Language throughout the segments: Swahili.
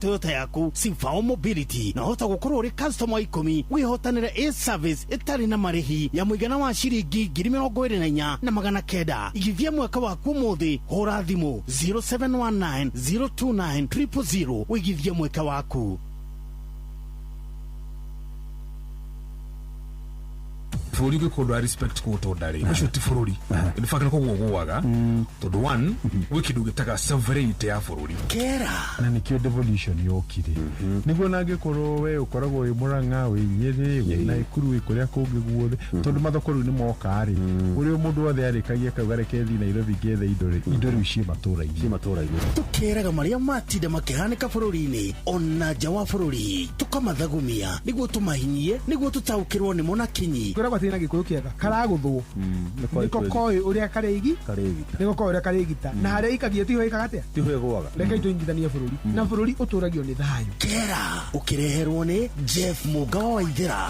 Toyota yaku Sifao Mobility na hota gukorwo uri customer 10 wihotanira A-Service itari na marihi ya muigana wa shiringi 24,900 igithia mwaka waku muthi hura thimu 0719029000 wigithia mwaka waku. Furori gwe respect ko to dare ucio ti furori in fact ko gwaga to the one wikidu gitaka sovereignty ya furori kera na nikio devolution yokire niguo nangikorwo we ukoragwo wi Murang'a wi Nyeri wi Naikuru wi kuria kungi guothe tondu mathoko riu ni moka ri uri mundu othe arikagia kaugare kethi Nairobi gethe indo riu cie matura tukeraga maria matinde makihanika furori-ini ona nja wa furori tukamathagumia niguo tumahinyie niguo tutaukirwo ni mona kinyi na gikuyu kiega karaguthwo niko koi uria kareigi niko koi uria karegita na haria ikagia tiho ikagatia tiho igwaga reka ituingithanie bururi na bururi uturagio ni thayu kera ukireherwo ni Jeff Mugawa wa Ithera.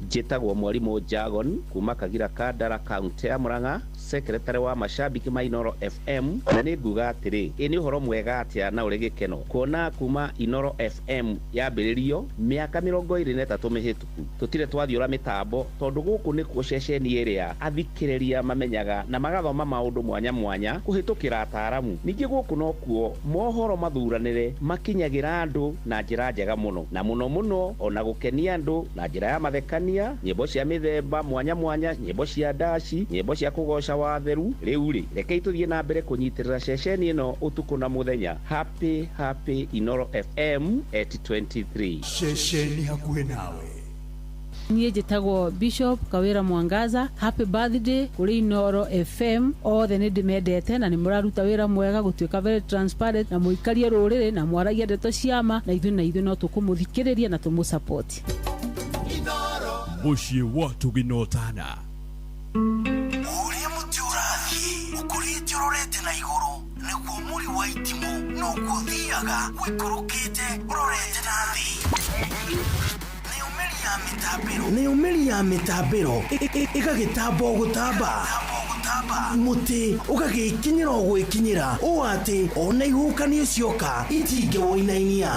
Njitagwo Mwalimu Jagon kuma Kagira Kadara kaunti ya Murang'a, secretary wa mashabiki ma Inoro FM, na ni nguga atiri ini uhoro mwega atia na uri gikeno kuona kuma Inoro FM yambiririo miaka 23 mihituku tutire twathiura mitambo tondu guku ni kuo ceceni iria athikiriria mamenyaga na magathoma maundu mwanya mwanya kuhitukira ataramu. Ningi guku no kuo mohoro mathuranire makinyagira andu na njira njega muno na muno ona gukenia andu na njira ya mathekania, nyimbo cia mithemba mwanya mwanya, nyimbo cia dashi, nyimbo cia kugoca watheru. Riu ri rekei tuthie na mbere kunyitirira ceceni ino utuku na muthenya. Happy Inoro FM at 23 ceceni hakuhe nawe. Niĩ njĩtagwo Bishop Kawira Mwangaza. Happy birthday kuri Inoro FM. Othe nĩ ndĩmendete na nĩ mũraruta wĩra mwega gũtuĩka very transparent na mũikarie rũrĩrĩ na mwaragia ndeto ciama na ithuĩ no tũkũmũthikĩrĩria na tũmũsupport. Muciĩ wa Tuginotana uria muti urathi ukurite urorete na iguru niguo muri wa itimu no guthiaga wikurukite urorete na thi. Ni umeri ya mitambiro igagitambo gutamba muti ugagikinyira gwikinyira o ati ona ihukani cioka itinge woinainia.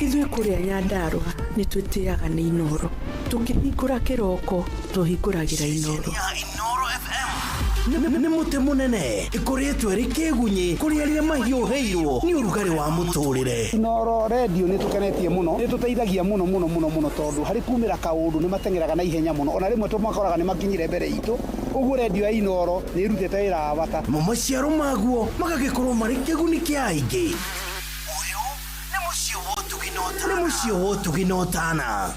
Ithuĩ kuria Nyandarua ni twitiaga ni Inoro, tukihingura kiroko tuhinguragira Inoro. Ni muti munene ikoretwo ri kigunyi kuri aria mahiuheirwo ni urugari wa muturire. Inoro radio ni tukenetie muno, ni tuteithagia muno tondu hari kumira kaundu ni matengeraga na ihenya muno, ona rimwe tumakoraga ni makinyire mbere itu. Uguo radio ya Inoro ni irutete wira wa bata maciaro maguo magagikorwo mari kiguni kia aingi. Ni muciĩ wa Tuginotana.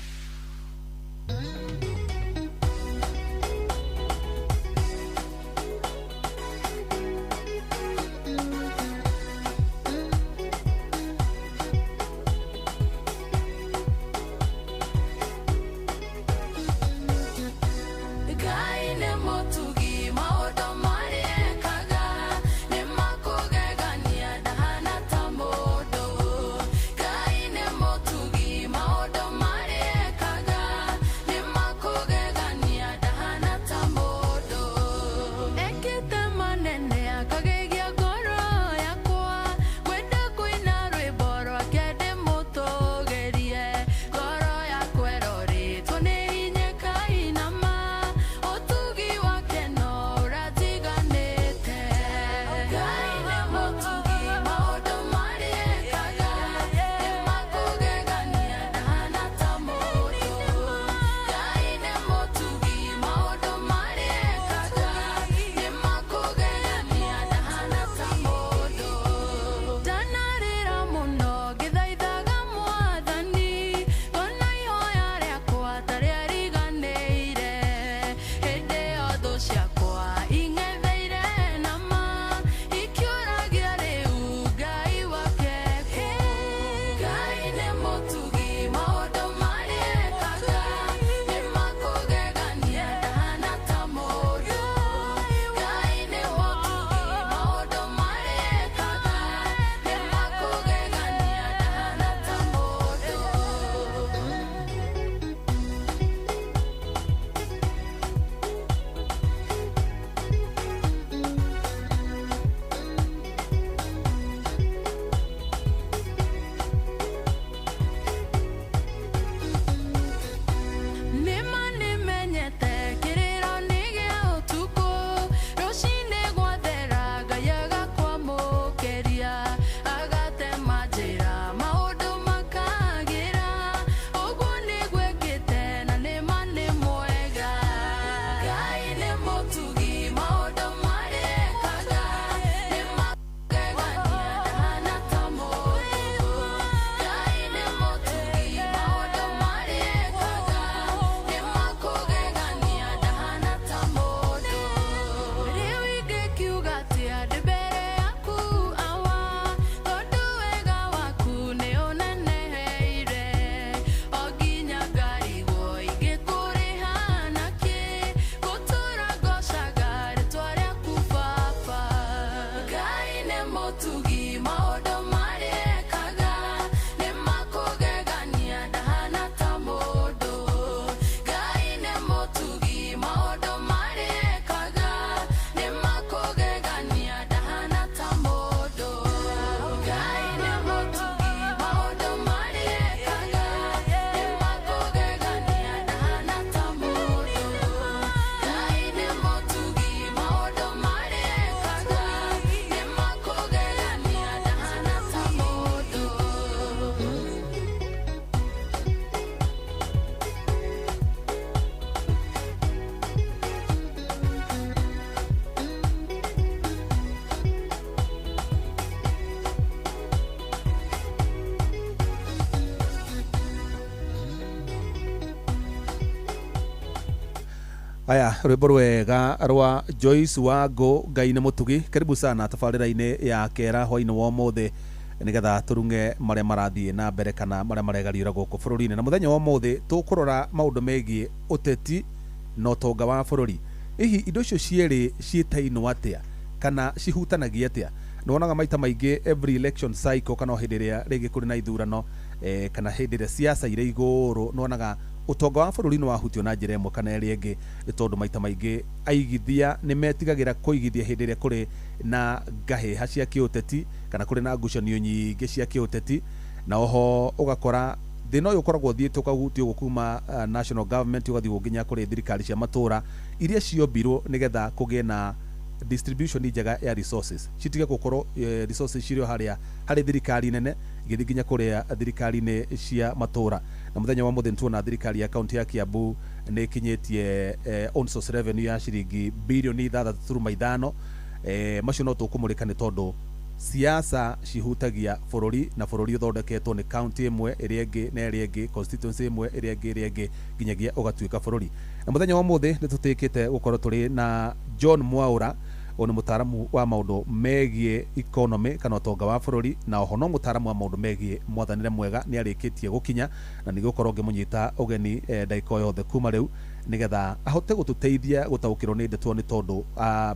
Aya rwimbo rwega rwa Joyce Wango Ngai nĩ mũtugi. Karibu sana tabarĩra-inĩ ya kera hwainĩ wa ũmũthĩ nĩgetha tũrunge marĩa marathiĩ na mbere kana marĩa maregariũra gũkũ bũrũri-inĩ. Na mũthenya wa ũmũthĩ tũkũrora maũndũ megiĩ ũteti na ũtonga wa bũrũri. Hihi indo icio cierĩ ciĩtainwo atĩa kana cihutanagia atĩa? Nĩwonaga maita maingĩ every election cycle kana hĩndĩ ĩrĩa rĩngĩ kũrĩ na ithurano kana hĩndĩ ĩrĩa siasa irĩ igũrũ nĩwonaga utonga wa bũrũri nĩ wahutio na njĩra ĩmwe kana ĩrĩa ĩngĩ, nĩ tondũ maita maingĩ aigithia nĩ metigagĩra kũigithia hĩndĩ ĩrĩa kũrĩ na ngahĩha cia kĩũteti kana kũrĩ na ngucanio nyingĩ cia kĩũteti. Na oho ũgakora thĩna ũyũ ũkoragwo ũthiĩte ũkahutio gũkuma national government ũgathiĩ nginya kũrĩ thirikari cia matũra iria ciombirwo nĩgetha kũgĩe na distribution njega ya resources, citige gũkorwo resources cirio harĩ thirikari nene igĩthiĩ nginya kũrĩa thirikari-inĩ cia matũra. Na mũthenya wa mũthĩ nĩtuona thirikari ya kaunti ya Kiambu nĩ ikinyĩtie own source revenue ya ciringi birioni 6.5. Macio no tũkũmũrĩka nĩ tondũ siasa cihutagia bũrũri na bũrũri ũthondeketwo nĩ kaunti ĩmwe ĩrĩa ĩngĩ na ĩrĩa ĩngĩ, constituency ĩmwe ĩrĩa ĩngĩ nginyagia ũgatuĩka bũrũri. Na mũthenya wa mũthĩ nĩtũtĩkĩte gũkorwo tũrĩ na John Mwaura, ũyũ nĩ mũtaaramu wa maũndũ megiĩ economy kana ũtonga wa bũrũri, na oho no mũtaaramu wa maũndũ megiĩ mwathanĩre mwega. Nĩ arĩkĩtie gũkinya na nĩgũkorwo ngĩmũnyita ũgeni ndagĩka yothe kuma rĩu nĩgetha ahote gũtũteithia gũtaũkĩrwo nĩ ndeto, nĩ tondũ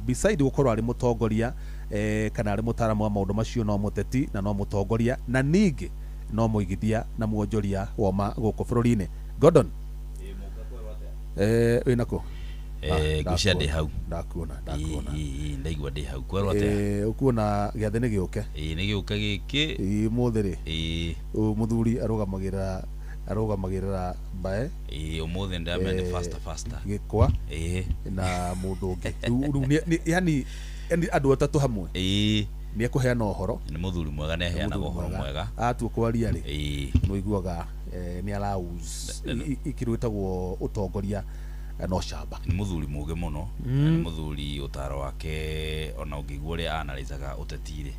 beside gũkorwo arĩ mũtongoria kana arĩ mũtaaramu wa maũndũ macio no mũteti na no mũtongoria na ningĩ no mũigithia na muonjoria wa ma gũkũ bũrũri-inĩ. Gordon wĩna kũ? Gucia ndĩ hau. Ndakuona ndaigua ndĩ hau. Kwerwo atĩa? Ukuona gĩathĩ nĩ gĩũke? Nĩ gĩũke gĩkĩ mũthĩ rĩ mũthuri arũgamagĩrĩra mbae ũmũthĩ ndamenya nĩ faster gĩkwa na mũndũ ũngĩ yani andũ atatũ hamwe nĩ ekũheana ũhoro. Nĩ mũthuri mwega, nĩ aheanaga ũhoro mwega. Atua kwaria rĩ nĩũiguaga nĩ allows ikĩrwĩtagwo ũtongoria no camba. Nĩ mũthuri mũũgĩ mũno, nĩ mũthuri ũtaro wake ona ũngĩigua ũrĩa analizaga ũteti-rĩ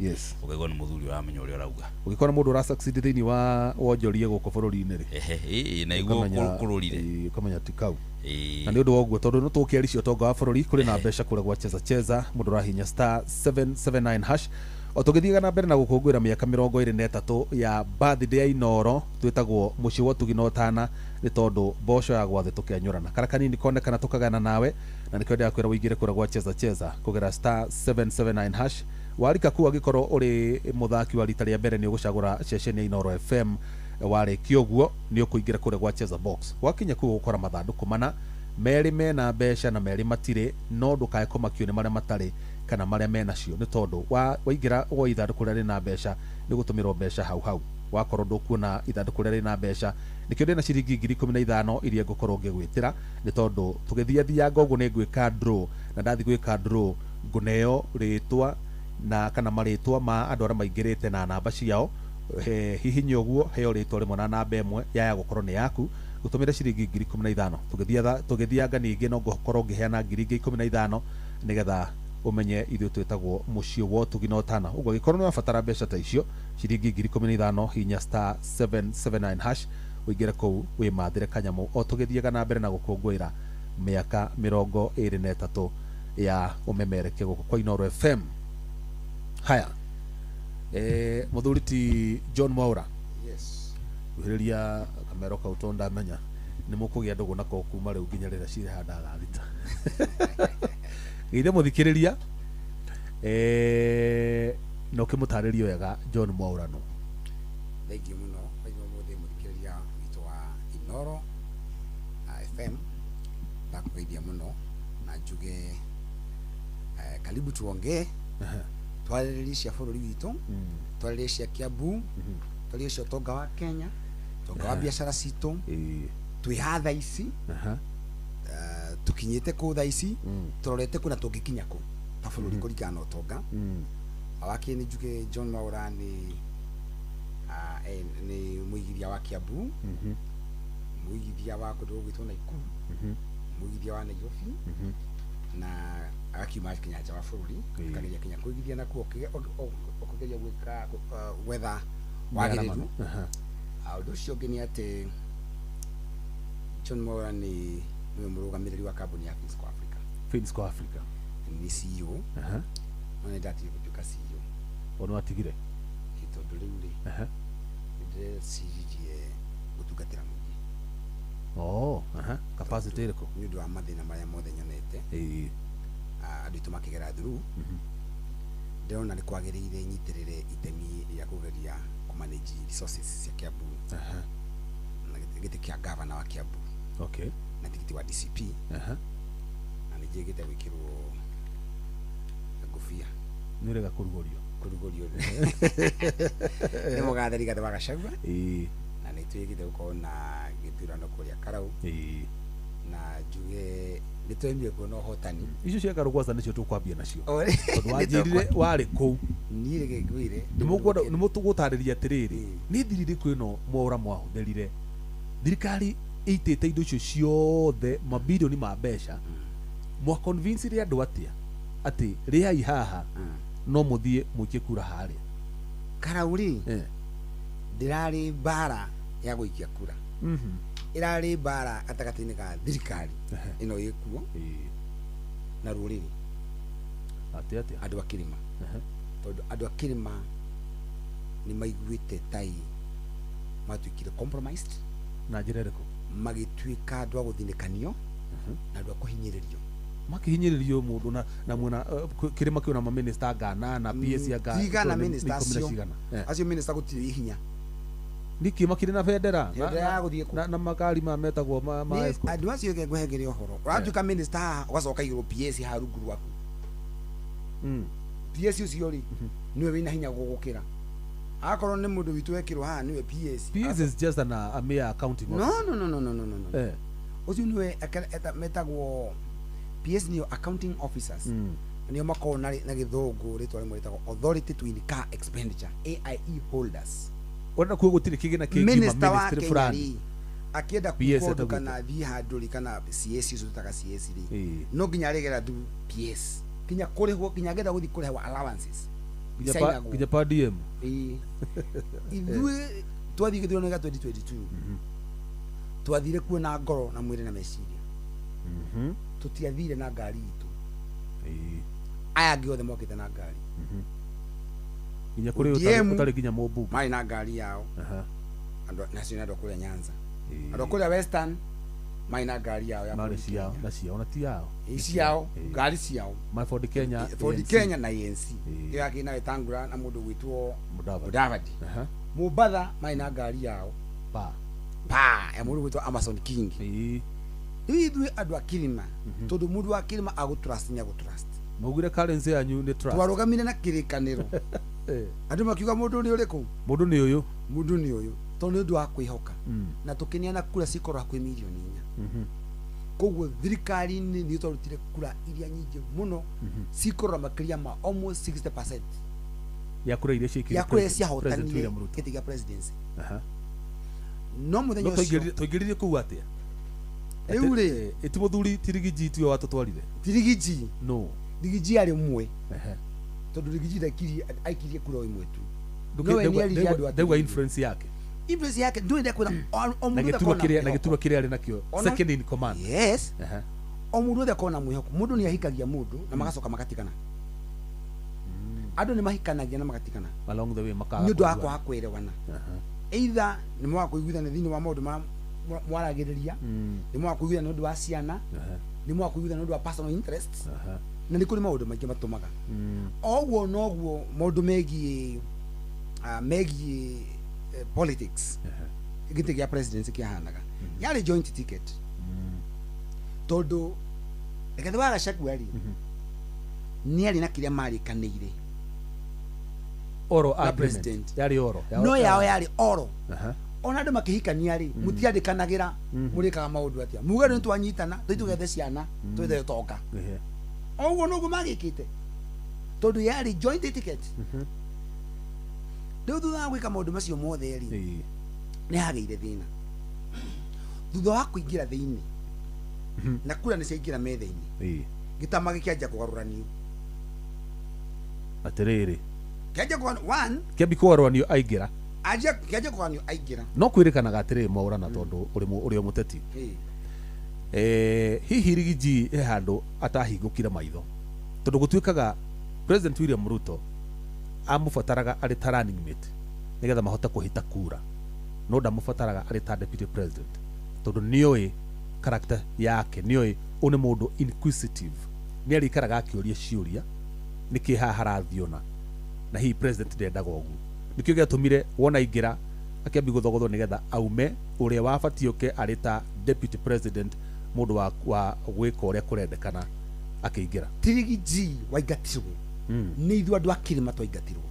ũkaigua nĩ mũthuri ũramenya ũrĩa ũrauga. Ũgĩkora mũndũ ũra succeed thĩinĩ wa wonjoria gũkũ bũrũri-inĩ rĩ na igua kũrũri-rĩ ũkamenya ti kau. Na nĩ ũndũ wa ũguo tondũ nĩ tũkĩaricia ũtonga wa bũrũri kũrĩ na mbeca kũrĩa gwa cheza mũndũ ũrahinya *779# o tũgĩthiaga na mbere na gũkũngũĩra mĩaka 23 ya birthday ya Inoro twĩtagwo mũciĩ wa ũtugi na ũtana, nĩ tondũ mboco ya gwathĩ tũkĩanyũrana kara kanini konekana tũkagana nawe, na nĩkĩo ndĩrakwĩra wĩingĩre kũrĩa gwa cheza kũgera *779# warika kuo angĩkorwo ũrĩ mũthaki wa rita rĩa mbere nĩ ũgũcagũra ceceni ya Inoro FM. Warĩkia ũguo nĩ ũkũingĩra kũrĩa gwa cheza box, wakinya kuo gũkora mathandũkũ mana merĩ mena mbeca na merĩ matirĩ, no ndũkae kũmakio nĩ marĩa matarĩ kana marĩa menacio, nĩ tondũ waingĩra wo ithandũkũ rĩrĩa rĩna mbeca nĩ gũtũmĩrwo mbeca hau. Wakorwo ndũkuona ithandũkũ rĩrĩa rĩna mbeca nĩkĩo ndĩna ciringi 15,000 iria ngũkorwo ngĩgwĩtĩra, nĩ tondũ tũgĩthiathianga ũguo nĩ ngwĩka draw, na ndathi gwĩka draw ngũneo rĩtwa na kana marĩtwa ma andũ arĩa maingĩrĩte na namba ciao. Hihinya ũguo heo rĩtwa rĩmwe na namba ĩmwe ya gũkorwo nĩ yaku, gũtũmĩra ciringi 15,000. Tũgĩthianga ningĩ no ngũkorwo ngĩheana 15,000 nĩgetha umenye ithuĩ twĩtagwo mũciĩ wa ũtugi na ũtana. Ũguo angĩkorwo nĩ wabatara mbeca ta icio ciringi 15,000 hinya *779# ũingĩre kũu wĩmathĩre kanyamũ o tũgĩthiaga na mbere na gũkũngũĩra mĩaka 23 ya ũmemereke gũkũ kwa Inoro FM. Haya mũthuri ti John Mwaura, kuhĩrĩria kamera kauto ndamenya nĩ mũkũgĩa ndũgũ nako kuma rĩu nginya rĩrĩa cihandaga thita. Gĩthe mũthikĩrĩria na ukimutaririo wega John Mwaurano. Thank you muno kwa muthi muthikiria wito wa Inoro FM ndakugeithia muno na njuge karibu tuongee twarĩrĩria cia bũrũri witũ twarĩrĩria cia Kiambu twarĩrĩria cia ũtonga wa Kenya ũtonga wa biacara citũ twĩ hatha ici tukinyĩte kũ tha ici tũrorete kuna tũngĩkinya kũ ta bũrũri kũringana na ũtonga awake ni njuge John Mwaura ni muigithia wa Kiambu muigithia wa kũndũ gwitũ Naikuru muigithia wa Nairobi na akiuma Kenya wa bũrũri kageria Kenya kuigithia na kuo okugeria gwika wetha wagĩrĩru ũndũ ũcio ũngĩ nĩ atĩ John Mwaura ni mũrũgamĩrĩri wa kambuni ya Finsco Africa ni CEO na ndatigire gũtuĩka CEO ono atigire tondũ rĩu rĩ ndĩrecirie gũtungatĩra mũingĩ capacity ĩrĩkũ nĩ ũndũ wa mathĩna marĩa mothe nyonete andũ aitũ makĩgera through ndĩrona nĩ kwagĩrĩire nyitĩrĩre itemi rĩa kũgeria kũmanage resources cia Kiambu na gĩtĩ kĩa gavana wa Kiambu na tigiti wa DCP na nĩ njĩgĩte gwĩkĩrwo ngũbia nĩ ũrega kũrugũrio nĩ mũgatheri Rigathĩ wa Gachagua na nĩ twĩgĩte gũkorwo na gĩthurano kũrĩa Karau na njuge nĩ twemire kuona ũhotani icio cia Karau kwanza nĩcio tũkwambia nacio tondũ wanjĩrire warĩ kũu niĩ gĩgwire nĩ mũtũgũtarĩria atĩrĩrĩ nĩ thiri ĩrĩkũ ĩno Mwaura mwahũthĩrire thirikari ĩitĩte indo icio ciothe mabilioni ma mbeca mwaconvince andũ atĩa atĩ rĩai haha no mũthiĩ mũikie kura harĩa Karau rĩ ndĩrarĩ mbara ya gũikia kura ĩrarĩ mbara gatagatĩ-inĩ ka thirikari ĩno ĩkuo na rũrĩrĩ andũ a Kĩrĩma tondũ andũ a Kĩrĩma nĩ maiguĩte tai matuĩkire compromised na njĩra ĩrĩkũ magĩtuĩka andũ a gũthinĩkanio na andũ a kũhinyĩrĩrio makihinyĩrĩrio mũndũ na mwena Kĩrĩma kĩona ma minister ngana na PS ya ngana minister acio minister gũtirĩ hinya niki makire na bendera ya gũthiĩ na makari ma metagwo ma andũ acio ngwehengere ũhoro ũratuĩka minister ũgacoka igũrũ PS ha rungu rwaku PS ucio rĩ niwe wĩna hinya gũgũkĩra akorwo nĩ mũndũ witũ wekĩrwo haha niwe PS is just a mere accounting no ucio niwe metagwo PS nĩo accounting officers nĩo makorwo na gĩthũngũ rĩtwa rĩmwe rĩtagwo authority to incur expenditure AIE holders ona kuo gũtirĩ kĩgĩna kĩngĩ minister wa Kenya akienda kuondoka kana thiĩ handũ kana CS ucio tutaga CS rĩ no nginya arĩgera tu PS kinya kũrĩhwo kinya ngenda gũthiĩ kũrĩhwo allowances kinya pa DM ithuĩ twathiĩ gĩthurano gĩa 2022 twathire kuo na ngoro na mwĩrĩ na meciria tutiathire na ngari itu aya angĩ othe mokĩte na ngari kinya kũrĩ ũtarĩ kinya mũmbunge marĩ na ngari yao andũ nacio andũ kũrĩa Nyanza andũ kũrĩa Western marĩ na ngari yao ya na ciao na ti yao ciao ngari ciao Ford Kenya na ANC ĩyo yake na Wetangula na mũndũ gwĩtwo Mudavadi Mũbatha marĩ na ngari yao ya mũndũ gwĩtwo Amason King ithuĩ andũ a Kĩrĩma tondũ mũndũ wa Kĩrĩma agũtrust nya gũtrust mũgire currency yanyu nĩ trust twarũgamire na kĩrĩkanĩro andũ makiuga mũndũ nĩ ũrĩkũ mũndũ nĩ ũyũ tondũ nĩ ũndũ wa kwĩhoka na tũkĩneana kura cikorwo hakuhĩ milioni 4 koguo thirikari-inĩ nĩ twarutire kura iria nyingĩ mũno cikorwo makĩria ma almost 60% ya kura iria ciahotanire gĩtĩ gĩa presidency no mũthenya ũcio tũingĩrire kũu atĩa rĩu rĩ eti mũthuri Tirigiji tiwe watũtwarire Tirigiji no Tirigiji arĩ mwe tondũ Tirigiji aikirie kura imwe tu ndegwa influence yake ndũende kwĩra na gĩturwa kĩrĩa arĩ nakĩo second in command o mũndũ othe akorwo na mwĩhoko mũndũ nĩ ahikagia mũndũ na magacoka magatigana andũ nĩ mahikanagia na magatigana along the way nĩ ũndũ wa kwaga kwĩrewana either nĩ mwaga kũiguithania thĩinĩ wa maũndũ mwaragĩrĩria nĩ mwaga kũiguithania nĩ ũndũ wa ciana nĩ mwaga kũiguithania nĩ ũndũ wa personal interests na nä kå rä maå ndå maingä matåmaga oguo noguo maå ndå megiä politics gä tä gä a presidency kä ahanaga yarä joint ticket tondå Rigathi wa Gachagua rĩ nä arä na kä rä a marä kanä ire oro na president yari oro no yao yarä oro ona andå makä hikania rĩ må tiandä kanagä ra må rä kaga maå ndå atä muga nä twanyitana tå tå gethe ciana twä the toka oguo noguo magä kä te tondå yarä joint ticket rä u thutha wa gwä ka maå ndå macio mothe rĩ nä hagä ire thä na thutha wa kå ingä ra thä inä na kura nä ciaingä ra metha-inä gä tama gä kä anja kå garå ranio atä rä rä kä anja kä ambi kå garå ranio aingä ra kä anja kå garå ranio aingä ra no kwä rä kanaga atä rä mwaårana tondå å rä o må teti hihi Rigiji he handå atahingå kire maitho tondå gå tuä kaga President William Ruto amå bataraga arä ta running mate nä getha mahote kå hita kura no ndamå bataraga arä ta deputy president tondå nä oä karakta yake nä oä å nä må ndå inquisitive nä arikaraga akä å ria ciå nä kä haha harathiona na hihi president ndendaga å guo nä kä o gä atå mire wona ingä ra akä ambi gå thogothwo nä getha aume å rä a wabatiä å ke arä ta deputy president må ndå wa gwä ka å rä a kå rendekana akä ingä ra Rigiji waingatirwo nä ithuä andå a kä rä ma twaingatirwo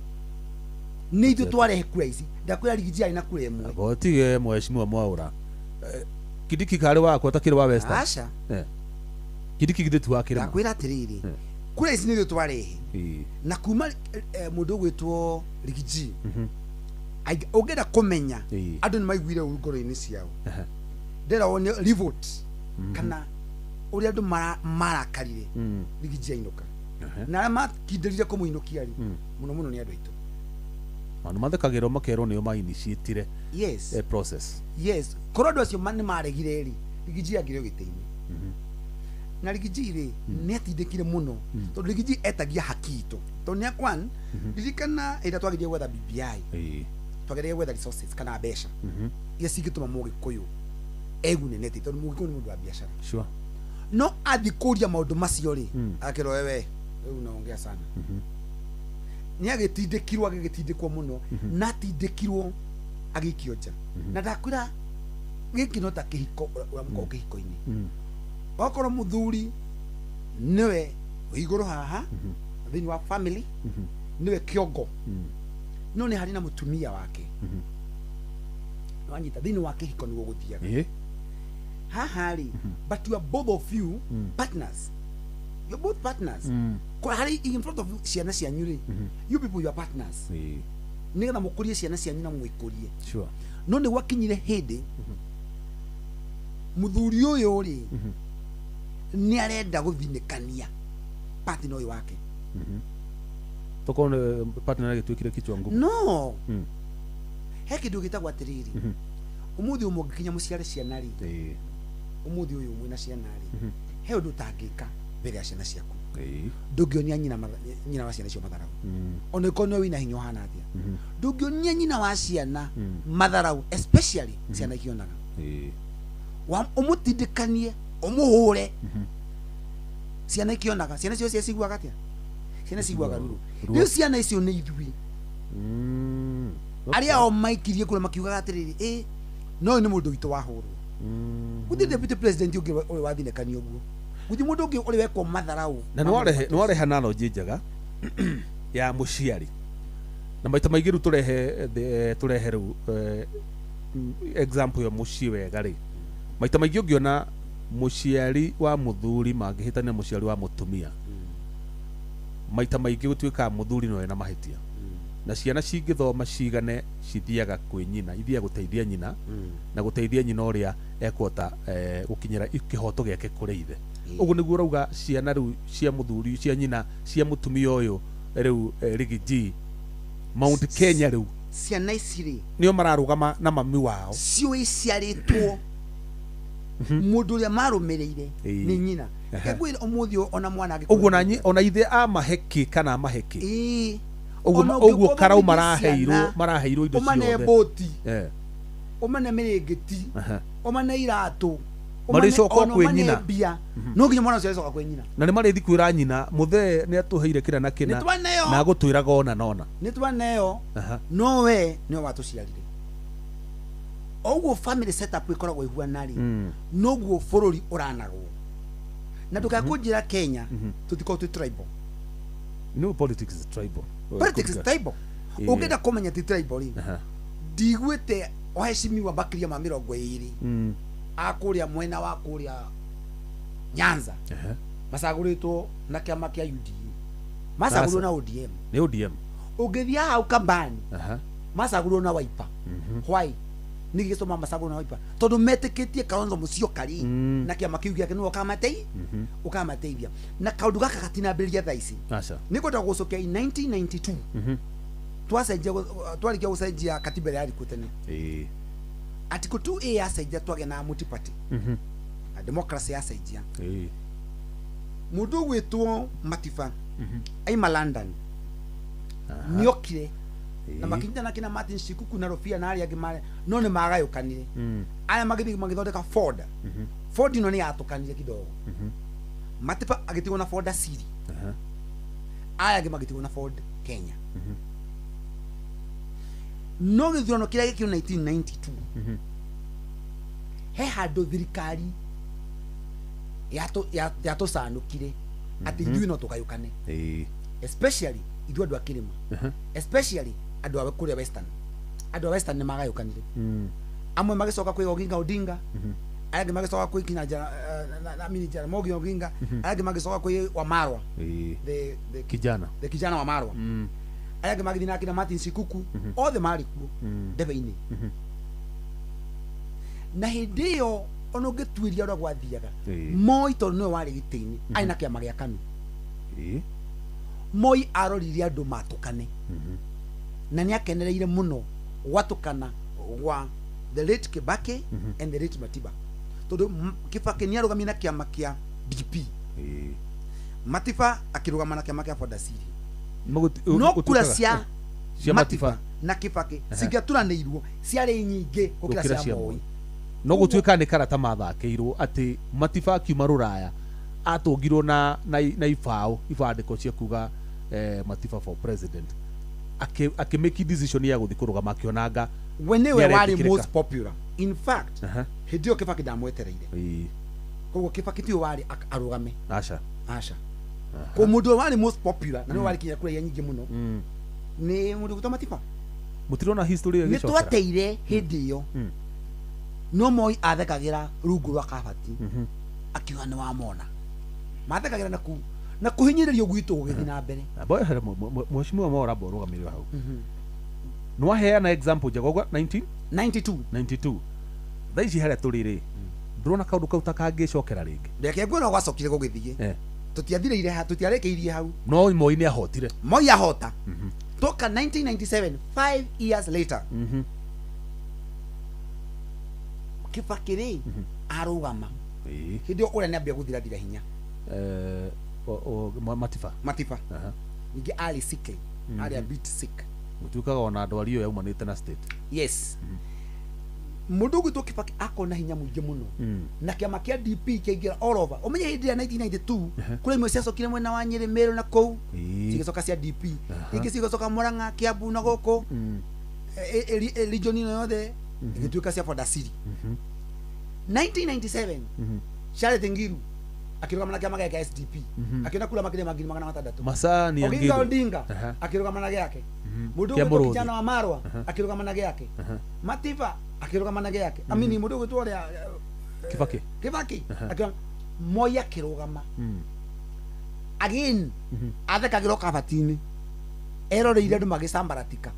nä ithuä twarehe kura ici ndakwä ra Rigiji arä na kura ä mwe gotige mheshimiwa Mwaura Kindiki karä wakwa ta kä rä wa Western aca Kindiki githä tu wa kä rä ndakwä ra atä rä rä kura ici nä ithuä twarehe na kuma må ndå å gwä two Rigiji å ngenda kå menya andå nä maiguire å ru ngoro-inä ciao ndera wone revolt kana å rä a andå marakarire Rigiji ainå ka na arä a makindä rire kå må inå kia rä må no må no nä andå aitå nä mathekagä rwo makerwo nä o mainitiätire process korwo andå acio nä maregire rä Rigiji angä rä o gä tä-inä na Rigiji rä nä atindä kire må no tondå Rigiji etagia haki itå tondå nä a ririkana ä rä a twagä gwetha BBI twagä gwetha resources kana mbeca iria cingä ma må gä kå yå egunenete tondå må gä kå nä må ndå wa biacara no athiä kå ria maå ndå macio rä akä ro wewe rä u naongea sana nä agä tindä kirwo agä gä tindä kwo må no na tindä kirwo agä ikio nja na ndakwä ra gä kä no ta kä hiko å rä a må korwo kä hiko-inä okorwo må thuri nä we wä igå rå haha thä inä wa family nä we kä ongo no nä harä na må tumia wake wanyita thä inä wa kä hiko nä guo gå thiaga haha rä but you are both of you partners you're both partners harä in front of ciana cianyu rä you people you are partners nä getha må kå rie ciana cianyu na mwä kå rie no nä gwakinyire hä ndä må thuri å yå rä nä arenda gå thinä kania patina å yå wake tokorwo partner agä tuä kire kichwa ngumu no he kä ndå gä tagwo atä rä rä å må thä å må ngä kinya må ciare ciana rä å må thä å yå mwä na ciana rä he å ndå tangä ka mbere ya ciana ciaku ndå ngä onia nyina wa ciana icio matharau ona ĩkorwo nĩwe wĩna hinya ũhana atĩa ndå ngĩ onia nyina wa ciana matharau especially ciana ikĩonaga å må tindä kanie å må hå re ciana ikĩonaga ciana icio ciaciguaga atĩa ciana ciguaga ruru rĩu ciana icio nĩ ithuĩ arĩa o maikirie kũrĩa makiugaga atĩrĩrĩ no nĩ mũndũ witũ wahũrwo gũtirĩ deputy president ũngĩ ũrĩ wathinĩkania ũguo gũtirĩ mũndũ ũngĩ ũrĩ wekwo matharau na nĩ warehe analogy njega ya mũciari na maita maingĩ rĩu tũrehe rĩu example ya mũciĩ wega rĩ maita maingĩ ũngĩona mũciari wa mũthuri mangĩhĩtania mũciari wa mũtumia maita maingĩ gũtuĩkaga mũthuri no ena mahĩtia na ciana cingĩthoma cigane cithiaga kwĩ nyina ithiaga gũteithia nyina na gũteithia nyina ũrĩa ekũhota gũkinyĩra kĩhoto gĩake kũrĩ ithe ũguo nĩguo ũrauga ciana rĩu cia mũthuri cia nyina cia mũtumia ũyũ rĩu Rigiji Mount Kenya rĩu ciana ici rĩ nĩo mararũgama na mami wao ciũĩ ciarĩtwo mũndũ ũrĩa marũmĩrĩire nĩ nyina kegwĩra ũmũthĩ ona mwana ũguo ona ithe amaheki kana amaheki ũguo karau maraheirwo indo ciothe ũmane boti ũmane mĩrĩngĩti ũmane iratũ maricoka kwi nyina no nginya mwana ucio acoka kwi nyina na ni marithi kwira nyina muthe ni atuheire kira na kina na gutwiraga ona nona ni twaneo no we ni watuciarire oguo family setup ikoragwo ihuana ri noguo bururi uranagwo na tukakunjira Kenya tutiko tu tribal no politics is tribal ukenda kumenya ti tribal ri ndigwite oheshimiwa bakiria ma 20 akuria mwena wa kuria Nyanza masaguritwo na kiama kia UDA masagurwo na ODM ni ODM ugithia hau kambani masagurwo na Wiper why nigicoma masagurwo na Wiper tondu metikitie Kalonzo Musyoka na kiama kiu giake no ukamateithia na kaundu gaka gatinambiria thaisi nikwenda gucokia 1992 twacenjia twarikia gucenjia katiba ya riku tene article 2A yacenjia twage na multi-party democracy yacenjia mundu gwitwo Matiba aima London niokire na makinyana kina Martin Shikuku na Rofia na aria ngimare no ni magayukanire aya magithondeka Ford no ni atukanire kidogo Matiba agitigwo na Ford Asiri aya gimagitigwo na Ford Kenya no githurano kiria gikio 1992 he handu thirikari yato sanukire ati ithui no tukayukane especially ithu andu akirima especially andu a kuria western ni magayukanire amwe magicoka kwi Oginga Odinga aya magicoka kwi na mini Jaramogi Oginga aya magicoka kwi Wamarwa the kijana Wamarwa aya magithina kina Martin Shikuku othe marikuo ndebe-ini na hindi iyo ono gitwiria ro gwathiaga Moi tondu no wari gitini aina kiama gia KANU Moi aroririe andu matukane na ni akenereire muno gwatukana gwa the late Kibaki and the late Matiba tondu Kibaki ni arugamia na kiama kia DP Matiba akirugama na kiama kia Ford Asiri no kura cia Matiba na Kibaki cingĩaturanĩirwo ciarĩ nyingĩ gũkĩra cia Moi no gũtuĩka nĩ karata mathakeirwo atĩ Matiba akiuma Rũraya atũngirwo na ibandĩko cia kuga Matiba for president akimake decision ya gũthiĩ kũrũgama akĩonanga we nĩwe warĩ most popular in fact hĩndĩ ĩyo Kibaki ndamwetereire koguo Kibaki tiwe warĩ arũgame aca ko mundu wari most popular na no wari kinya kura ya nyingi muno ni mundu gutwa Matiba mutirona history ya gicoka ni twateire hindi iyo no Moi athekagira rungu rwa kabati akiuga ni wamona mathekagira na kuhinyiririo gwitu gugithi na mbere boya mheshimiwa Mora borugamiriwa hau no aheana example jagogwa 1992 thaici haria turire ndurona kaundu kauta kangicokera ringi ndeke ngwona gwacokire gugithie tutiathire ha tutiarekeirie hau no Moi ni ahotire Moi ahota toka 1997 5 years later Kibaki arugama hindi uria niambia guthira hinya Matiba ningi ali sick ali a bit sick gutukaga ona andu ario yaumanite na state yes mundu gwitwo Kibaki akona hinya muingi muno na kiama kia DP kiingira all over umenye hindi ya 1992 kule imwe ciacokire mwena wa Nyeri Meru na kou cigicoka cia DP ingi cigicoka Murang'a Kiambu na goko region ino yothe igituika cia Ford Asiri 1997 Charlotte Ngilu akirugama na kiama gya SDP akiona kula makire magiri magana matandatu Masani ya Ngilu Oginga Odinga akirugama na gyake mundu gwitwo kijana wa Marwa akirugama na gyake Matiba akirugama na gyake amini mundu gwitwo ria Kibaki akirugama Moi akirugama again athekagirwo kabatini eroreire andu magicambaratika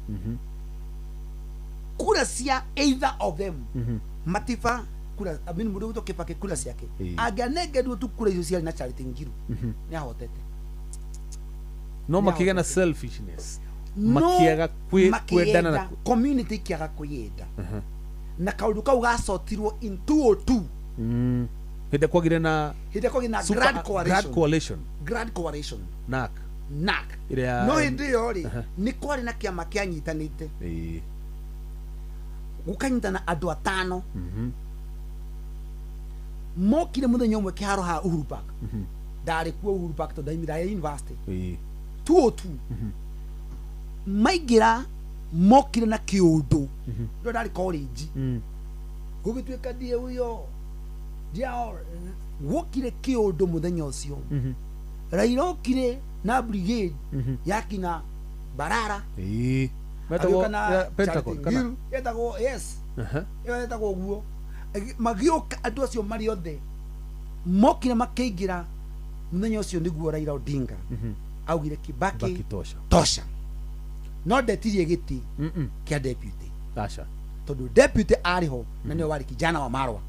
kura cia either of them Matiba kura amini mundu gwitwo Kibaki kura ciake angianengerwo tu kura icio ciarĩ na Charity Ngilu ni ahotete no makiga na selfishness makiaga kwendana na community kiaga kwenda na kaundu kau gacotirwo in 202 hinde kwagire na Grand Coalition NAC no hindi yo ri ni kwari na kiama kianyitanite gukanyitana andu atano mokire muthenya umwe kiharo ha Uhuru Park ndari kuo Uhuru Park to daimira university 202 maigira mokire na kiundu ndo ndari college gugituika die uyo dia wokire kiundu muthenya ucio Raila okire na brigade yakina Barara metagwo Pentagon kana yetagwo yes yetagwo guo magioka andu acio mari othe mokire makeingira muthenya ucio niguo Raila Odinga augire Kibaki tosha no ndetirie giti kia deputy asha tondu deputy ariho na nio wari kijana wa Marwa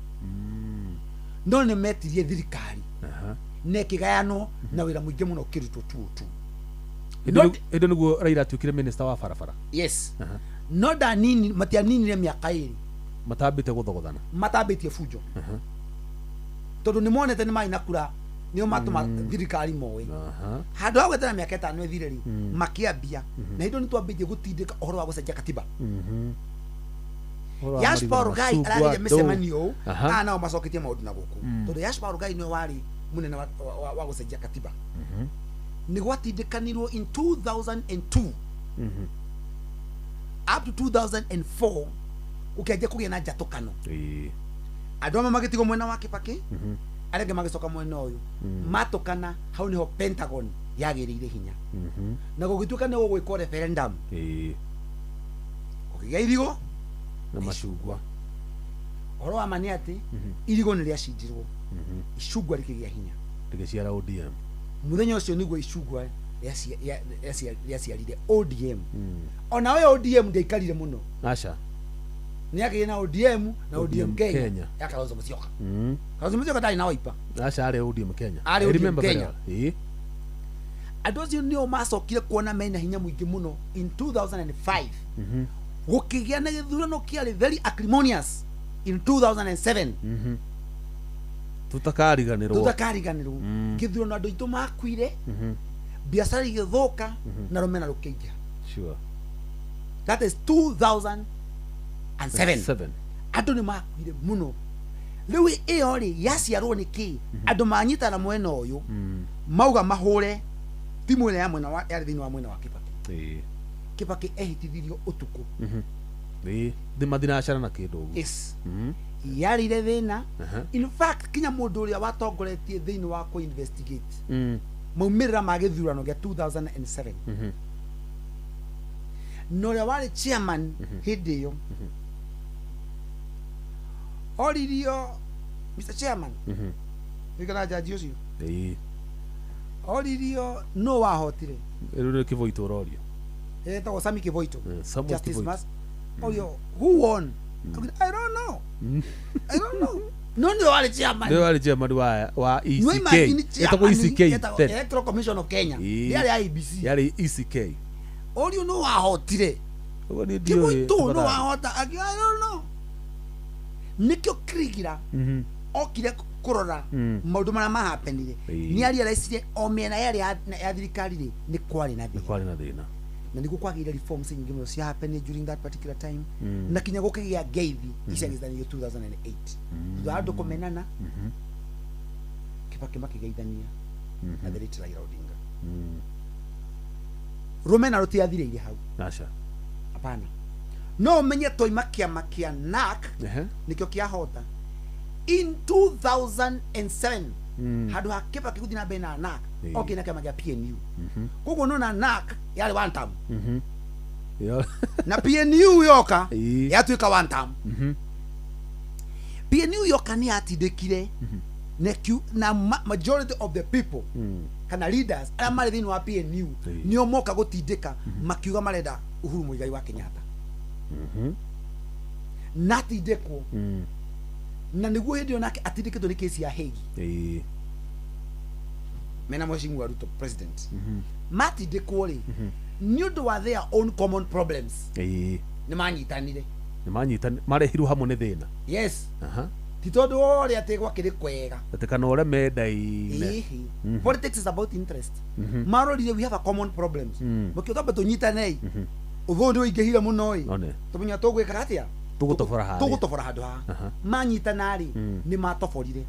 no ne metirie thirikari ne kigayano na wira muingi muno kiruto tu indo niguo Raila atuikire minister wa barabara yes no da nini matia nini ne miaka iri matambite guthogothana matambitie fujo tondu ni monete ni mai nakura nio matuma thirikari moe handu hau etana miaka 5 ethire ri makiambia na indo ni twambitie gutindika uhoro wa gucenjia katiba Yashpa Rugai ararire micemanio nao macoketie maundu na guku tondu Yashpa Rugai nio wari munene wa gucenjia katiba ni gwatindikanirwo in 2002 up to 2004 ukianjia kugia na njatukano andu amwe magitigo mwena wa Kibaki arenge magicoka mwena uyu matukana hau niho Pentagon yagirire hinya na gugituka ni gugwikwo referendum ukigia irigo na mashugwa horo wa mani ati irigo ni riacindirwo icugwa rikigia hinya rigiciara ODM muthenya ucio niguo icugwa riaciarire ODM ona we ODM ndaikarire muno asha ni akiri na ODM na ODM Kenya yakalozo Musyoka Kalonzo Musyoka dai na Wiper asha ari ODM Kenya I remember Kenya adozi nio macokire kuona mena hinya muingi muno in 2005 gukigia na githurano kiari very acrimonious in 2007 tutakariganirwo githurano andu itu makwire biashara igithuka na rumena rukiingia sure that is 2007 andu ni makwire muno riu iyo ri yaciarwo ni ki andu manyita na mwena uyu mauga mahure timu ile ya mwena wa ya thini wa mwena wa Kibaki Kibaki ehitithirio utuku the madinashara na kindu yes yarire thina in fact kinya mundu uria watongoretie thini wa ku investigate maumirira ma githurano gya 2007 no ya wari chairman hindi yo oririo Mr. Chairman ikana jaji ucio oririo no wahotire rero Kivoito rorio to Sami Kivoito Justice Mas orio who won I don't know no wale chairman wa ECK etago ECK Electoral Commission of Kenya yale IBC yale ECK orio no wahotire Kivoito no wahota I don't know nikyo krigira okire kurora maundu mara mahapenire ni ari araicire o miena yari ya thirikari ri ni kwari na thina na niguo kwagire reforms nyingi muno cia happen during that particular time na kinya gukigia ngeithi icagithanirio 2008 thutha andu kumenana Kibaki makigeithania na the late Raila Odinga rumena rutiathireire hau asha hapana no menye toima kiama kia NARC nikyo kiahota in 2007 hadu ha Kibaki guthina bena NARC okay na kiama kia PNU koguo no na NARC yari one term na PNU yoka yatuika one term PNU yoka ni atindikire na majority of the people kana leaders ara mari thini wa PNU nio moka gutindika makiuga marenda Uhuru Muigai wa Kenyatta natindikwo na niguo hindi onake atindikitwo ni kesi ya Hague mena Mheshimiwa Ruto president matindikwo ri ni undu wa their own common problems ni manyitanire marehiru hamwe ni thina yes ti tondu ori ati gwakiri kwega ati kana ore mendaine politics is about interest marorire we have a common problems mukiuga beto nyitanei utho ndio ingehira muno oi tumunya tugwikara atia tugutofora handu ha manyitanari ni matoforire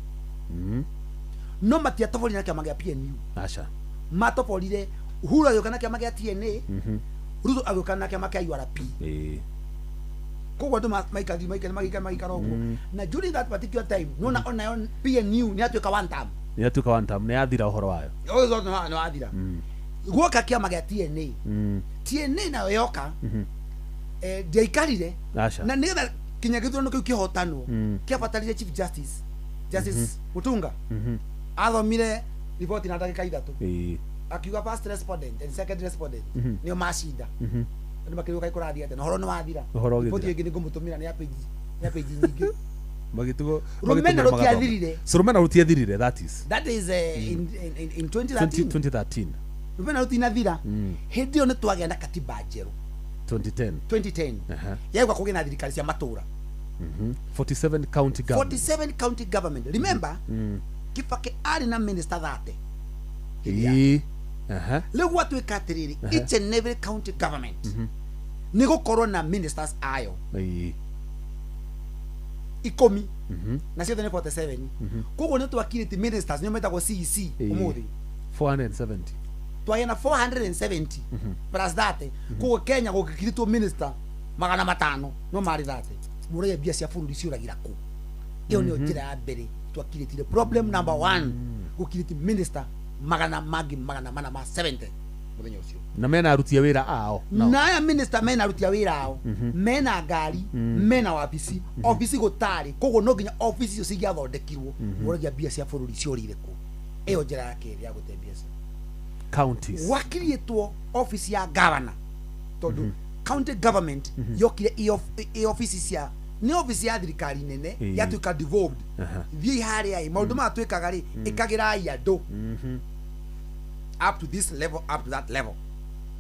no matiatoborire na kiama gia PNU acha matoborire Uhuru agĩũka na kiama gia TNA Ruto agĩũka na kiama kia URP koguo andũ maikara ũguo na during that particular time nona ona PNU nĩ atuĩka one term nĩ yathira ũhoro wayo ũyũ nĩ wathira guoka kiama gia TNA nayo yoka ndiaikarire na nĩgetha kinya gĩthurano kĩu kĩhotanwo kĩabatarire Chief Justice Mutunga athomire riboti na ndagĩka 3 akiuga first respondent and second respondent nĩo macinda nĩ makĩrĩuka ikũrathia atĩ na ũhoro nĩ wathira riboti ĩngĩ nĩ ngũmũtũmĩra nĩ ya page nyingĩ magitugo Rumena rutiathirire that is in 2013 Rumena rutinathira hindi yo nĩ twagĩa na katiba njerũ 2010 yaigwa kũgĩa na thirikari cia matũra 47 county government remember Kibaki arĩ na minister 30 rĩu gwatuĩka atĩrĩrĩ each and every county government nĩ gũkorwo na ministers ayo 10 na ciothe nĩ 47 koguo nĩ twakirĩte ministers nĩo metagwo CEC ũmũthĩ 470 twagĩa na 470 plus that koguo Kenya gũkiritwo minister 500 no marĩ 30 mũrĩa mbia cia bũrũri ciũragĩra kũ ĩyo nĩyo njĩra ya mbere twakirĩtire problem number 1 gũkirĩte minister 70 mũthenya ũcio na mena arutia wĩra ao na aya minister mena arutia wĩra ao mena ngari mena wabici office gũtarĩ koguo no nginya office icio cingĩathondekirwo mũrĩa mbia cia bũrũri ciũrire kũ ĩyo njĩra ya kerĩ ya gũte mbia counties wakiriĩtwo office ya governor tondũ county government yokire office cia ni office ya thirikari nene yatuĩka devolved thiĩ harĩa maũndũ matwĩkaga rĩ ĩkagĩra andũ up to this level up to that level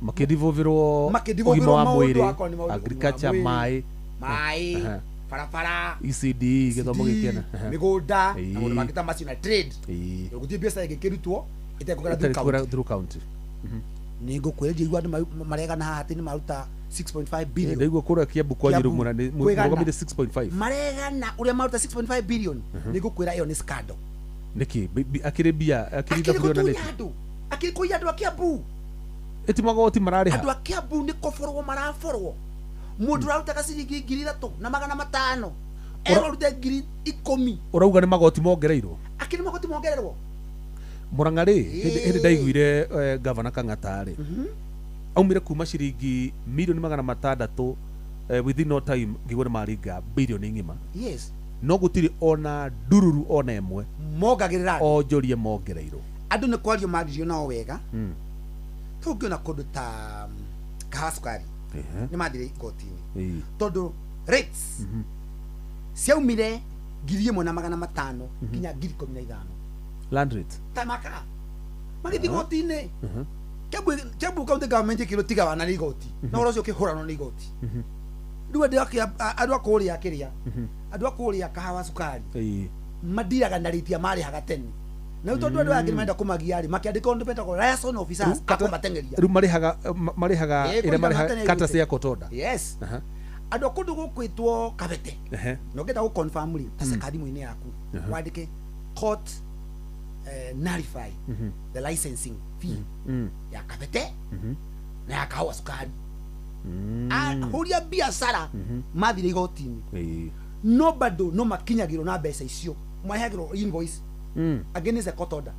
makidivovirwo ũgima wa mwĩrĩ agriculture mai barabara ECD gĩthomo gĩkĩana mĩgũnda na maũndũ mangĩ macio na trade gũthiĩ mbeca ĩgĩkĩrutwo itekũgera through county nĩ ngũkwĩra ndigua andũ maregana haha atĩ nĩ maruta 6.5 billion ndigua kũrĩa Kiambu kwanyiru mũna nĩ mũgamire 6.5 maregana ũrĩa maruta 6.5 billion nĩ ngũkwĩra ĩyo nĩ scandal nĩkĩ akĩrĩ mbia akĩrĩ thafuriona nĩ akĩrĩ kũiya andũ a Kiambu eti magoti mararĩha andũ a Kiambu nĩ kũborwo maraborwo mũndũ ũrarutaga ciringi 3,000 na 500 erorute 10,000 ũrauga nĩ magoti mongereirwo akĩrĩ magoti mongererwo Murang'a rĩ hĩndĩ ndaiguire governor Kang'ata rĩ aumire kuma ciringi milioni 600 within no time ngigwo nĩ maringa bilioni ng'ima yes no gũtirĩ ona ndururu ona ĩmwe mongagĩrĩra onjorie mongereirwo andũ nĩ kwario maririo nao wega to ngĩona kũndũ ta Kahasukari nĩ mathire igoti-inĩ tondũ rates ciaumire 1,500 nginya 15,000 land rate tamaka magĩthiĩ igoti-inĩ Kiambu county government ĩkĩrũtiga na igoti na ũhoro ũcio ũkĩhũranwo nĩ igoti rĩu andũ a kũrĩa kĩrĩa andũ a kũrĩa Kahawa Sukari mandiraga na rĩtia marĩhaga tene na tondũ andũ angĩ menda kũmagia rĩ makĩandĩka ũndũ betagwo liaison officers akũmatengeria rĩu marĩhaga ĩrĩa marĩhaga kata cia Kotoda yes andũ kũndũ gũkwĩtwo Kabete no ngenda gũconfirm rĩ ta thimũ-inĩ yaku wandĩke court nullify the licensing fee ya Kabete na ya Kahawa Sukari huria biashara mathire igoti-inĩ no bado no makinyagĩrwo na mbeca icio mahagĩrwo invoice against the court order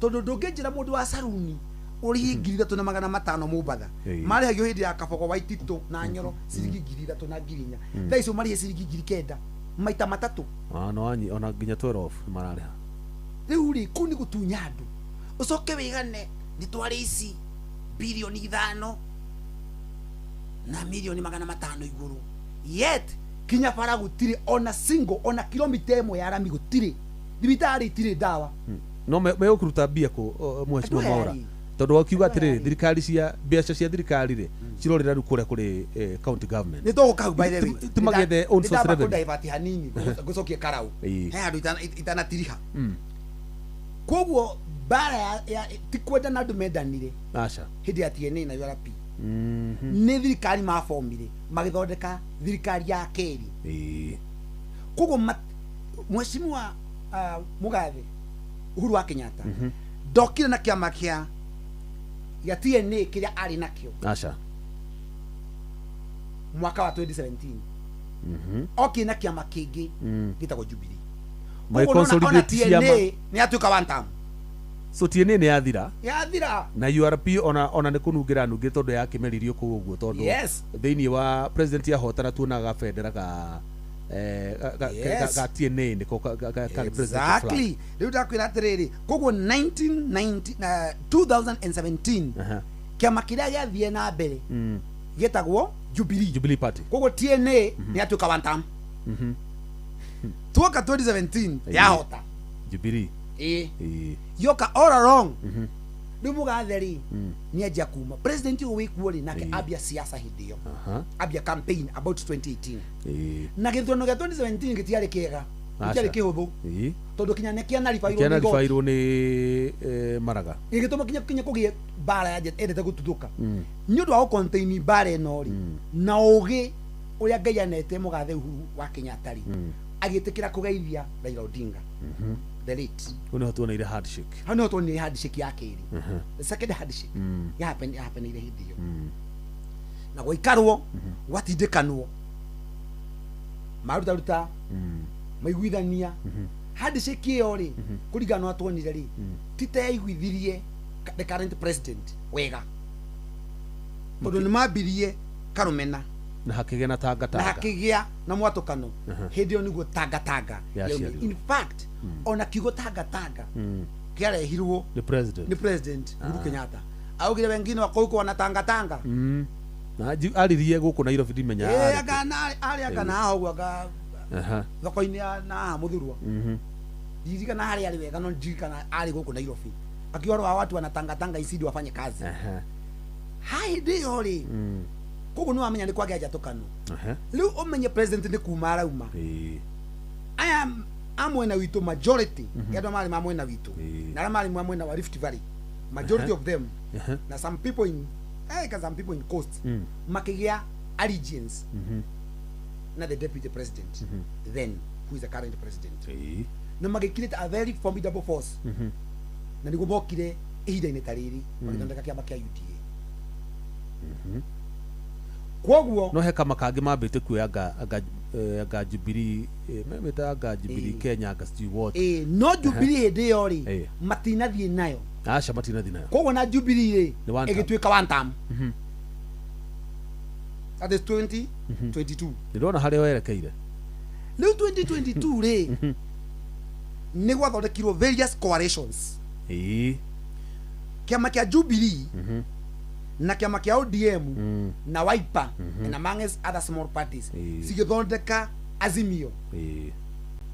tondũ ndũngĩnjĩra mũndũ wa saruni ũrĩhi 3,500 Mũmbatha marĩhagio hĩndĩ ya Kabogo Waititũ na Nyoro ciringi 3,000 na 4,000 thaa icio marĩhe ciringi 9,000 maita matatũ no anyi ona nginya 12 mararĩha rĩu rĩ kũu nĩ gũtunya andũ ũcoke wĩgane nĩ twarĩ ici bilioni 5 na milioni 500 igũrũ yet kinya bara gũtirĩ ona single ona kilomita ĩmwe ya rami gũtirĩ thibitarĩ itirĩ ndawa no megũkũruta mbia kũ mheshimiwa Mwaura tondũ wakiuga atĩrĩ thirikari cia mbeca cia thirikari rĩ cirorĩra rĩu kũrĩa kũrĩ county government nĩ tũgũka by the way tumagethe own source revenue divert hanini gũcokia karau he andũ itanatiriha koguo bara ya tikwenda na andũ mendanire aca hĩndĩ ya TNA na URP nĩ thirikari mabomire magĩthondeka thirikari ya kerĩ koguo mheshimiwa Mugathe Uhuru wa Kenyatta ndokire na kiama kia ya TNA kiria ari nakio acha mwaka wa 2017 okay na kiama kingi gitagwo Jubilee my consolidate ciama ni atuika one term so TNA ni yathira na URP ona ni kunungira nungi tondu ya kimeririo ku uguo tondu thiini wa president ya hotana tuonaga federa ga TNA niko exactly riu ndakwira atiriri koguo 2017 kiama kiria giathie na mbere gitagwo Jubilee Party koguo TNA ni atuika one term tuoka 2017 yahota Jubilee yoka all along riu Mugatheri ni ajia kuma president uyu wikuo nake abia siasa hindi yo abia campaign about 2018 na githono gya 2017 gitiari kiega gitiari kihuthu tondu kinya nekia na rifairwo ni Maraga igituma kinya kugie bara ya endete gututhuka ni undu wa contain bara eno ri na ugi uria Ngai anete Mugathe Uhuru wa Kenyatta ri agitikira kugeithia Raila Odinga the late uno hatuona ile handshake hano hatuona ile handshake yake ili the second handshake ya happen ile hidio na goikarwo watindikanwo maruta maiguithania handshake iyo ri kurigana atwonire ri tite iguithirie the current president wega tondu ni mambirie Karumena na hakigia na tanga na hakigia na mwatukano hindi yo niguo tanga in fact ona kigo tanga kiarehirwo the president Uhuru Kenyatta augire wengine wako wana tanga na aririe guku na Nairobi dimenya ari akana hau aga thoko-ini na muthurwa dirikana hari ari wega no dirikana ari guku Nairobi akiorwa watu wanatanga isidi wafanye kazi hai ndio ri koguo no amenya ni kwage ajatukano riu umenye president ni kuma arauma aya amwena witu majority yado mali mamwena witu na mali mamwena wa Rift Valley majority of them na some people in some people in coast makigia allegiance na the deputy president then who is the current president na magikirite a very formidable force na niguo mokire ihinda-ini tariri magithondeka kiama kia UDA koguo no he kama kangi mambite kuya anga Jubilee memeta Jubilee Kenya anga Stewart no Jubilee hindi yo ri matinathie nayo acha matinathie nayo koguo na Jubilee ri igituika one term at 2022 ndona haria werekeire riu 2022 ri ni gwathondekirwo various coalitions kiama kia Jubilee na kiama kia ODM na Wiper and among other small parties sigithondeka Azimio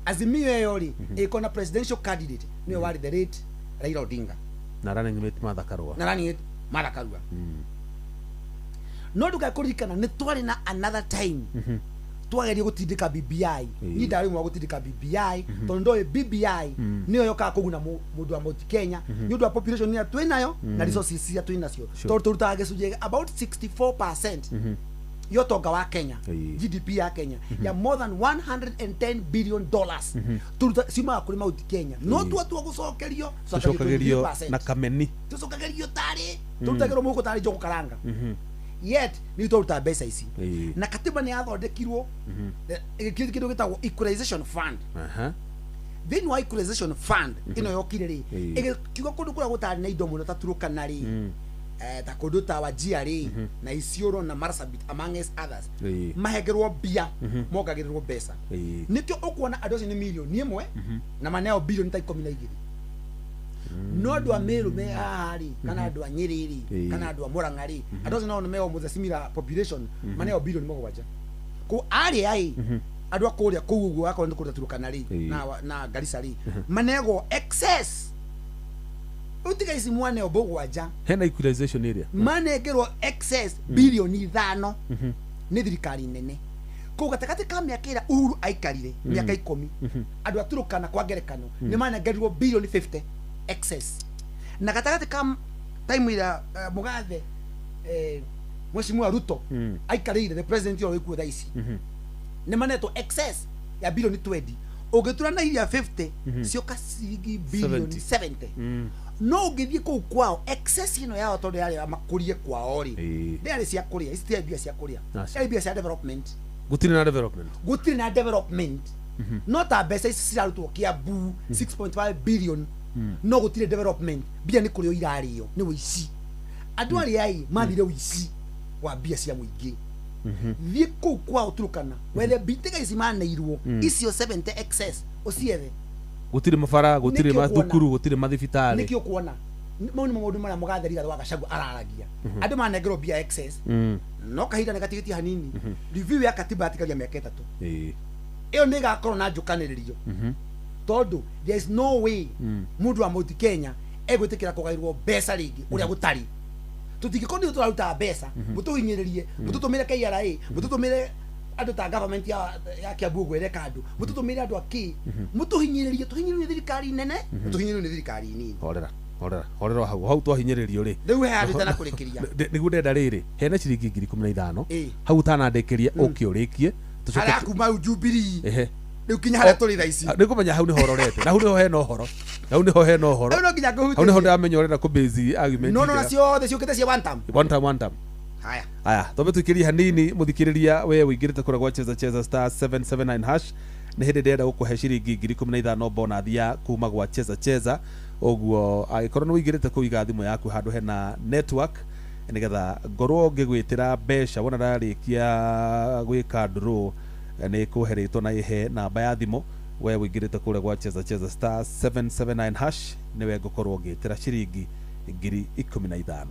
Azimio yori iko na presidential candidate ni wali the late Raila Odinga na running mate Martha Karua no duka kurikana ni twari na another time twageria gutindika BBI ni ndari mwa gutindika BBI tondo BBI niyo yoka kuguna mundu wa Mount Kenya ni undu wa population ni twinayo na resources ya twinacio to turutaga suje about 64% yotonga wa Kenya GDP ya Kenya ya more than 110 billion dollars turuta sima kuri Mount Kenya no tu gucokerio na kameni tucokerio tari turutagiro muko tari joko karanga yet ni turuta mbeca ici na katiba ni yathondekirwo kindu gitagwo equalization fund then why equalization fund ino yokire ri igikigo kundu kura gutari na indo muno taturukana ri ta kundu ta wa GRA na Isiolo na Marsabit among others mahegerwo bia mogagirirwo mbeca nikyo ukuona adoci ni milioni imwe na maneo bilioni ta 12 no andu a Meru me ahari kana andu a Nyeri kana andu a Murang'a ri adoci no meo muthe similar population maneo bilioni mogwaja ku ari ai andu akuria kuu uguo akorwo ndi kurutana ri na Garissa ri manego excess utiga isi mwane obogwaja hena equalization area manegerwo excess bilioni 5 ni thirikari nene ko gatakati ka miaka ira Uhuru aikarire miaka 10 andu aturukana kwa ngerekano ni manegerwo bilioni 50 excess na gatakati ka time ira Mugathe Mheshimiwa Ruto aikarire the president yo ikuo thaisi ni maneto excess ya bilioni 20 ugitura na iria 50 cioka ciringi bilioni 70 no ugithie kuu kwao excess ino yao tondu yari makurie kwao ri ndari cia kuria ici mbia cia kuria mbia cia development gutiri na development no ta mbeca ici cirarutwo Kiambu 6.5 billion no gutire development mbia ni kurio irario ni wici andu ari ai mathire wici wa mbia cia muingi thie kuu kwao Turukana wethe mbitiga ici maneirwo icio 70 excess uciethe gutire mabara gutire mathukuru gutire mathibitari nikio kuona mau ni maundu maria mugatheriga wa Gachagua araragia andu manengerwo mbia excess no kahinda ni gatigitie hanini review ya katiba atikaria miaka 3 iyo ni gakorwo na njukaniririo tondu there is no way mundu wa Mount Kenya egwitikira kugairwo mbeca ringi uria gutari tutigikondi turaruta mbeca mutuhinyiririe mututumire KRA mututumire andu ta government ya Kiambu gwireka andu mututumire andu aki mutuhinyiririe tuhinyiririe thirikari nene tuhinyiririe thirikari nini horera hau twahinyiririo ri riu he andu tana kurikiria niguo ndenda riri hena ciringi 15,000 hau tanandekeria ukiurikie tucoke kuma Jubilee riu kinya haria turi thaici nikumenya hau ni hororete na hau niho hena uhoro hau niho hena uhoro hau niho ndamenya urenda ku base argument no nacio ciukite cia one time haya tobe tukiria hanini muthikiriria we wingirite kura gwa cheza star 779 hash ni hindi ndenda gukuhe ciringi 15,000 bonus ya kuma gwa cheza oguo agikorwo ni wingirite kuiga thimu yaku handu hena network nigetha ngorwo ngigwitira mbeca wona ndarikia gwika draw ni kuheritwo na ihe namba ya thimu we wingirite kura gwa cheza star 779 hash niwe ngukorwo ngitira ciringi 15,000.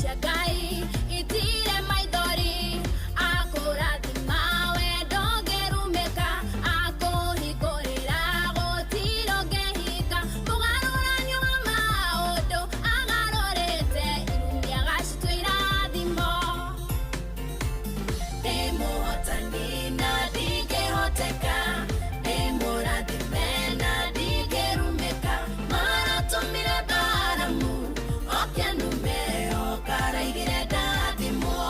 ciakai itire maithori akurathima we ndongerumĩka akũhingũrĩra gũtirĩ ũngĩhika mũgarũra nyuma maũndũ agarũrĩte irumi agacitwa irathimo ndĩmũhotani na ndingĩhoteka ndĩmũrathime na ndingĩrumĩka maratũmire mbaramu okenume okaraigire ndathimo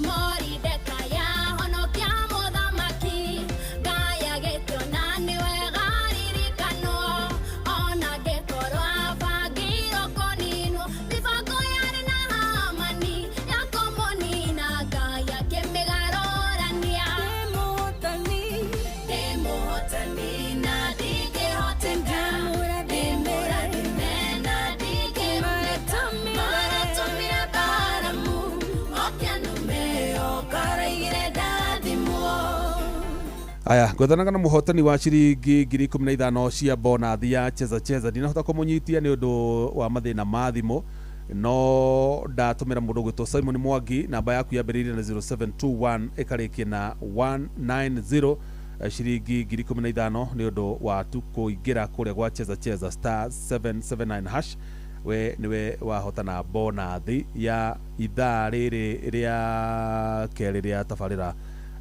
Moridekaya honokia mũthamaki Ngai agĩkĩona nĩwe garirikano ona ngĩkorwo abangirwo kũninwo mĩbango yarĩ na Hamani ya kũmũnina Ngai akĩmĩgarũrania ndĩmũhotani na ndingĩhoteka ndĩmũrathime na ndingĩrumĩka maratũmire mbaramu okenume okaraigire ndathimo aya ngwethanaga na muhotani wa ciringi 15,000 cia bonathi ya cheza cheza ndinahota kũmũnyitia nĩ ũndũ wa mathĩna ma thimũ no ndatumira mundu gwitwo Simon Mwangi namba yaku yambĩrĩirie na 0721 ĩkarĩkia na 190 ciringi 15,000 nĩ ũndũ wa tu kũingĩra kũrĩa gwa cheza cheza star 779 hash we niwe wahotana bonathi ya ithaa rĩrĩ rĩa kerĩ rĩa tabarĩra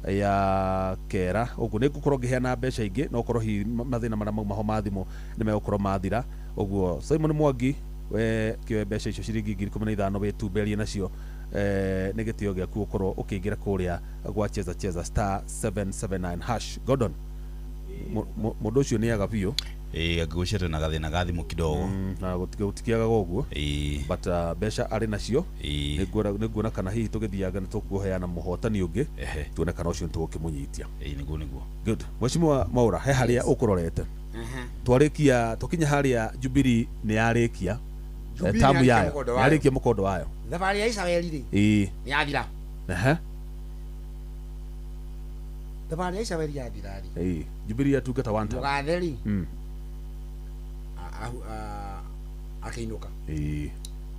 ya kera uguo nĩ ngũkorwo ngĩheana mbeca ingĩ no korwo hi mathĩna marĩa mauma ma thimũ nĩ megũkorwo mathira uguo Simon Mwangi we kĩoe mbeca icio ciringi 15,000 wĩtumberie nacio nĩ gĩtĩo gĩaku ũkorwo ũkĩingĩra kũrĩa gwa cheza cheza star 779 hash Gordon mũndũ ũcio nĩ aga biũ ngũcete na gathĩna ga thimũ kidogo na gũtikiaga ũguo but mbeca arĩ nacio nĩ nguona kana hihi tũgĩthiaga nĩ tũkũheana mũhotani ũngĩ tuone kana ũcio nĩ tũgũkĩmũnyitia nĩguo good Mheshimiwa Maura he harĩa ũkũrorete twarĩkia tũkinya harĩa Jubilee nĩ yarĩkia tamu yayo yarĩkia mũkondo wayo thabarĩ ya Isabeli rĩ nĩ yathira thabarĩ ya Isabeli yathira rĩ Jubilee yatungata one time mũgatheri akĩinũka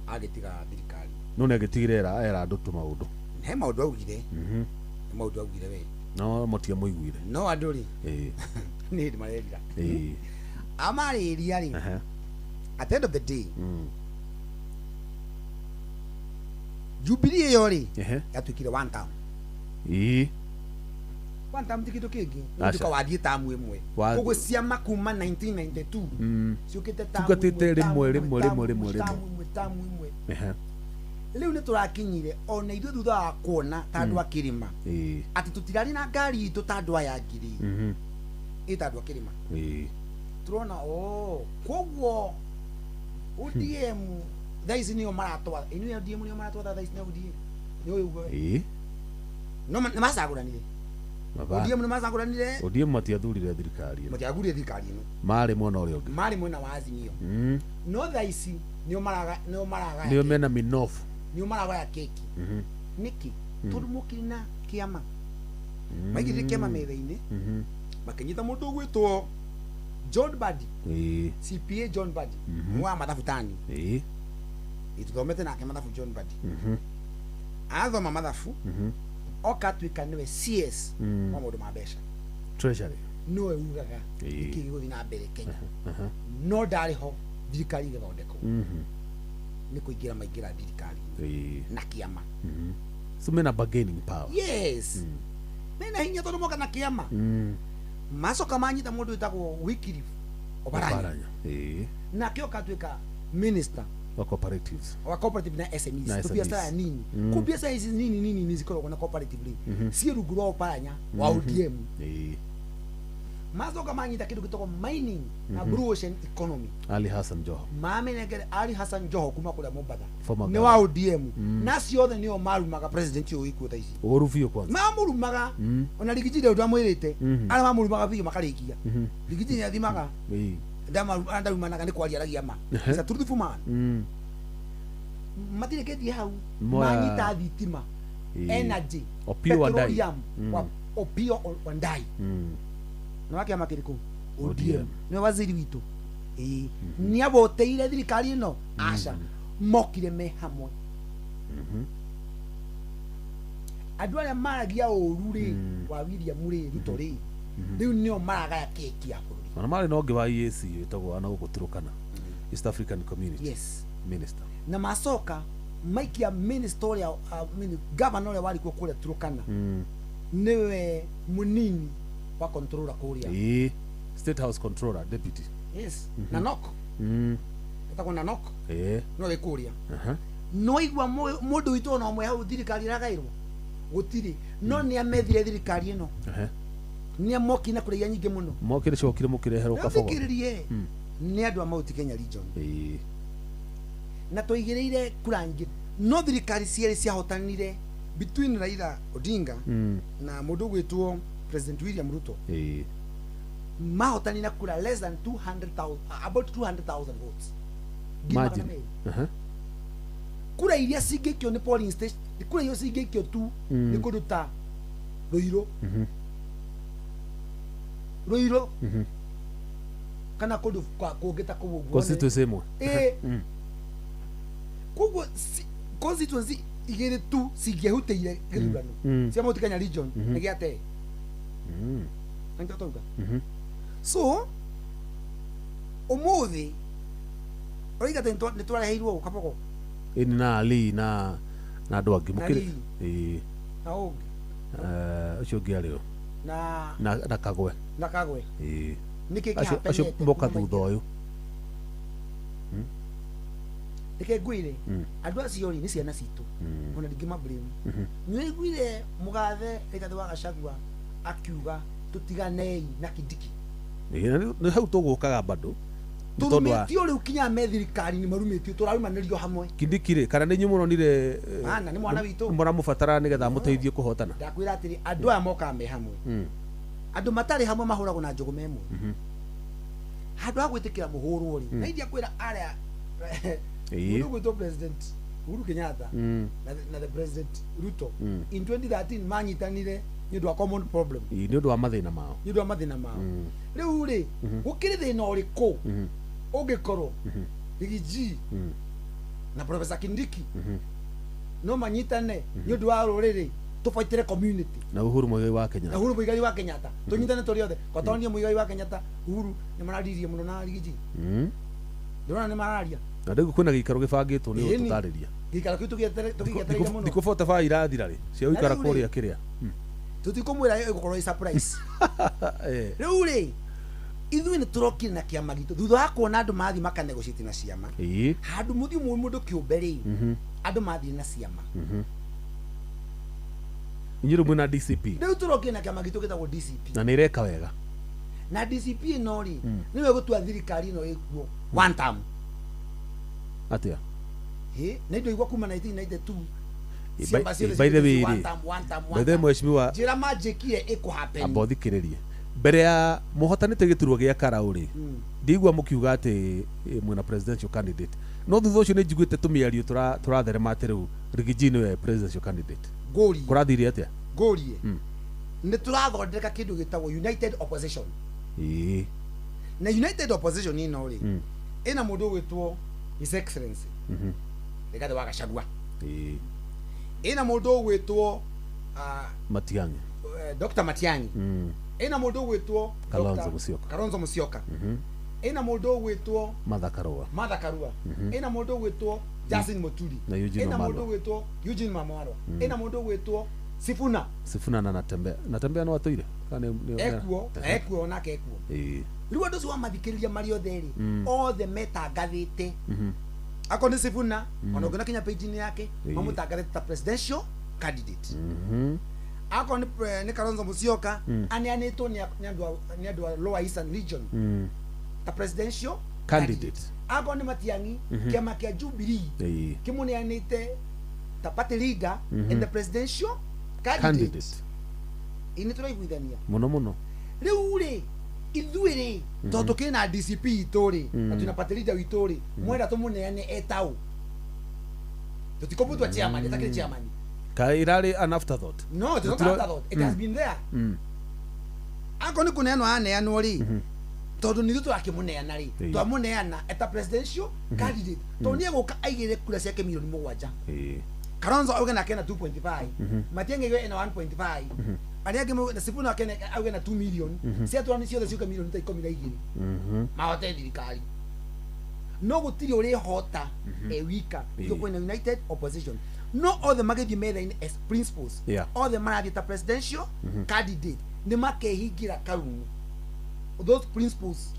agĩtiga thirikari no nĩ agĩtigire era andũ tu maũndũ he maũndũ augire we no motia mũiguire no andũ rĩ nĩ marerira amarĩria rĩ at the end of the day Jubilee ĩyo rĩ yatuĩkire one town one time tikitu kingi tukawathiĩ tamu ĩmwe koguo ciama kuma 1992 ciũkĩte tamu ĩmwe rĩu nĩ tũrakinyire ona ithuĩ thutha wa kuona ta andũ a kĩrĩma atĩ tũtirarĩ na ngari itũ ta andũ aya ngiri ĩta andũ a kĩrĩma tũrona koguo ODM thaa ici nĩo maratwatha inyuĩ ODM nĩo maratwatha thaa ici na ODM nĩ ũyũ ugo no nĩ macagũranire ODM nĩ macagũranire ODM matiathurire thirikari ĩno matiagurire thirikari ĩno marĩ mwena ũrĩa ũngĩ marĩ mwena wa Azimio no thaa ici nĩo maraga nĩo mena minofu nĩo maragaya keki nĩkĩ tondũ mũkĩrĩ na kĩama maigĩrĩre kĩama metha-inĩ makĩnyita mũndũ ũgwĩtwo John Badi CPA John Badi wa mathabu tani ituthomete nake mathabu John Badi athoma mathabu okatuĩka nĩwe CS wa maũndũ ma mbeca treasury nowe ugaga iki gĩgũthiĩ na mbere Kenya no ndarĩ ho thirikari ĩgathondekwo nĩ kũingĩra maingĩra thirikari na kĩama so mena bargaining power yes mena hinya tondũ moka na kĩama macoka manyita mũndũ wĩtagwo Wycliffe Oparanya nake okatuĩka minister wa cooperatives wa cooperative na SMEs tu biashara nini ku biashara hizi nini nizikoragwo na cooperative si rungu rwa Oparanya wa ODM macoka manyita kĩndũ gĩtagwo mining na blue ocean economy Ali Hassan Joho mamenegere Ali Hassan Joho kuma kũrĩa Mombasa nĩ wa ODM na ciothe nĩo marumaga president ũyũ ikuo thaa ici ũrufio kwanza mamurumaga ona Rigiji ndio amwĩrĩte arĩa mamurumaga biũ makarĩkia Rigiji nĩ athimaga andarumanaga nĩ kwariaragia ma it's a truthful man matirĩkĩtie hau manyita thitima energy petroleum Opiyo Wandayi na wake amakĩrĩkũ ODM nĩ waziri witũ nĩ aboteire thirikari ĩno aca mokire me hamwe andå arä a maragia å ru rä wa William rä Ruto rä rä u nä o maragaya keki ya bå rå ri ona marä na å ngä wa EAC wĩtagwo ana gå gå turå kana East African Community yes Minister na macoka maikia minister ũrĩa governor ũrĩa warĩ kuo kũrĩa Turkana nĩwe mũnini wa controller kũrĩa State House Controller Deputy yes Nanok etagwo Nanok no wĩ kũrĩa no igua mũndũ witũ ona ũmwe hau thirikari ĩragaĩrwo gũtirĩ no nĩ amethire thirikari ĩno nĩ amoki na kũrĩa nyingĩ mũno mokire cokire mũkĩreherwo kabogo thikĩrĩrie nĩ andũ a Mount Kenya region na tũigĩrĩire kura nyingĩ no thirikari cierĩ ciahotanire between Raila Odinga na mũndũ gwĩtwo President William Ruto mahotani na kura less than 200,000 about 200,000 votes imagine kura iria cingĩkio nĩ polling station kura iria cingĩkio tu nĩ kũruta Ruiru kana kũndũ kũngĩ ta kũu ũguo constituency ĩmwe koguo constituency igĩrĩ tu cingĩahutĩire gĩthurano cia Mount Kenya region nĩ gĩate so ũmũthĩ oiga nĩ twareheirwo kabogo ĩni na Ali na andũ angĩ mũkĩrĩ na ũngĩ ũcio ũngĩ arĩ na Kagwe nĩkĩ kĩhapenete acio moka thutha ũyũ reke ngwĩre andũ acio nĩ ciana citũ ona ndingĩmablame nĩaiguire mũgathe Rigathĩ wa Gachagua akiuga tũtiganei na Kindiki nĩ hau tũgũkaga bado tũrũmĩtio rĩu kinya me thirikari nĩ marumĩtio tũrarumanĩrio hamwe Kindiki rĩ kana nĩ inyuĩ mũronire ana nĩ mwana witũ mũramũbatara nĩgetha mũteithie kũhotana ndakwĩra atĩrĩ andũ aya mokaga me hamwe andũ matarĩ hamwe mahũragwo na njũgũma ĩmwe handũ ha gwĩtĩkĩra mũhũrwo rĩ na india kwĩra arĩa mũndũ gwĩtwo President Uhuru Kenyatta na the President Ruto in 2013 manyitanire nĩ ũndũ wa common problem nĩ ũndũ wa mathĩna mao rĩu rĩ gũkĩrĩ thĩna ũrĩkũ ũngĩkorwo Rigiji na Professor Kindiki no manyitane nĩ ũndũ wa rũrĩrĩ tũbaitĩre community na Uhuru Muigai wa Kenyatta tũnyitane tũrĩ othe Kotonye Muigai wa Kenyatta Uhuru nĩ mararirie mũno na Rigiji ndĩrona nĩ mararia na rĩu kwĩna gĩikaro gĩbangĩtwo nĩ ũtũtarĩria gĩikaro kĩu tũgĩetereire mũno thikũ 45 irathira rĩ cia gũikara kũrĩa kĩrĩa tũtikũmwĩra ĩgũkorwo ĩ surprise rĩu rĩ ithuĩ nĩ tũrokire na kĩama gitũ thutha wa kuona andũ mathiĩ makanegotiate na ciama handũ mũthiĩ mũndũ kĩũmbe rĩ andũ mathiĩ na ciama inyuĩ mwĩna DCP rĩu tũrokire na kĩama gitũ gĩtagwo DCP na nĩ ĩreka wega na DCP ĩno rĩ nĩwe gũtua thirikari ĩno ĩkuo one term atĩa na indo igua kuma 1992 by the way by the mheshimiwa njĩra manjĩkire ĩkũhappen amba ũthikĩrĩrie mbere ya mũhotanĩte gĩturwa gĩa Karaũ rĩ ndigua mũkiuga atĩ mwĩna presidential candidate no thutha ũcio nĩ njiguĩte tũmĩario tũratherema atĩ rĩu Rigiji nĩwe presidential candidate kũrathire atĩa ngũrie nĩ tũrathondeka kĩndũ gĩtagwo United Opposition na United Opposition ĩno rĩ ĩna mũndũ gwĩtwo His Excellency Rigathĩ wa Gachagua ĩna mũndũ gwĩtwo Matiang'i Dr. Matiang'i ĩna mũndũ gwĩtwo Kalonzo Musyoka ĩna mũndũ gwĩtwo Martha Karua ĩna mũndũ gwĩtwo Justin Muturi ĩna mũndũ gwĩtwo Eugene Wamalwa ĩna mũndũ gwĩtwo Sifuna na Natembeya no atũire ekuo nake ekuo rĩu andũ acio wamathikĩrĩria marĩ othe rĩ othe metangathĩte ako nĩ Sifuna ona ũngĩona kinya page-inĩ yake mamũtangathĩte ta presidential candidate ako nĩ Kalonzo Musyoka aneanĩtwo nĩ andũ a Lower Eastern Region ta presidential candidate ako nĩ Matiang'i kĩama kĩa Jubilee kĩmũneanĩte ta party leader and the presidential candidate ini tũraiguithania mũno rĩu rĩ ithuĩ rĩ tondũ tũkĩrĩ na DCP itũ rĩ na twĩna party leader witũ rĩ mwenda tũmũneane etau tũtikũmũtua chairman etakĩrĩ chairman kaĩ irarĩ an afterthought no it's not an afterthought it has been there ako nĩ kũneanwo aneanwo rĩ tondu nithu turakimuneana ri twamuneana eta presidential candidate tondu ni guka aigire kura ciake milioni 7 Kalonzo auge na kena 2.5 Matiang'i iwe ena 1.5 aria ngi na Sifuna kena auge na 2 million cia twani ciothe ciuka milioni 12 mahote thirikari no gutiri uri hota wika kwina united opposition no all the magathi methaini as principles all the marathi ta presidential candidate ni makehingira karumu those principles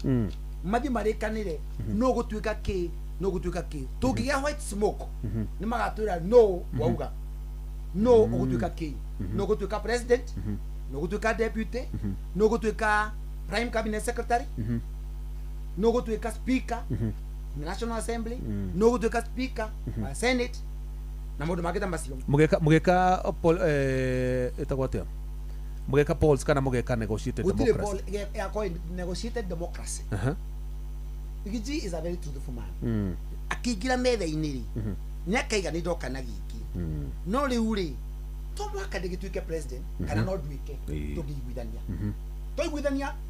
mathi marekanire no gutuika ki tukigia white smoke ni magatwira no wauga no gutuika ki no gutuika president no gutuika deputy no gutuika prime cabinet secretary no gutuika speaker National Assembly no gutuika speaker Senate na mundu magita macio mugeka etagwatia mugeka polls kana mugeka negotiated democracy negotiated democracy Gigi is a very truthful man akigira metha-ini ri nyakaiga ni ndoka na giki no riu ri to mwaka ndigituike president kana no nduike tugiguithania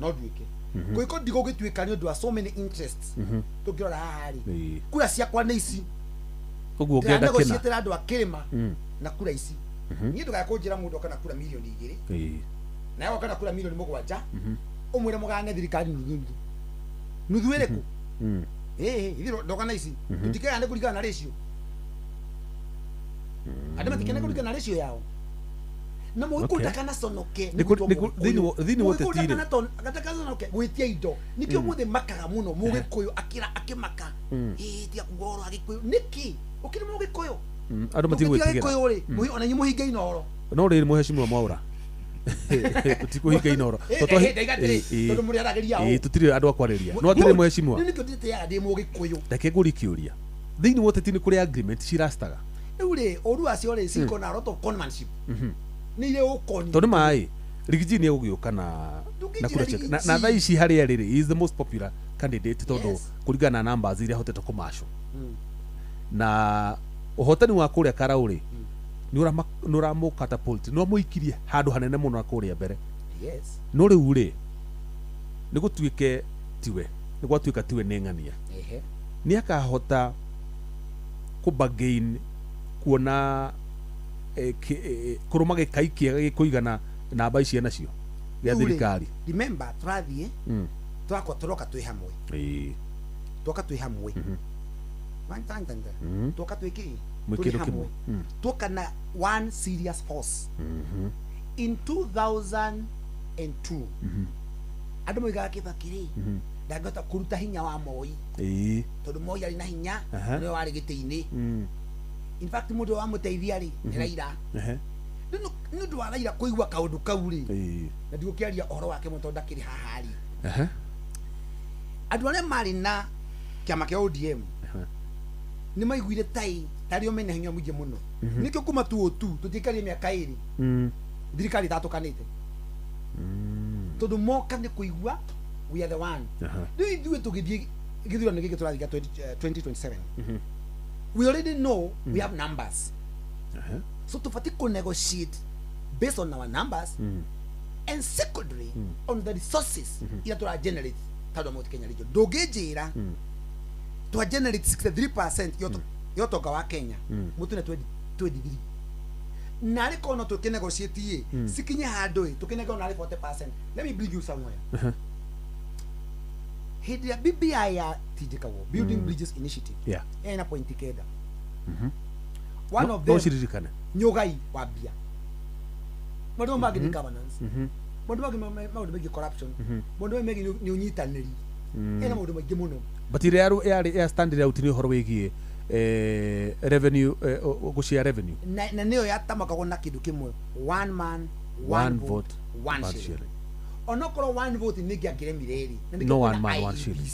no nduike goiko ndigo gituika ni undu wa so many interests tukirora haha ri kura ciakwa ni ici uguo ngenda kena negotiate andu akirima na kura ici ni nduga kunjira mundu kana kura milioni 2 na yako kana kura milioni 7 umwire mugane thirikari nuthu ere ku ithiro ndoka na ici tutikaya ande kurigana na ratio adama tikene kurigana na ratio yao na muikuta kana sonoke thini wote tire kana ton gataka sonoke gwitia indo nikio muthe makaga muno mugikuyu akimaka tia kugoro agikuyu niki ukiri mugikuyu andu matigwitigera ona nyi muhinga inoro no riri muheshimiwa Mwaura tutikuhinga inoro tondu muri arageria tutire andu akwariria no atire muheshimiwa nikio nditeaga ndi mugikuyu ndake nguri kiuria thini wote tini kuri agreement cirastaga ure oru acio ri siko na roto conmanship ni ile ukoni tondu mai Rigiji ni ugiuka na kura check na thaa ici haria riri is the most popular candidate tondu kurigana na numbers iria hotete kumasho na uhotani wa kuria Karauri ni uramu catapult no muikirie handu hanene muno na kuria mbere no riu ri ni gutuike tiwe ni gwatuika tiwe ni ng'ania ni akahota kubagain kuona kuruma gikai kiega gikuigana namba ici nacio gya thirikari remember trathie twako turoka twi hamwe twoka twi hamwe wantanganga twoka twiki mwikindo kimwe twoka na one serious force in 2002 andu moigaga Kibakiri ndangota kuruta hinya wa Moi tondu Moi ari na hinya ni wari giti-ini in fact mundu wa muteithia ri Raila ni ndu wa Raila kuigua kaundu kau ri na ndigukiaria ohoro wake mutondu akiri haha ri andu aria mari na kiama kia ODM ni maiguire tario mena hinya mwingi muno nikio kuma tu tutikarie miaka iri thirikari tatukanite tondu moka ni kuigua we are the one ithuĩ tũgĩthiĩ gĩthurano gĩkĩ tũrathiĩ 2027 we already know we have numbers so tũbatiĩ kũ-negotiate based on our numbers and secondary on the resources iria tũra-generate tondũ Mount Kenya region ndũngĩnjĩra twa-generate 63% yotonga wa Kenya mũtune 23 na rĩko no tũkĩ-negotiate sikinye handũ tũkĩ-negotiate na 40%. Let me bring you somewhere hidi ya BBI ya tijikawo Building Bridges Initiative ena pointi keda one of them nyogai wabia mondo magi ni governance mondo magi corruption mondo magi ni unyitaniri ena mondo magi muno but ile ya standard out ni horo wigie revenue gushare revenue na niyo yatamaka na kindu kimwe one man one vote one shilling onokoro one vote ni giakire mireri no one man one shilling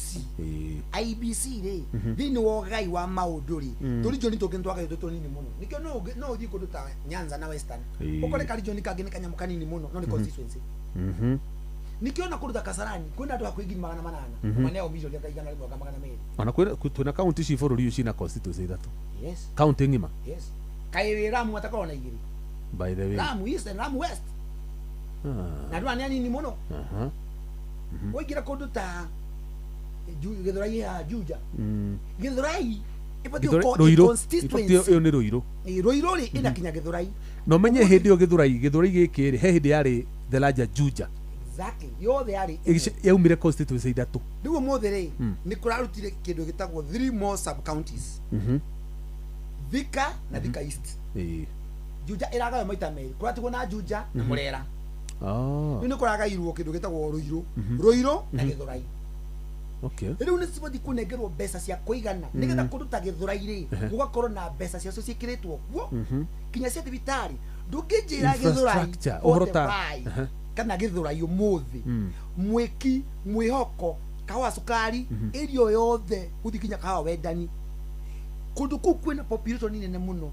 IBC ri thini wogai wa mauduri turi joni tokento aga yoto nini muno nikyo no uthi kuduta Nyanza na Western ukore kali joni kagene kanyamukani nini muno no ni constituency nikyo na kuduta Kasarani kwenda atu akwigi magana manana maneo milioni ya kaigana limwe magana meri ana kwena county ci for yu cina constituency ithatu yes county ngima yes kai Ramu atakao na igiri by the way Ramu East and Ramu West na ndwa nani ni muno wigira kundu ta Githurai ya Juja Githurai Ruiru iyo ni Ruiru Ruiru ri ina kinya Githurai no menye hindi yo Githurai giki ri he hindi yari the larger Juja exactly yothe yari yaumire constituency ithatu riu mothe ri ni kurarutire kindu gitagwo 3 more sub counties Thika na Thika East Juja iragawe maita meri kuratigwo na Juja na Murera riu ni kuragairwo kindu gitagwo Ruiru na Githurai okay riu ni sibodi kunengerwo mbeca cia kuigana nigetha kuruta Githurai ri gugakorwo na mbeca cia cikiritwo guo kinya cia thibitari ndungijira Githurai uhorota kana Githurai umuthi mwiki mwihoko kawa sukari irio yothe uthikinya kawa wendani kundu ku kwina population nene muno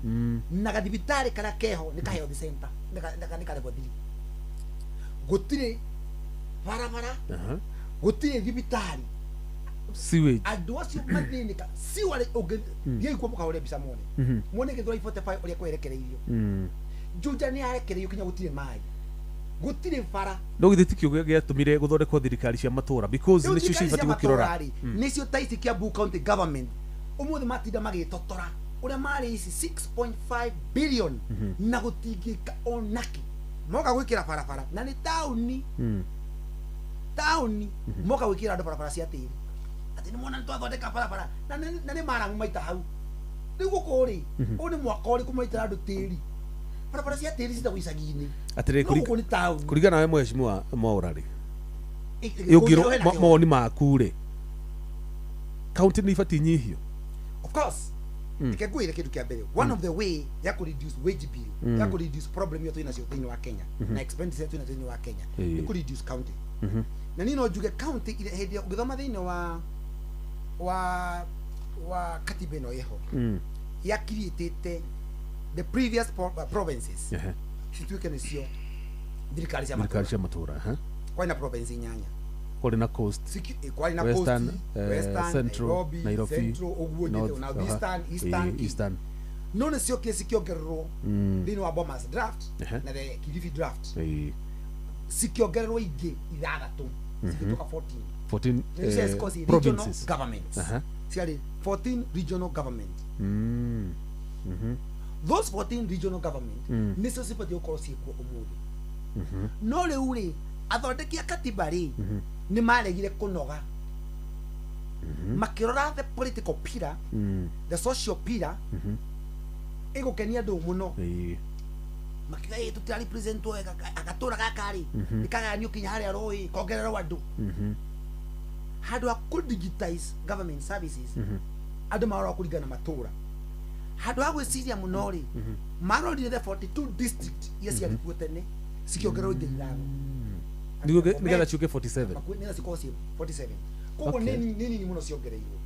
na gathibitari kara keho ni kaheo the center ni kare bothiri gutire barabara gutire thibitari sewage andu acio mathinika siwale ngiye kwa muka ore bisa mone Githurai 45 uri kwerekereirio Juja ni arekereirio kinya gutire mai gutire bara no githiti giatumire guthondekwo thirikari cia matura because ni cio cibati gukirora nicio taisi kia Bull County government umuthi matinda magitotora uria mari ici 6.5 billion na gutingika onaki moka gwikira barabara na ni tauni moka gwikira andu barabara cia tiri ati ni mwana twathondeka barabara na ni marangu maita hau riu gukuri uni mwaka uri kumaitira andu tiri barabara cia tiri cita gwicagini atire kurigana nawe mheshimiwa Mwaurari yugiro moni maku ri county ni ibati nyihio of course ikegwire kindu kia mbere one of the way ya ku reduce wage bill ya ku reduce problem yote inacio thini wa Kenya na expenditure yote thini wa Kenya ni ku reduce county na nino juge county ile hedi ugithoma thini wa katiba ino yeho ya created the previous provinces situke nicio thirikari cia matura kwa ina province nyanya kwa na coast kwa na western, western central Nairobi central ogwo nyite na eastern no nicio kiongererwo thini wa Bomas draft na the Kilifi draft sikiongererwo ingi ithathatu sikitoka 14 provinces governments siari 14 regional government those 14 regional government nicio cibati gukorwo ciikwo umuthi no riu ri athondeki a katiba ri ni maregire kunoga makirora the political pillar the social pillar igukenia ndu muno makigai tutira represent wega agatura gakari ikaganio kinya haria roi kongerera andu handu ha ku digitize government services andu marora kurigana matura handu ha gwiciria muno ri marorire the 42 district iria ciarĩ kuo tene cikiongererwo ingĩ ithano nigetha ciuke 47 nigetha cikorwo 47 koguo nini muno ciongereirwo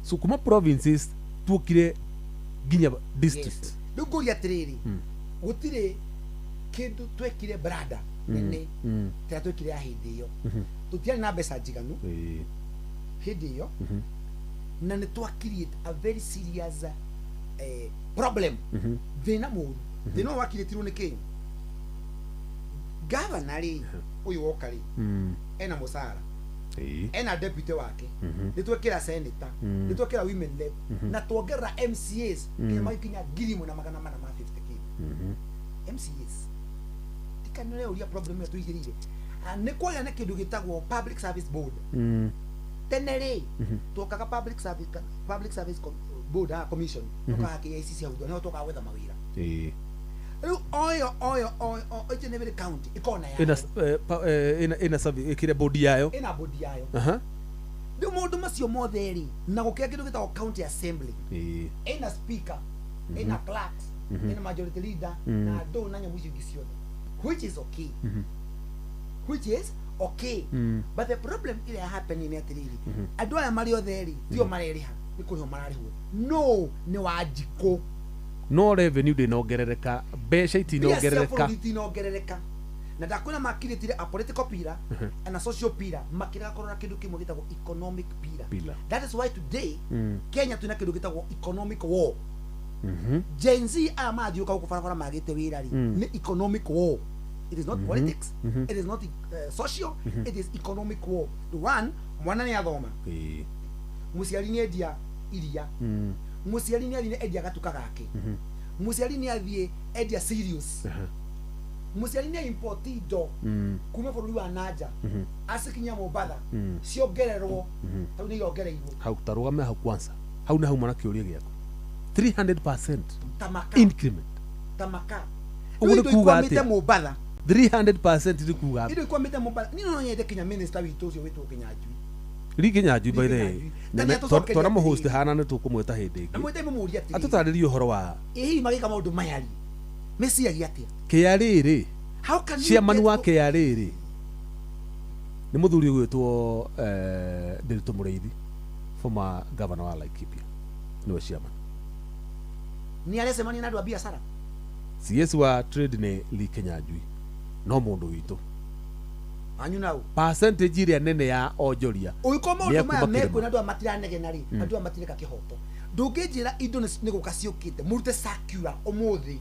so kuma provinces tuokire nginya district riu nguria atiriri gutire kindu twekire brada nene tira twekire hindi iyo tutiari na mbeca njiganu hindi iyo na ni twa create a very serious problem thina muru thina wakiritirwo ni Kenya governor ri uyu woka ri ena musara ena deputy wake nitwekira senator nitwekira women rep na tuongerera MCAs kinya ngiri na magana mana ma 50k MCAs tikanire uria problem yetu igirire ni kwaya na kindu gitagwo public service board tenere tukaga public service board commission tukaga KICC au no tukaga wetha mawira oyo each and every county ikona ya ina service ikire board yayo ndio mundu macio motheri na gukia kindu gitagwo county assembly ina speaker ina clerks ina majority leader na do na nyamu icio giciothe which is okay but the problem ile happening ni atiriri andu aya mari otheri tio mareriha ni kuriho mararihwo no ni wajiko no revenue ndinongerereka mbeca itinongerereka na ndakuna makiritire a political pillar and a social pillar makira korora kindu kimwe gitagwo economic pillar that is why today Kenya tuna kindu gitagwo economic war Gen Z amathi uka gufarafara magite wira ri ni economic war it is not politics, it is not social, it is economic war. The one mwana ni athoma muciari ni endia iria muciari ni athie endia gatuka gake muciari ni athie endia serious muciari ni import indo kuma bururi wa nanja asikinya Mombasa ciongererwo tau ni yongereirwo hau tarugame hau kwanza hau na hau mwana kiuria giako 300% tamaka increment tamaka uguo kuga ati Mombasa 300% ni kuga indo ikwamite Mombasa ni no nyende kinya minister witu ucio witu Kinyanjui Kinyanjui by the tora mo host hana ne tukumweta hindi na mwete mumuria ati atutaririe uhoro wa ehi magika maundu mayari mesiagi atia KRA how can chairman wa KRA ni muthuri gwitwo Ndiritu Mureithi former governor wa Laikipia niwe chairman ni alesema ni nadu biashara CS wa trade ni Lee Kinyanjui no mundu witu anyu nau percentage iria nene ya onjoria uiko maundu maya meko nadu amatiranegena ri nadu amatireka kihoto ndungijira indo ni gukaciukite murute circular umuthi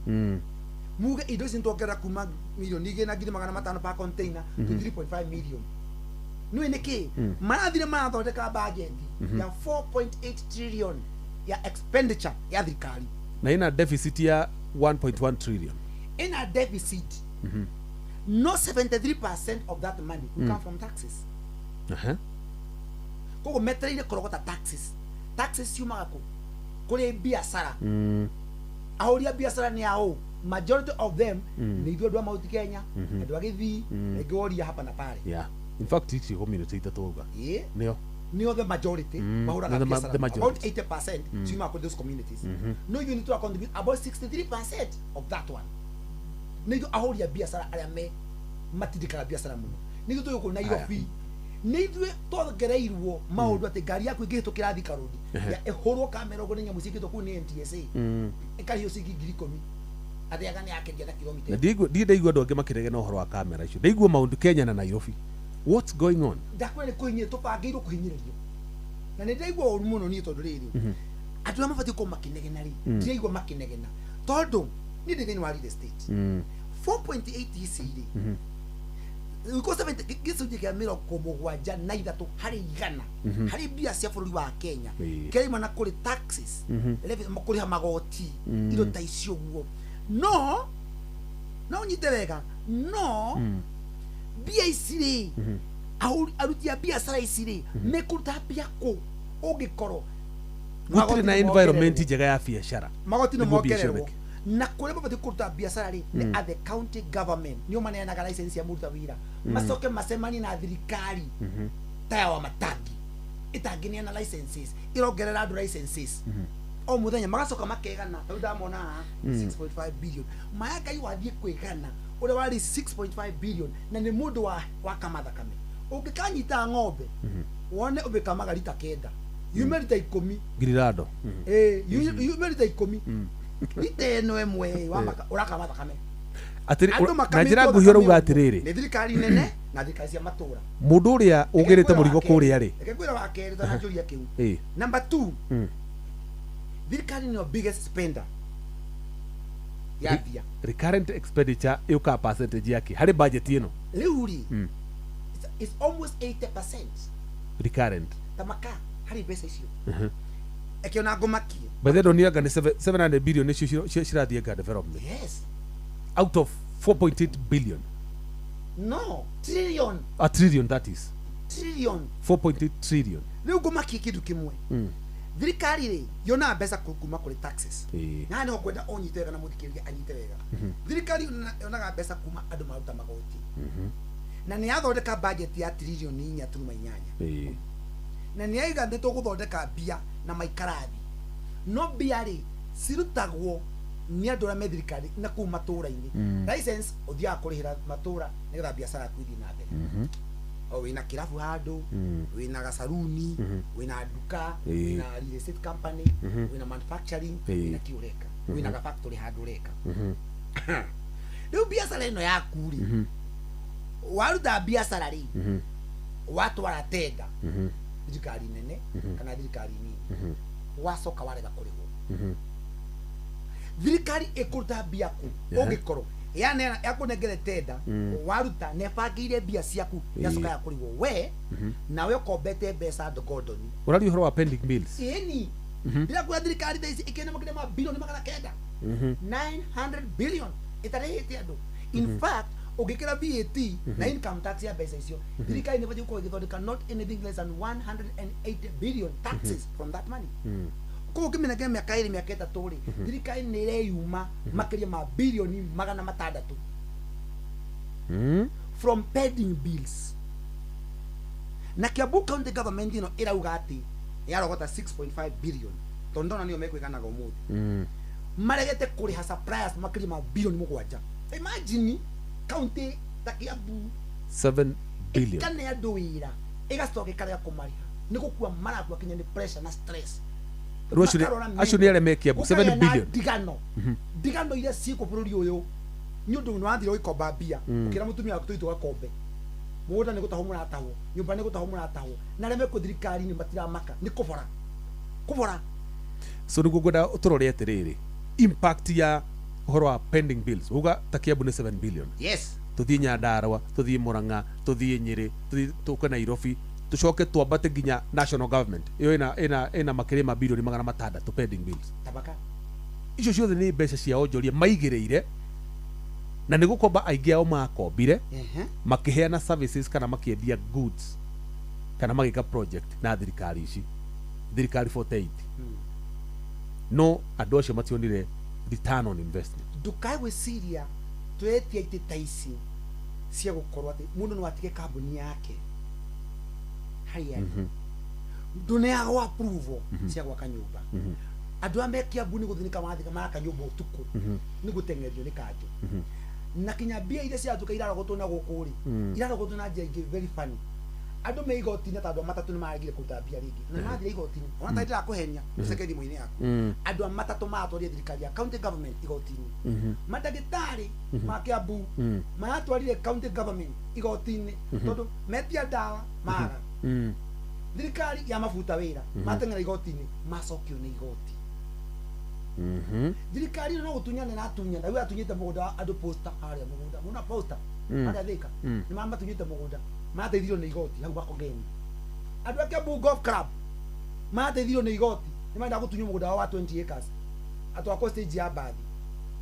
muge indo cintongera kuma milioni 2.5 per container to 3.5 million no niki marathire marathondeka budget ya 4.8 trillion ya expenditure ya thirikari na ina deficit ya 1.1 trillion in a deficit no 73% of that money will come from taxes koko metereire korogota taxes yumako kule biashara ahoria biashara ni ao majority of them ni ithuĩ andũ a Mount Kenya andũ a Gĩthii Migori hapa na pale in fact it's community itatuga nio the majority mahuraga biashara about 80% cuma kwa those communities no you need to contribute about 63% of that one nĩguo ahoria biashara arĩa me matindikaga biashara mũno nĩguo tũyũkũ Nairobi nĩithuĩ twongereirwo maũndũ atĩ ngari yaku ĩngĩhĩtũkĩra Thika Road ya ĩhũrwo kamera ũguo nĩ nyamũ ciĩkĩtwo kũu nĩ NTSA ĩkarĩhio ciringi 10,000 athiaga nĩ akendia na kilomita ndaigua andũ angĩ makĩregena ũhoro wa kamera icio ndaigua Mount Kenya na Nairobi what's going on ndakwĩra nĩ kũhinyĩrĩrio tũbangĩirwo kũhinyĩrĩrio na nĩ ndaigua ũru mũno niĩ tondũ rĩrĩ andũ arĩa mabatiĩ gũkorwo makĩnegena rĩ ndiraigua makĩnegena tondũ niĩ ndĩ thĩinĩ wa real estate 4.8 ici rĩ uko 70 gĩcunjĩ kĩa 73 harĩ igana harĩ mbia cia bũrũri wa Kenya kĩrĩma na kũrĩ taxes kũrĩha magoti indo ta icio guo no nyite wega mbia ici rĩ aruti a biacara ici rĩ mekũruta mbia kũ ũngĩkorwo gũtirĩ na environment njega ya biacara magoti nĩ mongererwo na kule baba kuruta biashara ri ni at the county government nio maneanaga license ya muruta wira masoke masemani na thirikari taya wa matangi itanginiana licenses irongerera andu licenses o muthenya magacoka makegana tau ndamona 6.5 billion mayaga iwathie kwigana uri wari 6.5 billion na ni mundu wa kamathakame ungikanyita ng'ombe wone ubikamaga lita kenda yumerita 10 girirado yumerita 10 iteno emwe wamaka urakama thakame atiri na njira nguhio rauga atiriri ni thirikari nene na thirikari cia matura mundu uria ugirite murigo kuria ri ekegwira wa keri ta najuria kiu number 2 thirikari ni biggest spender ya bia recurrent expenditure yuka percentage yake hari budget ino riuri it's almost 80% recurrent tamaka hari pesa icio ekiona ngomakie but they don't need 700 billion nicio cirathie ga development yes out of 4.8 billion no trillion a trillion that is trillion 4.8 trillion riu ngomakie kindu kimwe thirikari ri yona mbeca kuma kuri taxes na ni okwenda onyite wega na muthikiriria anyite wega thirikari yonaga mbeca kuma andu maruta magoti na ni yathondeka budget ya trillion 4.8 na ni yaigandĩtwo gũthondeka mbia na maikarathi no mbia rĩ cirutagwo nĩ andũ arĩa me thirikari na kũu matũũra-inĩ license ũthiaga kũrĩhĩra matũũra nĩgetha biacara yaku ithiĩ na mbere o wĩna kĩrabu handũ wĩna gacaruni wĩna nduka wĩna real estate company wĩna manufacturing wĩna kĩũreka wĩna ga factory handũ ũreka rĩu biacara ĩno yaku rĩ waruta biacara rĩ watwara tenda thirikari nene kana thirikari nini wacoka warega kũrĩhwo thirikari ĩkũruta mbia kũ ũngĩkorwo yani yakunengere tenda waruta nebangire mbia ciaku yacoka yakurigwo we nawe ukombete mbeca ndogodoni urari uhoro wa pending bills ini bila kuya thirikari thaisi ikene makire mabilioni 900 billion itarehete andu in fact ugikira VAT na income tax ya mbeca icio thirikari nibati gukorwo igithondeka not anything less than 180 billion taxes from that money ko kimenege miaka iri miaka itatu ri thirikari ni ireyuma makiria ma bilioni 600 from pending bills na Kiambu county government ino irauga ati yarogota 6.5 billion tondona niyo mekwiganaga umuthi maregete kuriha suppliers makiria ma bilioni 7 imagine county ta Kiambu 7 billion kana ya doira igastoke kare kumariha nigukua marakwa kinya ni pressure na stress actually ele make 7 billion digano ile siku bururi uyu nyundu nwathire ikomba bia ukira mutumia waku tuitwa kombe muda ni gutaho murataho nyumba ni gutaho murataho na reme ku thirikari ni matira maka ni kubora so nigugoda uturore atiriri impact ya uhoro wa pending bills uga ta Kiambu ni 7 billion yes tuthie Nyandarua tuthie Murang'a tuthie Nyeri tuke Nairobi tucoke twambate nginya national government iyo ina makire ma bilioni 600 pending bills tabaka icio ciothe ni mbeca cia onjoria maigireire na nigukomba aingi ao makombire makiheana services kana makiendia goods kana magika project na thirikari ici thirikari 48 no andu acio mationire return on investment ndukagwe Syria twetia ititaici cia gukorwo ati mundu no atige kambuni yake haya dunia approve cia gwaka nyumba andu ame Kiambu ni guthinika mathika maka nyumba utuku ni gutengerio ni kanjo na kinya bia ile cia tuka irarogotwo na gukuri irarogotwo na njenge very funny andu me igotini ta andu matatu ni maragire kuruta bia ringi na mathire igotini ona ta itira kuhenya second mwini yako andu matatu matwarire thirikari ya county government igotini madagitari ma Kiambu matwarire county government igotini tondu metia dawa mara thirikari ya mafuta wira matengera igotini macokio ni igoti thirikari no gutunyana na atunyana we atunyite mugunda andu poster aria mugunda muna poster aria thika ni mama tunyite mugunda mateithirio ni igoti hau bako geni andu ake Kiambu Golf Club mateithirio ni igoti ni manda gutunywa mugunda wa 20 acres atwa ko stage ya bathi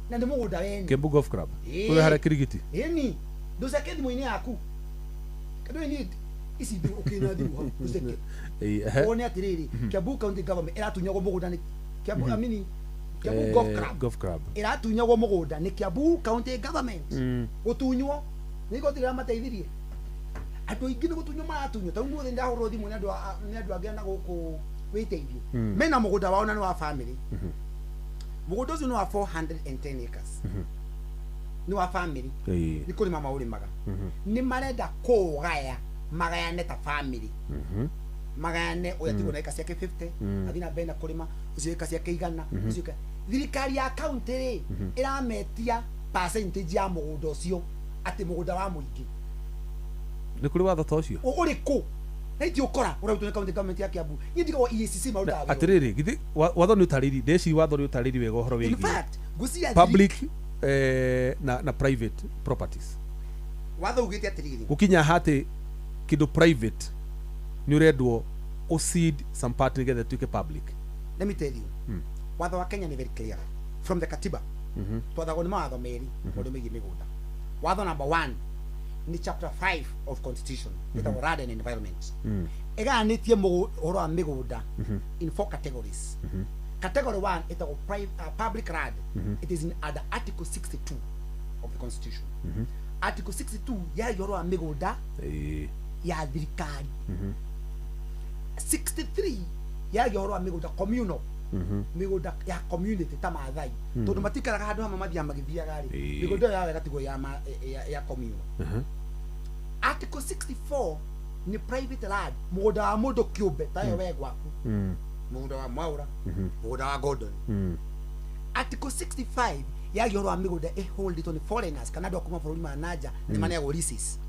na ndi mugunda weni Kiambu Golf Club ule hara kirigiti yani ndusa kendi mwini yaku kado ni isi bi okina thimu nduseke one atiriri Kiambu county government iratunyagwo mugunda ni Kiambu amini Kiambu Golf Club iratunyagwo mugunda ni Kiambu county government gutunywo ni gotira mateithirie andu ingi ni gutunywo maratunywo ta umuthi ndahoro thimu ni andu agena guku witeithio mena mugunda wao na ni wa family mugunda ucio ni wa 410 acres ni wa family ni kuri mama uri maga ni marenda kugaya magayane ta family magayane oyatigo na eka ciake 50 athina bena kurima ucio eka ciake igana ucio thirikari ya county irametia percentage ya mugunda ucio ati mugunda wa muingi ni kuri watho tocio uri ku naiti ukora urautu county government ya Kiambu yindigo EACC mauda atiriri githi watho ni utariri ndeci watho ni utariri wega uhoro wigi in fact gucia public na private properties watho ugite atiriri gukinya hati kido private ni urendwo ucede some part together to public let me tell you watho wa Kenya ni very clear from the katiba twathago ni mawatho meri mundu migi migunda watho number 1 ni chapter 5 of constitution itago land and environment iganitie muhoro wa migunda in 4 categories category 1 itago public land it is in under article 62 of the constitution article 62 ya yoro wa migunda ya thirikari 63 ya yoro wa migunda communal migunda ya community ta Maathai tondu matikaraga handu hamwe mathia magithiaga ri migunda ya wega tigo ya communal article 64 ni private land mugunda wa mundu kiumbe tayo we gwaku mugunda wa Mwaura mugunda wa Gordon article 65 ya yoro wa migunda hold it on foreigners kana ndo kuma bururi manaja ni mane ya leases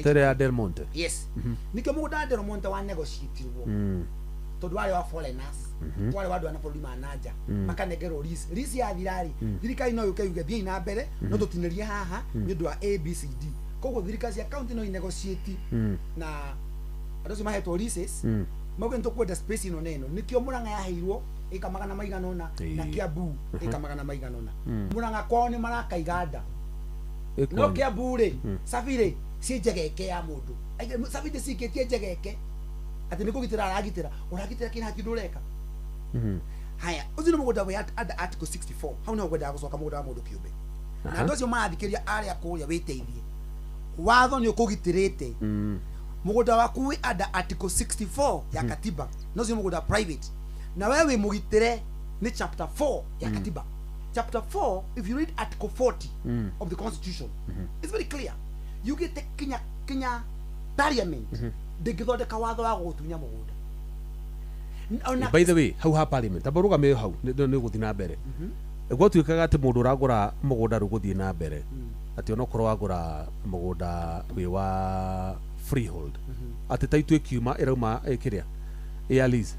tere ya Del Monte yes nikyo mugunda wa Del Monte wa negotiate wo tondu wale wa foreigners wale wadu wana bũrũri ma nanja makanengerwo lease ya thirari thirikari no yuke yuge thiĩ na mbere no tũtinĩrie haha nĩ ũndũ wa ABCD koguo thirikari cia county no inegotiate na andũ acio mahetwo leases mauge nĩ tũkwenda space ĩno neno nĩkĩo Mũrang'a yaheirwo ĩka magana maigana ũna na Kiambu ĩka magana maigana ũna Mũrang'a kwao nĩ marakaiga nda no Kiambu rĩ Sabirĩ ci njegeke ya mũndũ Sabirĩ cikĩtie njegeke atĩ nĩ kũgitĩra aragitĩra ũragitĩra kĩna kĩndũ ũreka haya ũcio nĩ mũgũnda wa article 64 hau nĩ ũgwendaga gũcoka mũgũnda wa mũndũ kĩũmbe na andũ acio marathikĩria arĩa kũrĩa wĩteithie watho nĩ ũkũgitĩrĩte mũgũnda waku wĩ under article 64 ya katiba no ũcio mũgũnda private na wewe wĩ mũgitĩre nĩ chapter 4 ya katiba chapter 4 if you read article 40 of the constitution it's very clear you get Kenya parliament ndĩngĩthondeka watho wa gũtunya mũgũnda by the way hau ha parliament abarugamio hau nĩ gũthiĩ na mbere gwatuĩkaga atĩ mũndũ ũragũra mũgũnda rũgũthiĩ na mbere atĩ onokorwo wagũra mũgũnda wĩ wa freehold atĩ taitũ ĩkiuma ĩrauma kĩrĩa ya lease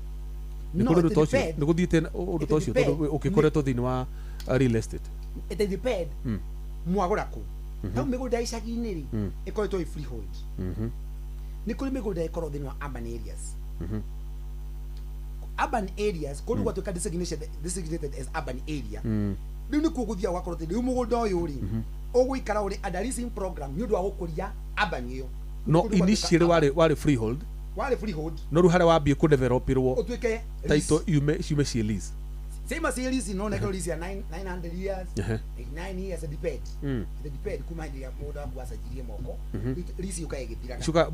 nĩ kũrĩ ũndũ ta ũcio nĩ gũthiĩte ũndũ ta ũcio tondũ ũkĩkoretwo thĩinĩ wa real estate it depend mwagũra kũ hau mĩgũnda icagi-inĩ rĩ ĩkoretwo ĩ freehold nĩ kũrĩ mĩgũnda ĩkorwo thĩinĩ wa urban areas urban areas kũndũ gwatuĩka designated as urban area rĩu nĩ kuo gũthiaga ũgakorwo atĩ rĩu mũgũnda ũyũ rĩ ũgũikara ũrĩ under leasing program nĩ ũndũ wa gũkũria urban ĩyo no initially warĩ freehold no rĩu harĩa wambie kũdevelopirwo ũtuĩke title ciume ciĩ lease same as lease no nĩkĩrwo lease ya 900 years 9 years depend kuma hĩndĩ ya mũgũnda waku wacenjirie moko lease yũkaga ĩgĩthiraga cuka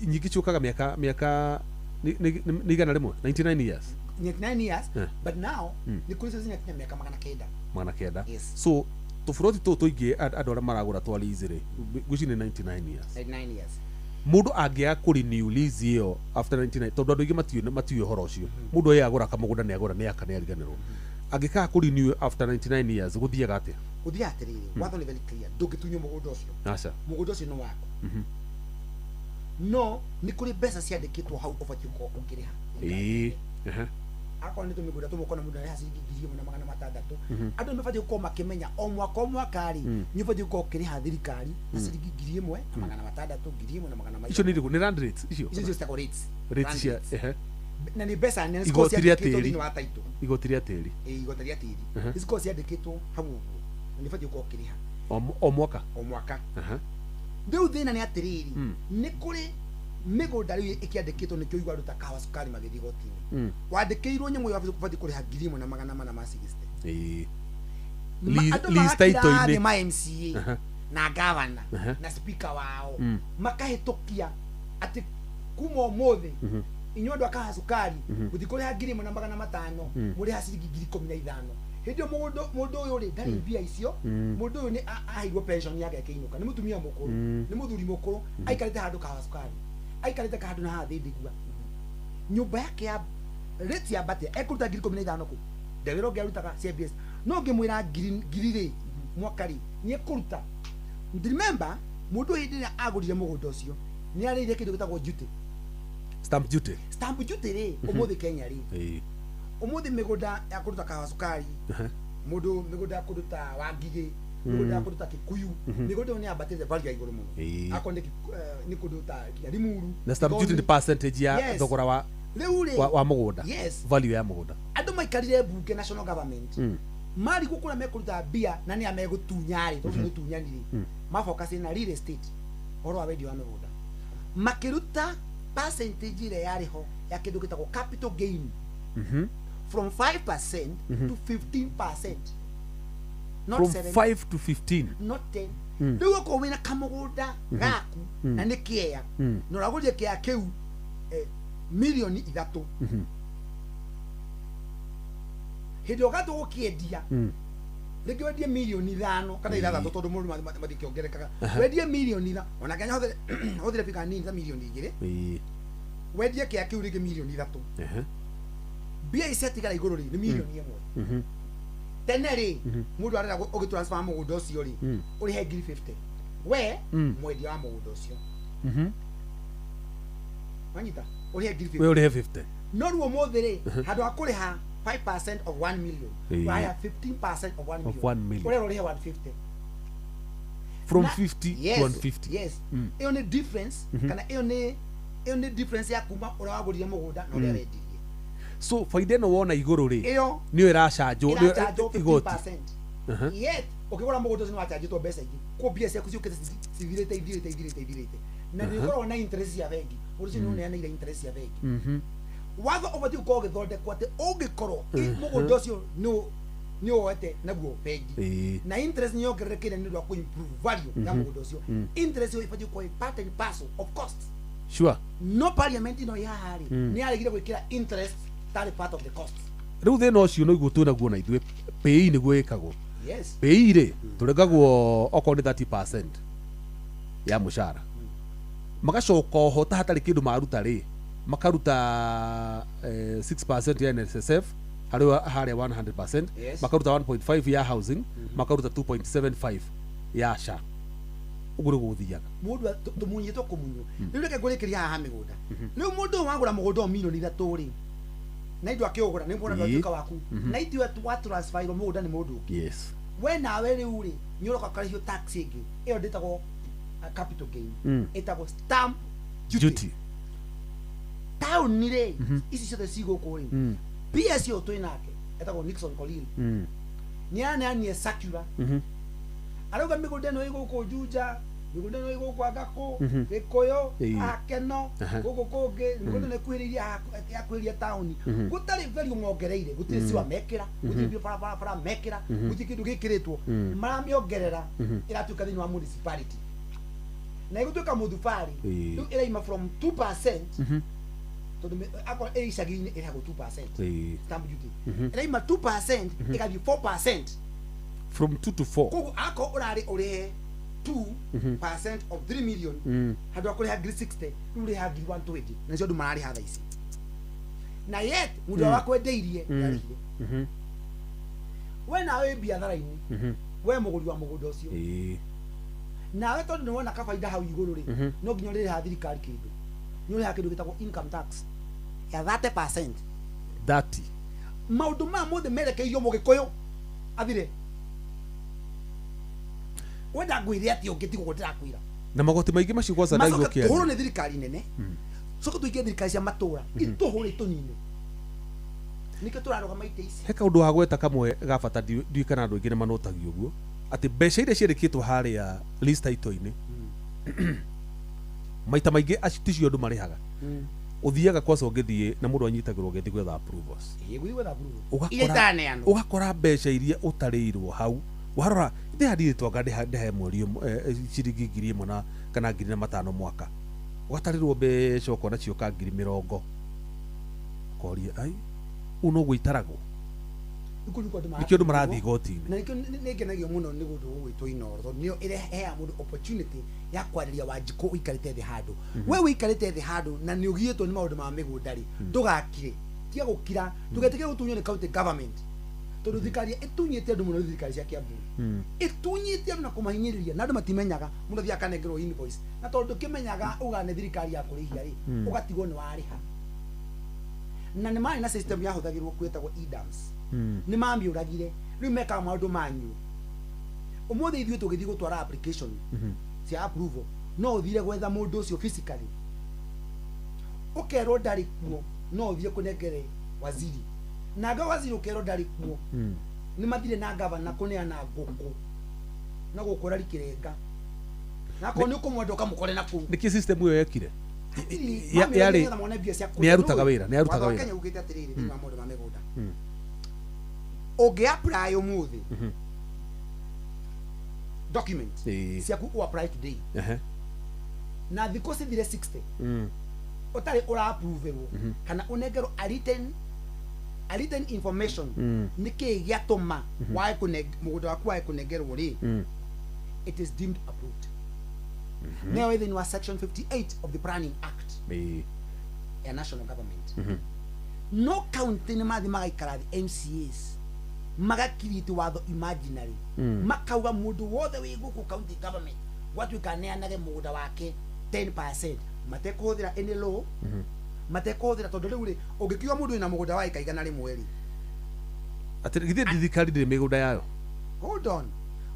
nyingĩ ciũkaga mĩaka nĩ igana rĩmwe 99 years 99 years but now nĩ kũrĩ cinya mĩaka magana kenda so tũbũrũri tũtũ tũingĩ andũ arĩa maragũra twa lease rĩ gwĩci nĩ 99 years mũndũ angĩaga kũrenew lease ĩyo after 99 tondũ andũ aingĩ matiũĩ ũhoro ũcio mũndũ ũyũ agũra kamũgũnda nĩ agũra nĩ aka nĩ ariganĩrwo angĩkaga kũrenew after 99 years gũthiaga atĩa gũthiaga atĩrĩrĩ watho nĩ very clear ndũngĩtunywo mũgũnda ũcio aca mũgũnda ũcio nĩ waku no nĩ kũrĩ mbeca ciandĩkĩtwo hau ũbatiĩ gũkorwo ũkĩrĩha akorwo nĩ tũmĩgũnda tũmũkona mũndũ arĩha ciringi 1,600 andũ nĩ mabatiĩ gũkorwo makĩmenya o mwaka rĩ nĩ ũbatiĩ gũkorwo ũkĩrĩha thirikari ciringi 1,600 1,200 icio nĩ nĩ land rates icio citagwo rates cia na nĩ mbeca nene igoti rĩa thĩinĩ wa title igoti rĩa tĩri igoti rĩa tĩri cikorwo ciandĩkĩtwo hau ũguo na nĩ ũbatiĩ gũkorwo ũkĩrĩha o mwaka rĩu thĩna nĩ atĩrĩrĩ nĩ kũrĩ mĩgũnda rĩu ĩkĩandĩkĩtwo nĩkĩo igua andũ ta kawa cukari magĩthiĩ igoti-inĩ wandĩkĩirwo nyamũ ĩyo ũbatiĩ kũrĩha 1,460 lease title-inĩ ma MCA na gavana na speaker wao makahĩtũkia atĩ kuma ũmũthĩ inyuĩ andũ a kawa cukari gũthiĩ kũrĩha 1,500 mũrĩha ciringi 15,000 hĩndĩ mũndũ ũyũ rĩ ndarĩ mbia icio mũndũ ũyũ nĩ aheirwo pension yake ĩkĩinũka nĩ mũtumia mũkũrũ nĩ mũthuri mũkũrũ aikarĩte handũ kawa cukari aikarĩte handũ na haha thĩndigua nyũmba yake ya rate ya mbate ekũruta 15,000 kũ ndewĩra ũngĩ arutaga CBS no ngĩmwĩra ngiri rĩ mwaka rĩ nĩ ekũruta remember mũndũ hĩndĩ ĩrĩa agũrire mũgũnda ũcio nĩ arĩire kĩndũ gĩtagwo duty stamp duty rĩ ũmũthĩ Kenya rĩ ũmũthĩ mĩgũnda ya kũruta kawa cukari mũndũ mĩgũnda ya kũruta Wangigĩ mĩgũnda ya kũruta Kikuyu mĩgũnda ĩyo nĩ yambatĩte value ya igũrũ mũno akorwo nĩ kũndũ ta Limuru na stamp duty nĩ percentage ya thogora wa mũgũnda value ya mũgũnda andũ maikarire bunge national government mari gũkũra mekũruta mbia na nĩ amegũtunya rĩ tondũ nĩ tunyanire mafocus na real estate ũhoro wa wendia wa mĩgũnda makĩruta percentage ĩrĩa yarĩ ho ya kĩndũ gĩtagwo capital gain from 5% to 15%. Not from 7. 5 to 15. Not 10. Rĩu ũkorwo wĩna kamũgũnda gaku na nĩ kĩea na ũragũrire kĩea kĩu milioni 3 hĩndĩ ũgatũ gũkĩendia rĩngĩ wendie milioni 5 kana 6 tondũ mũndũ mathikĩongerekaga wendie milioni 5 ona Kenya hũthĩre fika nini ta milioni 2 wendie kĩea kĩu rĩngĩ milioni 3 mbia ici atigara igũrũ rĩ nĩ milioni 1 tene rĩ mũndũ arenda ũgĩtransfer mũgũnda ũcio rĩ ũrĩhe 50 we mwendia wa mũgũnda ũcio wanyita ũrĩhe 50 we ũrĩhe 50 no ruo mothiri handu akuriha 5% of 1 million waya 15% of 1 million Of 1 million. ore ore 150 from Na- 50 yes, to 150 yes iyo ni difference kana iyo ni difference ya kuma ura wagurire mugunda na ure rendirie so faida ĩno wona igũrũ rĩ iyo nĩyo ĩracanjwo iracanjwo igoti 15% yet ukigura mugunda ucio ni wachanjitwo mbeca ingi ko mbia ciaku ciukite cithirite na nĩ ũkoragwo na interest ya bengi ũndũ ũcio nĩ ũneanaire interest ya bengi watho ũbatiĩ gũkorwo ũgĩthondekwo atĩ ũngĩkorwo mũgũnda ũcio nĩ woete naguo bengi na interest nĩ yongererekeire nĩ ũndũ wa kũ-improve value ya mũgũnda ũcio interest ĩyo ĩbatiĩ gũkorwo part and parcel of costs sure no parliament ĩno yaharĩ nĩ yaregire gwĩkĩra interest tarĩ part of the cost rĩu thĩna ũcio no iguo twĩnaguo na ithuĩ pay nĩguo ĩkagwo yes pay rĩ tũrengagwo okorwo nĩ 30% ya mũcara magacoka oho ta hatarĩ kĩndũ maruta rĩ makaruta 6% ya NSSF harĩa 100% Yes. makaruta 1.5 ya housing makaruta 2.75 ya SHA ũguo nĩguo gũthiaga mũndũ tũmunyĩtwo kũmunywo rĩu reke ngũrĩkĩria haha mĩgũnda rĩu mũndũ ũyũ wagũra mũgũnda wa milioni ithatũ rĩ na indo akĩũgũra nĩ mũndũ atuĩka waku na ithuĩ wa transferirwo mũgũnda nĩ mũndũ ũngĩ yes we nawe rĩu rĩ nĩ ũroka ũkarĩhio tax ĩngĩ ĩyo ndĩtagwo capital gain ĩtagwo stamp duty taũni rĩ ici ciothe cigũkũ rĩ mbia cio twĩ nake ĩtagwo Nixon Kolili nĩ aneanire circular arauga mĩgũnda ĩno ĩgũkũ Juja mĩgũnda ĩno ĩgũkũ Agakũ Gĩkũyũ Akeno gũkũ kũngĩ mĩgũnda ĩno ĩkuhĩrĩirie yakuhĩrĩria taũni gũtarĩ value mongereire gũtirĩ ciwa mekĩra gũtirĩ barabara mekĩra gũtirĩ kĩndũ gĩkĩrĩtwo maramĩongerera ĩratuĩka thĩinĩ wa municipality na ĩgũtuĩka mũthubarĩ rĩu ĩraima from 2% tondũ akorwo ĩ icagi-inĩ ĩrĩhagwo 2% stamp duty ĩraima 2% ĩgathiĩ 4% from 2 to 4 koguo akorwo ũrarĩ ũrĩhe 2% of 3 million handũ wa kũrĩha ngiri 60 rĩu ũrĩha ngiri 120 na cio andũ mararĩha thaa ici na yet mũndũ wa kwendeirie nĩarĩhire we nawe wĩ biathara-inĩ we mũgũri wa mũgũnda ũcio nawe tondũ nĩ wona kabaida hau igũrũ rĩ no nginya ũrĩrĩha thirikari kĩndũ nĩ ũrĩha kĩndũ gĩtagwo income tax ya 30% 30 maũndũ maya mothe merekeirio mũgĩkũyũ athire wenda ngwĩre atĩ ũngĩ tigwo ndĩrakwĩra na magoti maingĩ macio gwaca na igũo kĩaria tũhũrwo nĩ thirikari nene coka tũingĩ thirikari cia matũra itũhũre tũnine nĩkĩo tũrarũgama itĩ ici he kaũndũ ha gweta kamwe ga bata ndiũĩ kana andũ aingĩ nĩ manotagio ũguo atĩ mbeca iria ciandĩkĩtwo harĩa list title-inĩ maita maingĩ ticio andũ marĩhaga ũthiaga kwaca ũngĩthiĩ na mũndũ anyitagĩrwo ũgĩthiĩ gwetha approvals ũgakora mbeca iria ũtarĩirwo hau warora ithe handithĩtwo anga ndĩhe mweri ciringi ngiri ĩmwe na kana ngiri na matano mwaka ũgatarĩrwo mbeca ũkona cioka ngiri 50 koria ai uno gũitaragwo nikio andũ marathiĩ igoti-inĩ na nikio nĩ ngenagio mũno nĩ gũndũ gũgwĩtwo Inooro tondũ nĩyo ĩreheaga mũndũ opportunity ya kwarĩria Wanjikũ ũikarĩte thĩ handũ we ũikarĩte thĩ handũ na nĩ ũgiĩtwo nĩ maũndũ ma mĩgũnda rĩ ndũgakire tiga gũkira ndũgetĩkĩre gũtunywo nĩ county government tondũ thirikari ĩtunyĩte andũ mũno nĩ thirikari cia Kiambu ĩtunyĩte andũ na kũmahinyĩrĩria na andũ matimenyaga mũndũ athiĩ akanengerwo invoice na tondũ ndũkĩmenyaga uga nĩ thirikari ya kũrĩhia rĩ ũgatigwo nĩ warĩha na nĩ marĩ na system yahũthagĩrwo kwĩtagwo e-dams nĩ mamĩũragire rĩu mekaga maũndũ manyu ũmũthĩ ithuĩ tũgĩthiĩ gũtwara application cia approval no ũthire gwetha mũndũ ũcio physically ũkerwo ndarĩ kuo no ũthiĩ kũnengere waziri naga waziri ũkerwo ndarĩ kuo nĩ mathire na gavana kũneana ngũkũ na gũkũra rikĩrenga na ko nĩ ũkũmwenda ũkamũkore na kũu nĩkĩ system ĩyo yekire yarĩ nĩ yarutaga wĩra Kenya ugĩte atĩrĩrĩ thĩinĩ wa maũndũ ma mĩgũnda ũngĩ apply ũmũthĩ document ciaku u apply today na thikũ cithire 60 ũtarĩ ũra approverwo kana ũnengerwo a written information nĩkĩ gĩatũma wae mũgũnda waku wae kũnengerwo rĩ it is deemed approved now within was section 58 of the Planning Act ya national government no county nĩ mathi magaikara thĩ MCAs magakiriti watho imaginary makauga mũndũ wothe wĩ gũkũ county government gwatuĩka neanage mũgũnda wake 10% matekũhũthĩra any law matekothira tondu riu ri ungikiwa mundu ina mugunda wa ikaigana rimwe ri ati githĩ thirikari ndĩrĩ mĩgũnda yayo hold on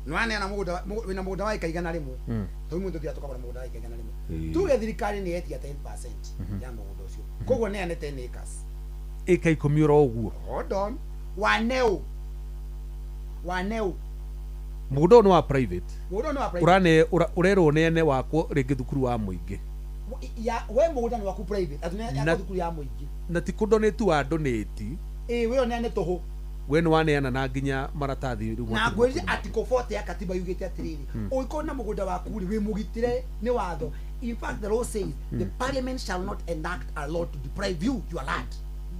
nwane na mugunda wina mugunda wa ikaigana rimwe to mundu kia tukabara mugunda wa ikaigana rimwe tuge thirikari ni yetia 10% ya mugunda ucio koguo ne ane 10 acres ĩka 10 oro ũguo hold on waneu mũgũnda ũyũ nĩ wa private mugunda ni wa private urane urerwo nene wakwo rĩngĩ thukuru wa mũingĩ ya we mugunda ni waku private atune ya thukuru ya mũingĩ na ti kũndonate wa donate we ne toho we nĩ waneana na nginya maratathi rĩu na ngwĩrire article 40 ya katiba yugĩte atĩrĩrĩ ũngĩkorwo na mũgũnda waku rĩ wĩ mũgitĩre nĩ watho in fact the law says the parliament shall not enact a law to deprive you your land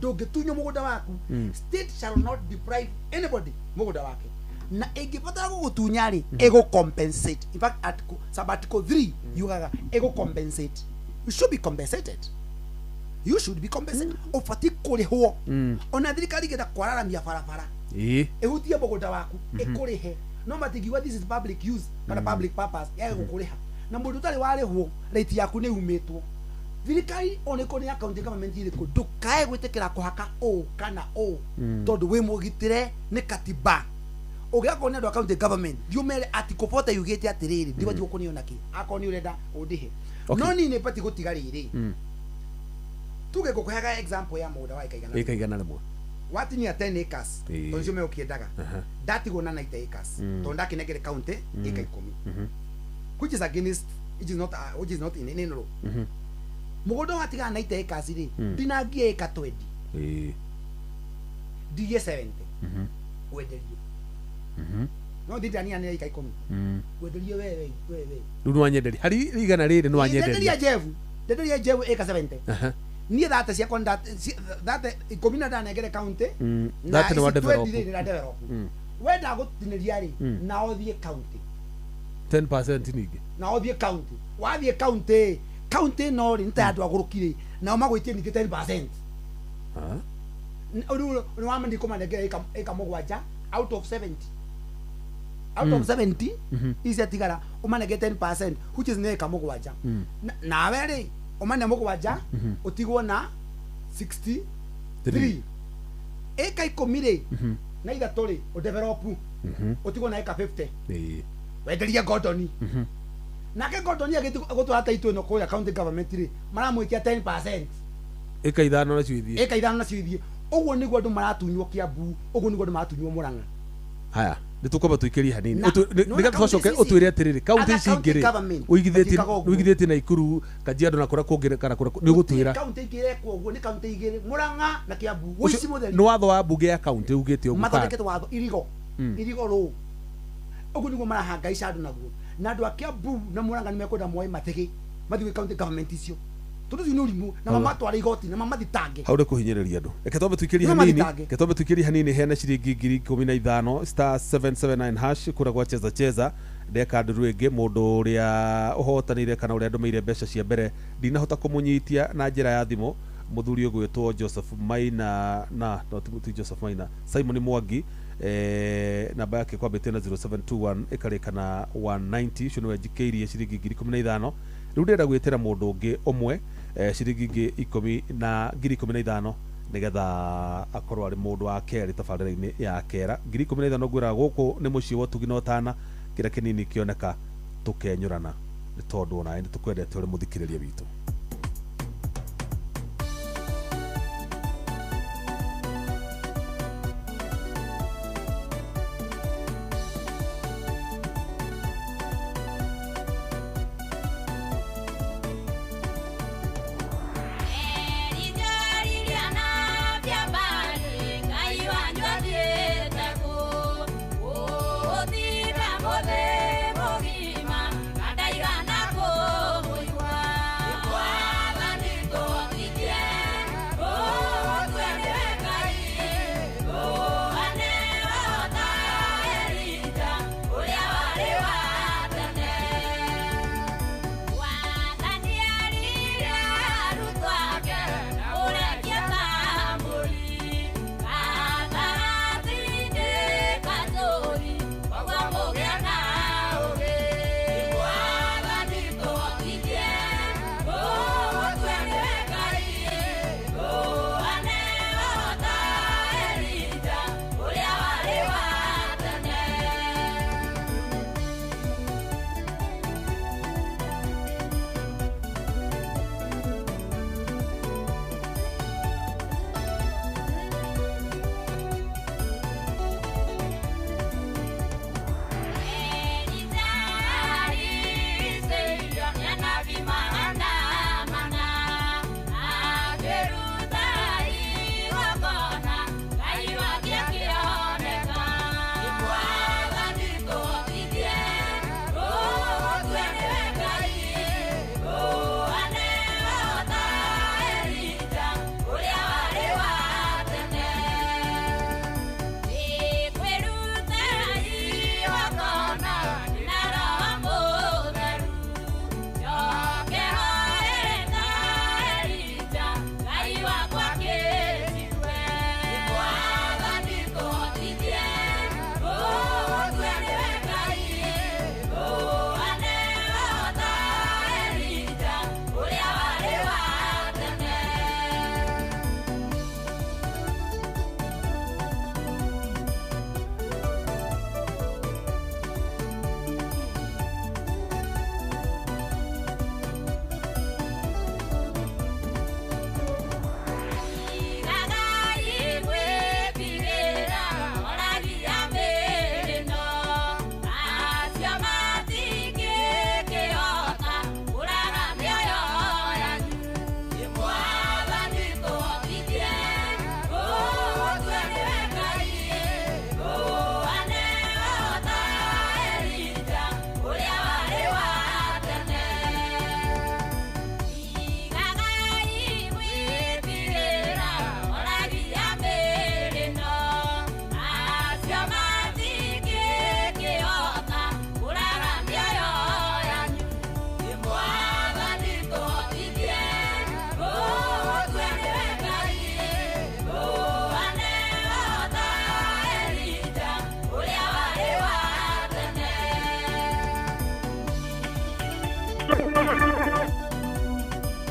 ndũngĩtunywo mũgũnda waku state shall not deprive anybody mũgũnda wake na ĩngĩbatara gũgũtunya rĩ ĩgũcompensate in fact article 3 yugaga ĩgũcompensate you should be compensated ũbatiĩ kũrĩhwo ona thirikari ĩngĩenda kwararamia barabara ĩhutie mũgũnda waku ĩkũrĩhe no matingiuga this is public use kana public purpose yage gũkũrĩha na mũndũ ũtarĩ warĩhwo rate yaku nĩ umĩtwo thirikari oneko nĩ county government irĩkũ ndũkae gwĩtĩkĩra kũhaka ũũ kana ũũ tondũ wĩ mũgitĩre nĩ katiba ũgĩakorwo nĩ andũ a county government thiũmere article 40 yugĩte atĩrĩrĩ ndibatiĩ gũkũnĩona kĩ akorwo nĩ ũrenda ũndĩhe no niĩ nĩ batiĩ gũtiga rĩrĩ tuge ngũkũheaga example ya mũgũnda wa ĩkaigana rĩmwe watinia 10 acres tondũ cio me ũkĩendaga ndatigwo na 90 acres tondũ ndakĩnengere county ĩka 10 which is against which is not in law mũgũnda watigana na 90 acres rĩ ndinangie ĩka 20 ndigie 70 wenderie no nditania nĩ ĩka 10 wenderie wewe rĩu nĩ wanyenderia harĩ igana rĩrĩ nĩ wanyenderia ndenderia jevu ĩka 70 niĩ thate ciakwa thate ikũmi na ndanengere county na thate nĩ wa develop we ndagũtinĩria rĩ na ũthiĩ county 10% ningĩ na ũthiĩ county wathiĩ county no rĩ nĩ ta andũ agũrũkire nao magwĩtie ningĩ 10% rĩu nĩ wamendi kũmanengere ĩka mũgwanja out of 70 iciatigara ũmanenge 10% which is nĩ ĩka mũgwanja nawe rĩ umane mũgwanja utigwo na 63 ĩka 10 rĩ na ithatũ rĩ ũdevelopu utigwo na ĩka 50 wenderia Gordon nake Gordon agĩtũra taitũ ĩno kũrĩa county government rĩ maramwĩkia 10% ĩka ithano nacio ithie ũguo nĩguo andũ maratunywo Kiambu ũguo nĩguo andũ maratunywo Murang'a haya nĩtũkwamba tũikĩrie hanini nĩgetha tũcoke ũtwĩre atĩrĩrĩ kaunti ici ingĩ rĩ ũigithĩtie Naikuru Kajiado na kũrĩa kũngĩ kana kũrĩa nĩ ũgũtwĩra kaunti igĩrekwo ũguo nĩ kaunti igĩrĩ Murang'a na Kiambu ũici mũtheri nĩ watho wa mbunge ya kaunti ugĩte ũguo mathondekete watho irigo rũ ũguo nĩguo marahangaica andũ naguo na andũ a Kiambu na Murang'a nĩ mekwenda moe matege mathiĩ county government icio tondũ nĩ ũrimũ na mamatwara igoti na mamathitange hau ndĩkũhinyĩrĩria andũ reke twambe tuikĩrie hanini heana ciringi ngiri 15 *779# kũrĩa gwa cheza ndeka ndũrũ ĩngĩ mũndũ ũrĩa ũhotanĩire kana ũrĩa ndũmĩire mbeca cia mbere ndinahota kũmũnyitia na njĩra ya thimũ mũthuri ũgwĩtwo Joseph Maina na ti Joseph Maina Simon Mwangi namba yake kwambĩtie na 0721 ĩkarĩka na 190 ũcio nĩwe njikĩirie ciringi ngiri 15 rĩu ndĩrenda gwĩtĩra mũndũ ũngĩ ũmwe ciringi ngiri 15 nĩgetha akorwo arĩ mũndũ wa kerĩ tabarĩra-inĩ ya kera ngiri 15 ngwĩra gũkũ nĩ mũciĩ wa Ũtugi na Ũtana kĩrĩa kĩnini kĩoneka tũkenyũrana nĩ tondũ onawe nĩ tũkwendete ũrĩ mũthikĩrĩria witũ.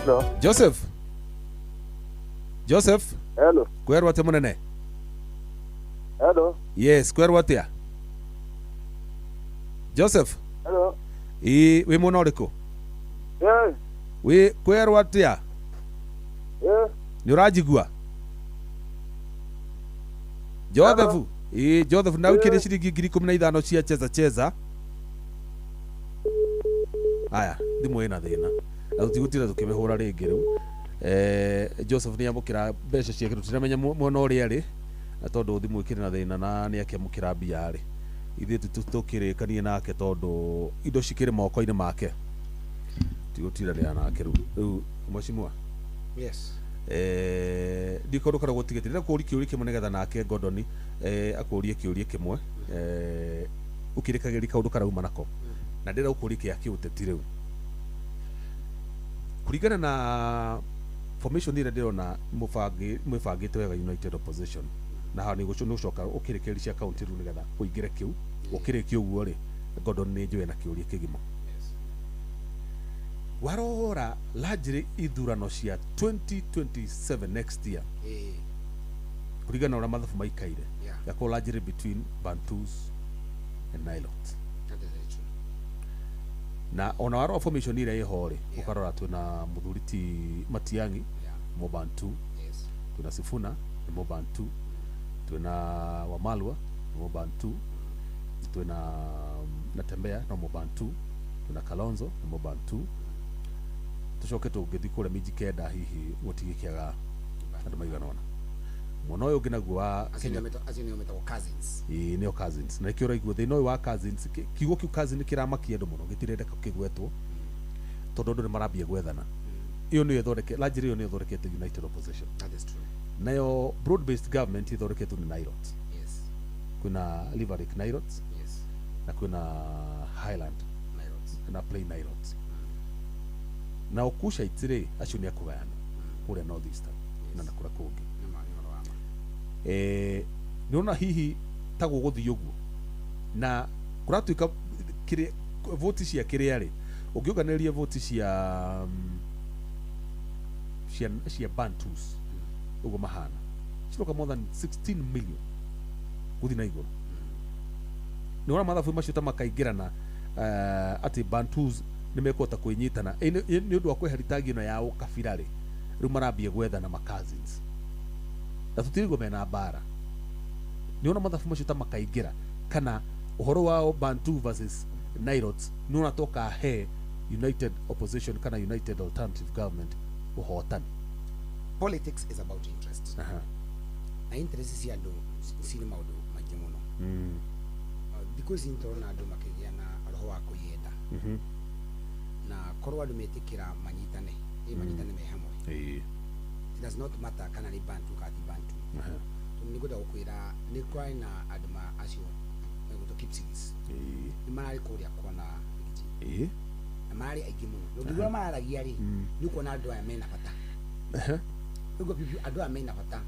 Hello. Joseph Hello. kwerwo atia munene? Hello. Yes, kwerwo atia? Joseph Hello. wi mwena uriku? Yeah. Wi kwerwo atia? Yeah. Ni urajigua? Joseph Joseph na ukiri ciringi 15,000 cia cheza aya thimu ina thina na tutigutira tukimihura ringi riu Joseph ni amukira mbeca ciake tutiramenya mwena uria ri na tondu thimu ikiri na thina na ni akimukira mbia ri ithe tutukirikanie nake tondu indo cikiri moko-ini make tigutiranira nake riu mwashimwa. Yes. Ndikorwo kana gutigitirira kuri kiuri kimwe nigetha nake Gordon akurie kiurie kimwe ukirikagiri kaundu karauma nako na ndira ukuri kia kiuteti riu kuringana na formation ira ndirona mubangite wega United Opposition na ha ni gucoka ukirikiria county riu nigetha kuingire kiu ukirikia uguo ri Gordon ni njwe na kiurie kigima warora largely ithurano cia 2027 next year kuringana na mathabu maikaire yako largely between Bantus and Nilotes na ona waro formation ire ihore ukarora tuna Muthuriti Matiangi mo Bantu tuna Sifuna mo Bantu tuna Wamalwa mo Bantu tuna Natembea no mo Bantu tuna Kalonzo mo Bantu tucoke tungithi kuria miji kenda hihi gutigikiaga andu maigana ona muno uyu nginaguo wa cousins nio cousins na ikio raiguo thina uyu wa cousins kiugo kiu cousin kiramakia andu muno gitirendeka kigwetwo tondu andu ni marambia gwethana iyo ni ithondeke largely iyo ni ithondekete United Opposition. That is true. Nayo broad based government ithondeketwo ni Nilotes. Yes. Kuna Liverick Nilotes. Yes. Na kuna Highland Nilotes na Plain Nilotes na ukusha itire acio ni akugayana kuria North Eastern na nakura kungi niona hihi ta guguthi uguo na kuratuika kire vote cia kiria ri ungiuganiria vote cia Bantus uguo mahana ciroka more than 16 million guthi na iguru niona mathabu macio ta makaingirana ati Bantus nimekota kwinyitana ni undu wa kweheritagi no ya ukabira ri riu marambia gwethana ma cousins na tutirigo mena bara niona mathabu macio ta makaingira kana uhoro wao Bantu versus Nilotes ni unatoka he United Opposition kana United Alternative Government uhotani. Politics is about interest. Na interest si ando sini maudu maingi muno because intona andu makigia na roho wa kuyenda na korwo andu metikira manyitane manyitane me hamwe it does not matter kana ni Bantu kati Bantu ni goda ukwira ni kwa na aduma acio nego to keep series ni marari kuria kona giti na marari aiki muno no ndigwa mararagia ri ni kuona andu aya mena bata ego pipi andu aya mena bata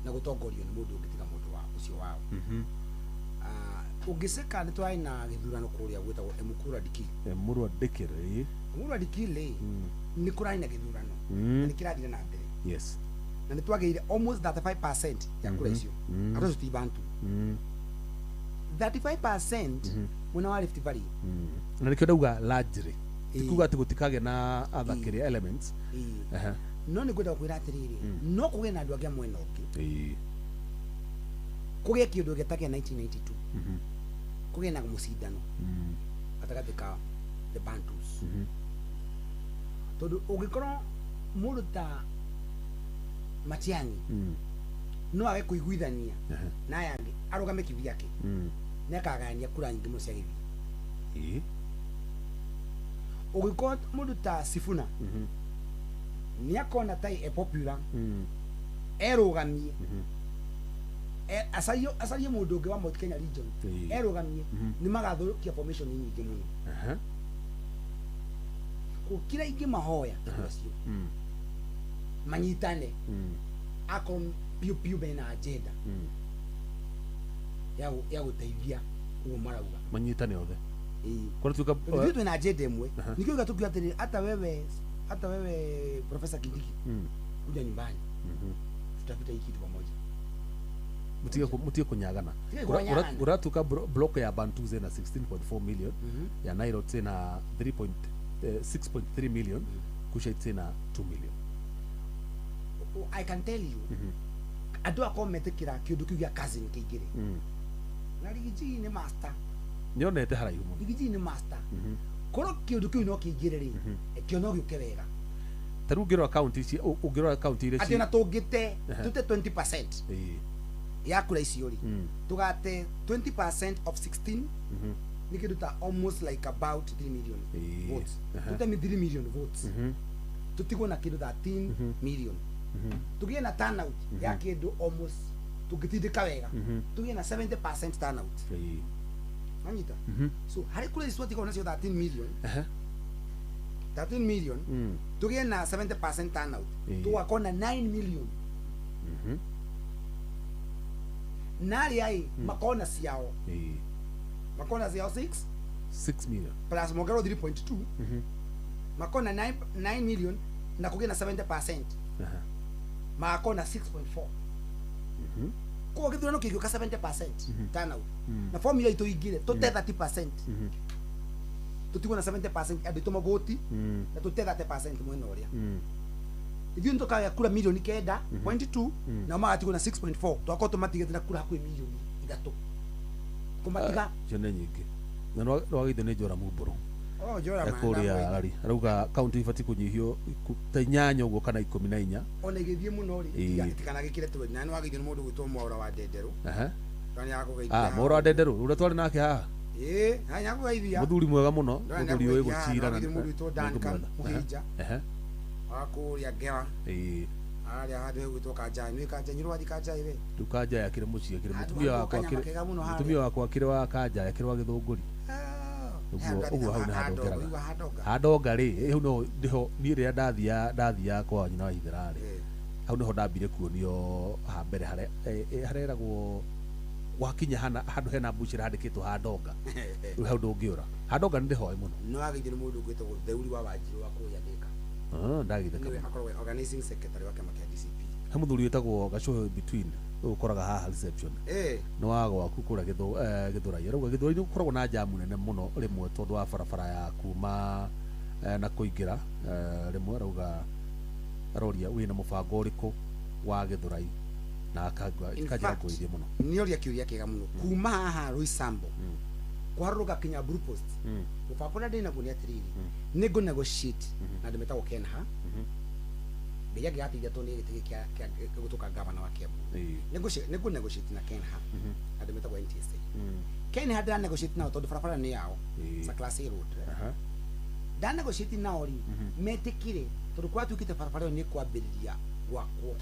na gutongorio ni mundu ungitiga mundu wa ucio wao ugiseka ni twai na githurano kuria gwetagwo Emukura Dikile ni kurai na githurano ni kirathire na mbere. Yes. Na ni twageire almost 35% ya kura icio ato ti Bantu 35% mwana wa Rift Valley na nikio dauga largely tikuga ati gutikage na other elements no ni gwetagwo kwira atiriri no kuge na andu angi mwena ungi kuge kiundu getagia 1992 kuge na musindano gatagati ka the Bantus tondu ugikorwo mundu ta Matiangi no age kuiguithania na yangi arugame kivi yake ni akagania kura nyingi muno cia githi ugikorwo mundu ta Sifuna ni akona tai e popular erugamie asario mundu ungi wa Mount Kenya region erugamie ni magathurukia formation nyingi muno kukira ingi mahoya acio manyitane ako piu bena agenda ya guteithia uo marauga manyitane othe kwa tuka na agenda imwe nikio gatukia atiri hata wewe hata wewe Profesa Kindiki kuja nyumbani tutapita hiki kitu pamoja. Mutie kunyagana uratuka block ya Bantuze na 16.4 million ya Nairo tena 6.3 million kusha tena 2 million. I can tell you adu akometekira kiundu kiu gya kazi nikigire na Rigiji ni master nionete haraihu muno. Rigiji ni master koro kiundu kiu no kigire ri kio no gioke wega taru ngiro account ici ungiro account ile ati na tugite tute 20% ya kura icio ri tugate 20% of 16 nikiruta almost like about 3 million votes tute 3 million votes tutigwo na kindu 13 million tugie na turnout ya kindu almost tugitindika wega tugie na 70% turnout anyita so hari kura icio tigwo na 13 million 13 million tugie na 70% turnout tuwakona 9 million nari ai makona ciao makona ciao 6 million plus mogero 3.2 makona 9 million na kugena 70% makona 6.4 kwa kitu no kigyo ka 70% turnout na formula ito igire to 30% tutigwa na 70% adito magoti na to 30% mweno ria ivyo ndoka ya kura milioni kenda 0.2 na maatigo na 6.4 twako automatic na kura hakwe milioni igato kumatiga jone nyingi na no wagide ne jora muburo jora ma kuria ari arauga county ifati kunyihio ta 8 ugo kana 14 ona githie muno ri tikana gikire tu na no wagide mundu gwitwo Mwaura wa Ndenderu kani yako gaithia Mwaura wa Ndenderu ura twari nake ha hanya kugaithia muthuri mwega muno muthuri uyu gucira na mundu gwitwo Duncan Muhija akuria gera ari hadu gwitwo Kanja ni Kanja nyiro wathi Kanja iwe tukaja yakire mucie kire mutumia wakwa kire wa Kanja yakire wa Githunguri uguo hau na hadonga ri hau no ndiho ni ria ndathia kwa nyina wa Ithera ri hau niho ndambire kuonio ha mbere hareragwo wakinya handu hena mbucira handikitwo hadonga hau ndungiura hadonga ndihoi muno no agithire mundu gwitwo Theuri wa Wanjiru wa kuyandika ndagitheka ni akorwo organizing secretary wa kama kia DCP he muthuri witagwo Gacuho between ukoraga haha reception no wago waku kura githura yeruga githura ni ukoragwo na jamu nene muno rimwe tondu wa barabara ya kuma na kuingira rimwe rauga aroria wina mubango uriku wa githurai na akagwa ikajira kuithia muno ni oria kiuria kiega muno kuma haha Roysambu kwaruga kinya Blue Post mubango na ndina gunia atiriri ni go negotiate na ndimetagwo Kenha Beya gati ya toni gitigi kia gutuka governor wa Kiambu nego negotiate na Kenha ndimetagwo NTSA Kenha nda negotiate na tondu barabara ni yao sa class A road nda negotiate na ori metikire tondu kwa tukite barabara ni kwambiriria gwakwo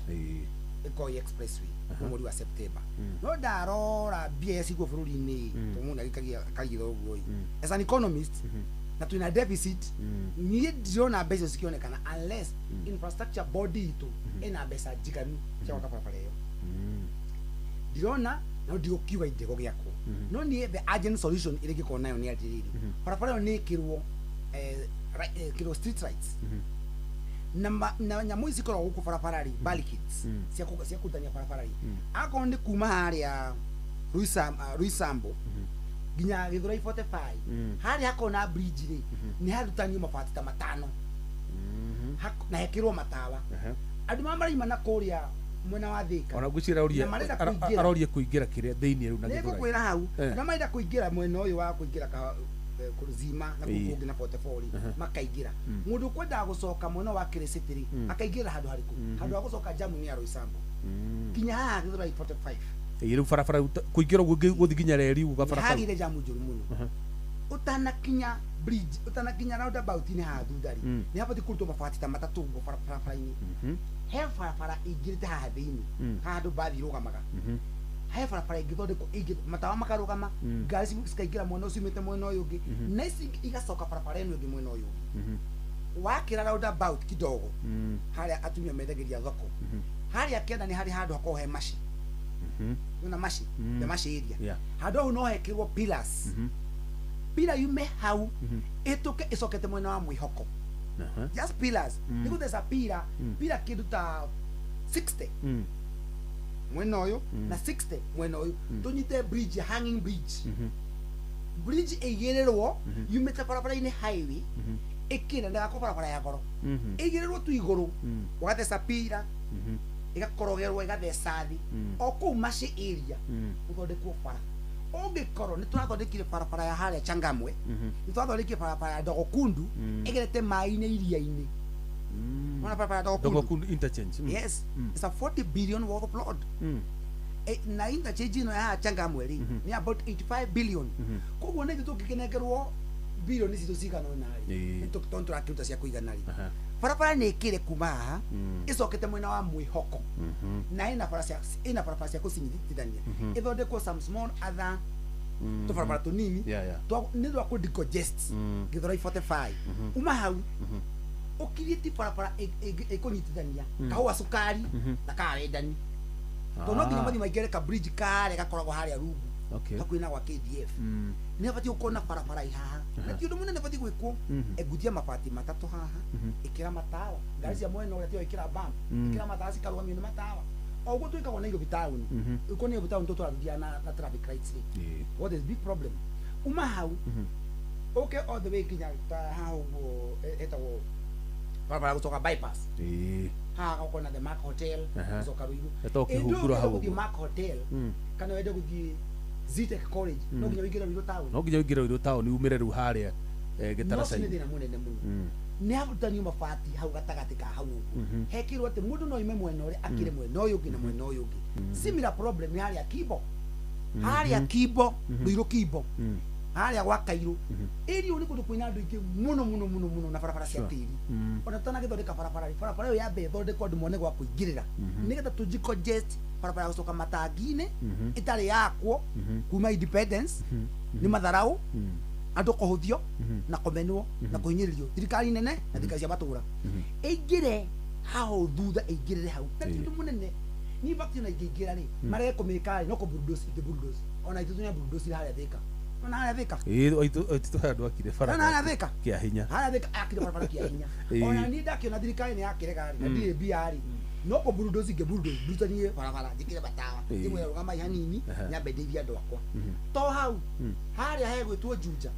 iko expressway muri wa September no ndarora BS go bururi-ini tumuna gikagia kagitho guo as an economist na tuna deficit ni ndiona mbeca cikionekana unless infrastructure body itu ina mbeca njiganu cia gwaka barabara iyo ndiona na ndio kiwa indego giako no ni the urgent solution ile giko nayo ni atiriri barabara iyo ni kirwo kiro street rights na nyamu isikoro huko barabarari barricades cia kutania barabarari ako ndi kuma haria Roysambu ginya Githurai 45 hari hako na bridge ri ni harutani mabati ta matano na hekirwo matawa andu mamari mana kuria mwena wa Thika ona gucira aroria kuingira kiria thiini ru na Githurai niko kwira hau na maida kuingira mwena uyu wa kuingira ka kuruzima na kukungi na portfolio makaingira mundu kwenda gucoka mwena wa Kirisitiri akaingira handu hariku handu wa gucoka jamu ni ya Roysambu kinya haha Githurai 45 iru farafara kuingira guthiginya reri uga farafara hagire jamu njuru muno utanakinya bridge utanakinya roundabout ni ha thudari ni hapo tikurutwo mabati ta matatu ngo farafara-ini he farafara igirite haha thiini handu bathi rugamaga he farafara igithondekwo matawa makarugama ngari cikaingira mwena ucio imite mwena uyu ungi na ici igacoka farafara ino ingi mwena uyu ungi wakira roundabout kidogo haria atumia mendagiria thoko haria kenda ni hari handu hakorwo he maci una maci the maci area handu no hekirwo pillars pila yume hau ituke icokete mwena wa mwihoko just pillars niko there's a pillar pillar kitu ta 60 mwena oyo na 60 mwena oyo tunyite bridge hanging bridge bridge egererwo yumete barabara ine highway ekina ndako barabara ya goro egererwo tu iguru wagatesa pillar igakorogerwo igathesa thi oku mashi area uthondekwo bara ongekoro niturathondekire barabara ya haria Changamwe niturathondekire barabara ya Dogokundu egerete mai-ine iria-ine ona barabara ya Dogokundu interchange yes it's a 40 billion worth of load na interchange ino ya Changamwe ri ni about 85 billion koguo nä tå kä kenekerwo billion ici tå cigana nari nä tå tårakä cia kå iganari barabara nä kä re kuma haha ä cokete mwena wa mwĩhoko na ä na barabara cia kå cinyitithania ä thondekwo some small other tå barabara tå nini nä twa kå decongest gä thorai 45 uma hau å kirie ti barabara ä kå nyitithania kahåa cukari na kawendani tondå no nginya mathi maingä ka bridge kare gakoragwo harä a rungu hakuhä na gwa KDF nä abatiä gå korwo na barabara ihaha na ti å ndå må nene batiä gwä kwo enguthia mabati matatå haha ä kä ra matawa ngari cia mwena å rä a tä ä kä ra ä kä ra matawa cikarågamio nä matawa o guo twä kagwo Nairobi town ä ko Nairobi town tå twaruthia na traffic lights what is big problem uma hau okay all the way kinya haha å guo etagwo barabara gå coka bypass haha gakona the Mark Hotel coka Ruiru ä Mark Hotel kana wende gå thiä Zitech College no nginya wingire Ruiru town umire riu haria gitaraca nä thä na må nene må no nä arutanio mabati hau gatagatä ka hau ũguo hekirwo atä må ndå no ime mwena å rä a akä mwena å yå å ngä na mwena å yå å ngä similar problem nä harä a Kimbo harä a Kimbo Ruiru Kimbo harä a gwa Kairå ĩri å nä kå ndå kwä na andå aingä mũno na barabara cia tĩri ona tũtanagä thondeka barabara ä yo yambe ĩthondekwo andũ mone gwa kå ingä rä ra nä getha tå decongest barabara ya gå coka matangi-inä ĩtarä yakwo kuma independence nä matharau andå kå hå thio na kå menwo na kå hinyä rä rio thirikari nene na thirikari cia matå ra ĩingä re hao thutha ĩingä rä re hau na ti ũndũ må nene nä batiä na ingä ingä ra rä marege kå mä ka rä no kå ona itå tå nä harä a thä ka ona harä a thä ka aitå he andå akire harä a thä ka kä a hinya harä a thä ka akire barabara kä a hinya ona niä ndakä ona thirikari nä yakä rega rä na ndirä mbia rä no kå ndutanie barabara njä kä re matawa ä mwe rå gamai hanini nyambe ndeithia andå akwa to hau harä a hegwä two Juja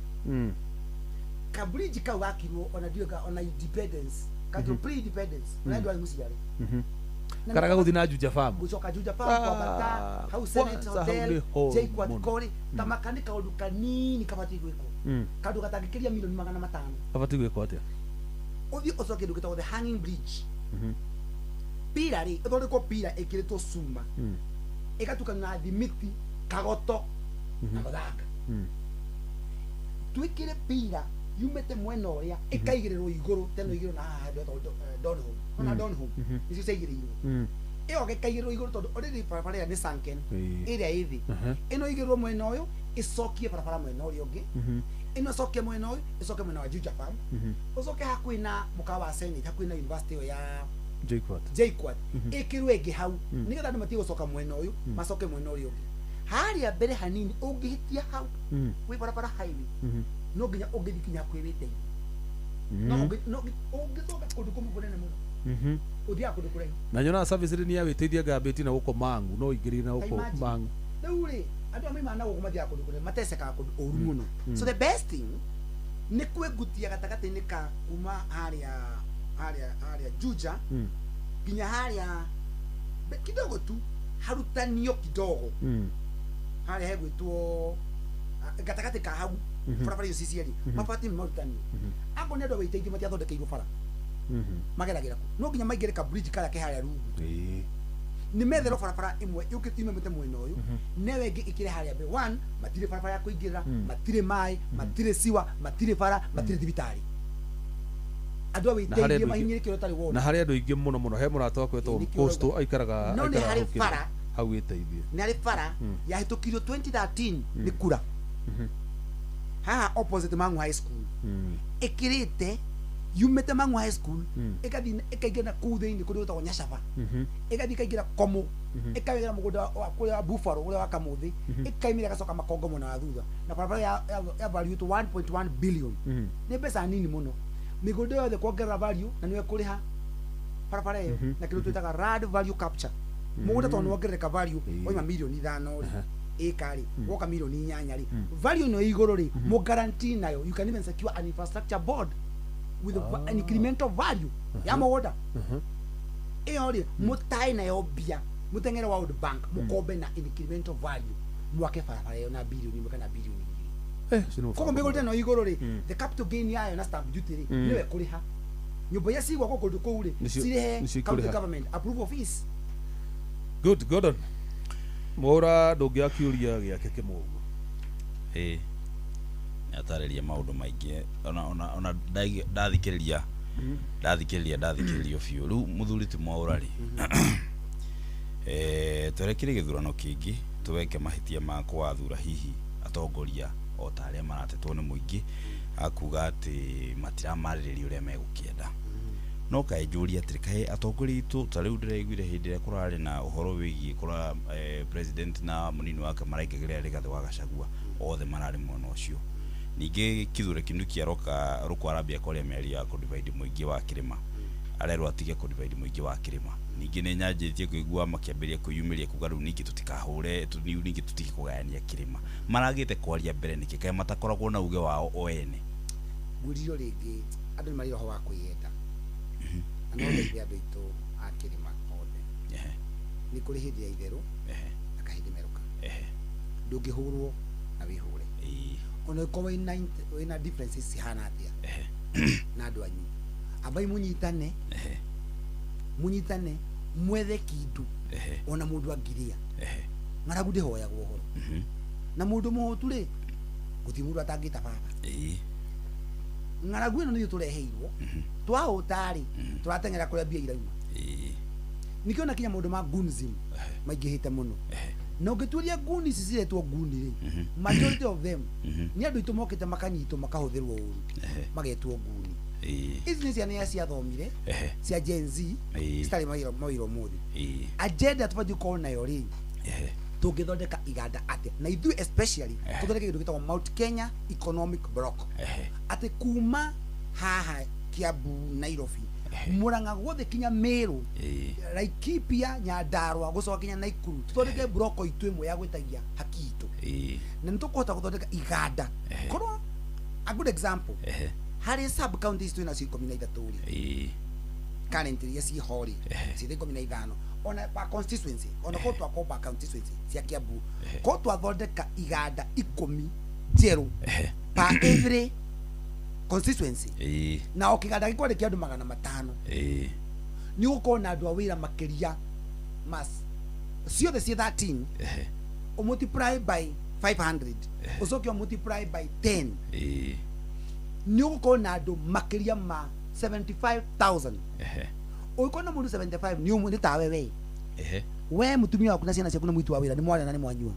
ka bridge kau gakirwo ona ndiũka ona independence kakirwo pre independence na ndwari muciare karaga guthi na Juja farm gucoka Juja farm kwa bata hau Senate Hotel JKUAT Kori tamakani kaundu kanini kabati gwiko kandu gatangikiria milioni 500 kabati gwiko atia uthi ucoke ndu gitagwo the hanging bridge pira ri ithondekwo pira ikiritwo cuma igatukanio na thimiti kagoto na gathanga twikire pira yumete mwena uria ikaigirĩrwo igũrũ teno igĩrwo na haha Donholm ona Donholm icio ciaigĩrĩirwo ĩyo gĩkaigĩrĩrwo igũrũ tondũ already barabara ĩrĩa nĩ sunken ĩrĩa ĩ thĩ ĩno igĩrĩrwo mwena ũyũ ĩcokie barabara mwena ũrĩa ũngĩ ĩno ĩcokie mwena ũyũ ĩcokie mwena wa Juja farm ũcoke hakuhĩ na mũkawa wa Senate hakuhĩ na university ĩyo ya JKUAT ĩkĩrwo ĩngĩ hau nĩgetha andũ matige gũcoka mwena ũyũ macoke mwena ũrĩa ũngĩ harĩa mbere hanini ũngĩhĩtia hau wĩ barabara highway no nginya ũngĩthi kinya kwĩ wĩte no ũngĩcoka kũndũ kũmwe kũnene mũno ũthiaga kũndũ kũraihu na nyona service nĩ ya wĩteithia ngambĩti na gũkũ Mangu no ingĩrĩ na gũkũ Mangu rĩu rĩ andũ amwe mana gũkũ mathiaga kũndũ kũnene matecekaga kũndũ ũru mũno so the best thing nĩ kwĩngutia gatagatĩ-inĩ ka kuma harĩa Juja kinya harĩa kidogo tu harutanio kidogo harĩa hegwĩtwo gatagatĩ ka hau barabara icio ciciari mabati nĩ marutanio ako nĩ andũ a wĩteithio matiathondekeirwo bara mageragĩra kũ no nginya maingĩre ka bridge karĩa ke harĩa rungu nĩ metherwo barabara ĩmwe yũkĩte imĩte mwena ũyũ neyo ĩngĩ ĩkĩre harĩa mbere one matirĩ barabara ya kũingĩrĩra matirĩ maĩ matirĩ ciwa matirĩ bara matirĩ thibitarĩ andũ a wĩteithio mahinyĩrĩkĩrwo ũtarĩ wona na harĩ andũ aingĩ mũno he mũrata wakwa wĩtagwo Coastal aikaraga no nĩ harĩ bara hau wĩteithie nĩ harĩ bara yahĩtũkirio 2013 nĩ kura haha opposite Mangu High School ĩkĩrĩte yumĩte Mangu High School ĩgathiĩ ĩkaingĩra kũu thĩinĩ kũndũ gwĩtagwo Nyacaba ĩgathiĩ ĩkaingĩra Komo ĩkawĩra mũgũnda kũrĩa Buffalo ũrĩa wa Kamũthĩ ĩkaimĩra ĩgacoka Makongo mwena wa thutha na barabara ya value to 1.1 billion nĩ mbeca nini mũno migunda yothe kuongerera value na niwe kuriha barabara iyo na kindu twitaga rad value capture mugunda tondu wongerereka value oima milioni 5 ri ekari woka milioni 8 ri value no iguru ri mo guarantee nayo you can even secure an infrastructure board with an incremental value ya mugunda iyo ri mutai nayo bia mutengere World Bank mukombe na incremental value mwake barabara iyo na bilioni mwaka na bilioni koko mbego teno igoro ri the capital gain yayo na stamp duty ri niwe kuriha nyumba ya sigwa koko nduko uri sirihe county government approve of fees. Good, Gordon. Mora ndugia kiuria giake kimugu atariria maundu maingi ona ndathikiriria fiu riu muthuri ti Mwaura ri turekire githurano kingi tuweke mahitia ma kwathura hihi atongoria o ta aria maratetwo ni muingi akuga ati matiramaririria uria megukienda no kae njuri atiri kae atongoria itu ta riu ndireiguire hindi ria kurari na uhoro wigie kura president na munini wake maraikagiria Rigathi wa Gachagua othe marari mwena ucio ningi kithure kindu kia roka rukwarambia koria miari ya kudivide muingi wa kirima arerwa atige kudivide muingi wa kirima ningi ne nyanjitie kuigua makiambiria kuyumiria kugaru ningi tutikahure ningi tutikugayania kirima maragite kwaria mbere niki kae matakoragwo na uge wao oene gurio ringi andu mari roho wa kwiyenda ano ndeithia andu itu akirima othe ni kuri hindi ya itheru na kahindi meruka ndungihurwo na wihure ono ko wina differences hana atia na andu anyu abai munyitane mwethe kindu ona mundu angiria ngaragu ndihoya guhoro na mundu muhotu ri guti mundu atangita baba ngaragu ino niyo tureheirwo twa utari turatengera kuria bia irauma nikiona kinya mundu ma gunzim maigihite muno no gituria guni ciciretwo guni ri majority of them ni andu itu mokite makanyitwo makahuthirwo uru magetwo guni ici ni ciana cia thomire cia Gen Z stari mawiro muthi agenda tubadi ko nayo ri tungithondeka iganda ate na ithu especially tuthondeke kindu gitagwo Mount Kenya Economic Block ate kuma haha Kiambu Nairobi Murang'a guothe kinya Meru Laikipia Nyandarua gucoka kinya Naikuru tuthondeke block itu imwe ya gwetagia haki itu na nitukuhota guthondeka iganda korwo a good example hari sub counties tu na ci 13 currently yesi hori ci 15 ona pa constituency ona ko twa ko pa constituency cia Kiambu ko twa thondeka iganda 10 jeru pa every constituency na okiganda gikwende kia andu 500 ni ukona andu awira makiria mas ciothe ci 13 o multiply by 500 ucoke o multiply by 10 ni ukona andu makiria ma 75,000 ukona mundu 75 ni umu ni tawe we mutumia waku na ciana ciaku na mwitu wa wira ni mwana na ni mwanyua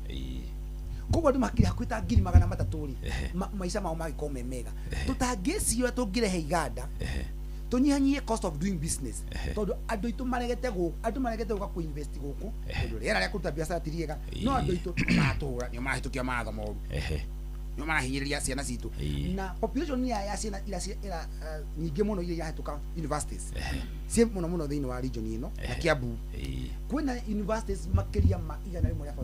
kuko andu makiria kwita 300 maisha mao magikome mega tutangiciwa tungirehe iganda tunyihanyie cost of doing business tondu andu itu maregete guka ku invest guku tondu rera ria kuruta biashara tiriega no andu itu matura ni mahitukia matho moru ni marahinyiriria ciana citu na population ni ya ciana ila nyingi muno ile yahituka universities sie muno thiini wa region ino na Kiambu kwina universities makiria ma 149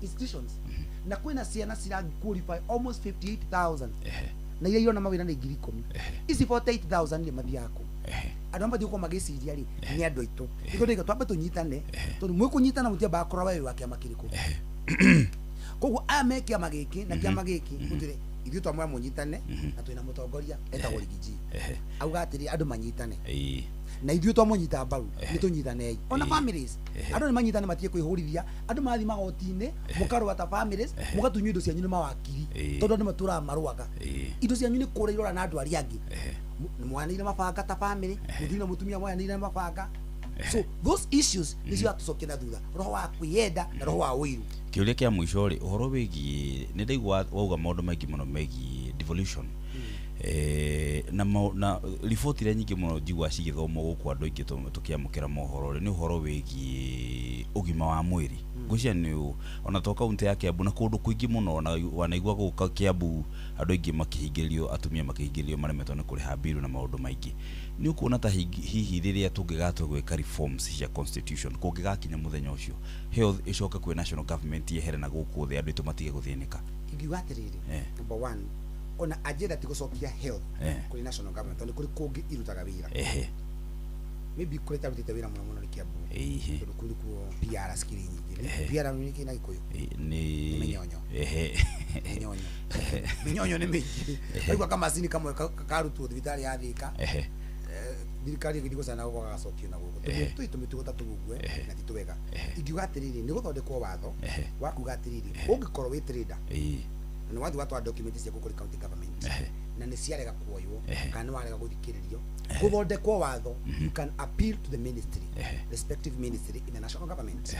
institutions na kwina ciana cira qualify almost 58,000 na ile yona mawira ni 10,000 ici 48,000 ni mathiako andu ambathi uko magiciria ri ni andu itu igothiga twambe tunyitane tondu mwikunyitana mutia bakora wewe wa kiama kiriku koguo ame kiama giki na kiama giki mutire ithu twamwe munyitane na twina mutongoria etagwo Rigiji auga atiri andu manyitane na ithu twamunyita mbaru ni tunyitanei ona families andu ni manyitane matie kwihurithia andu mathi magotine mukarwa ta families mugatunyu indo cianyu ni mawakiri tondu ni matura marwaga indo cianyu ni kura irora na andu ari angi mwanire mabanga ta family muthina mutumia mwanire mabanga so those issues is you have to sokena thutha roho wa kwiyenda na roho wa wiru kiuria kia mwisho ri uhoro wigi ni ndaigua wauga maundu maingi muno megi devolution na riboti iria nyingĩ mũno njigua cigĩthomwo gũkũ andũ aingĩ tũkĩamũkĩra mohoro nĩ ũhoro wĩgiĩ ũgima wa mwĩrĩ ngwĩciria nĩ ona to kaunti ya Kiambu na kũndũ kũingĩ mũno wanaigua gũka Kiambu andũ aingĩ makĩhingĩrio atumia makĩhingĩrio maremetwo nĩ kũrĩha bill na maũndũ maingĩ nĩ ũkuona ta hihi rĩrĩa tũngĩgatua gwĩka reforms cia constitution kũngĩgakinya mũthenya ũcio health ĩcoke kwĩ national government yehere na gũkũ thĩ andũ aitũ matige gũthĩnĩka ingiuga atĩrĩrĩ number one ona agenda ti gũcokia health kũrĩ national government tondũ kũrĩ kũngĩ irutaga wĩra maybe kũrĩ tarutĩte wĩra mũno mũno nĩ Kiambu tondũ kũrĩ kuo PR skiri nyingĩ PR nĩ kĩna Gĩkũyũ nĩ mĩnyonyo mĩnyonyo nĩ mĩingĩ aigua kama macini kamwe karutwo thibitarĩ ya Thika thirikari ĩgĩthiĩ gũcana gũkũ gagacokio na gũkũ tũmĩtugo ta tũgugue na ti twega ingiuga atĩrĩrĩ nĩ gũthondekwo watho wa kuga atĩrĩrĩ ũngĩkorwo wĩ trader nĩ wathiĩ watwara document ciaku kũrĩ county government na nĩ ciarega kuoywo kana nĩ warega gũthikĩrĩrio gũthondekwo watho you can appeal to the ministry respective ministry in the national government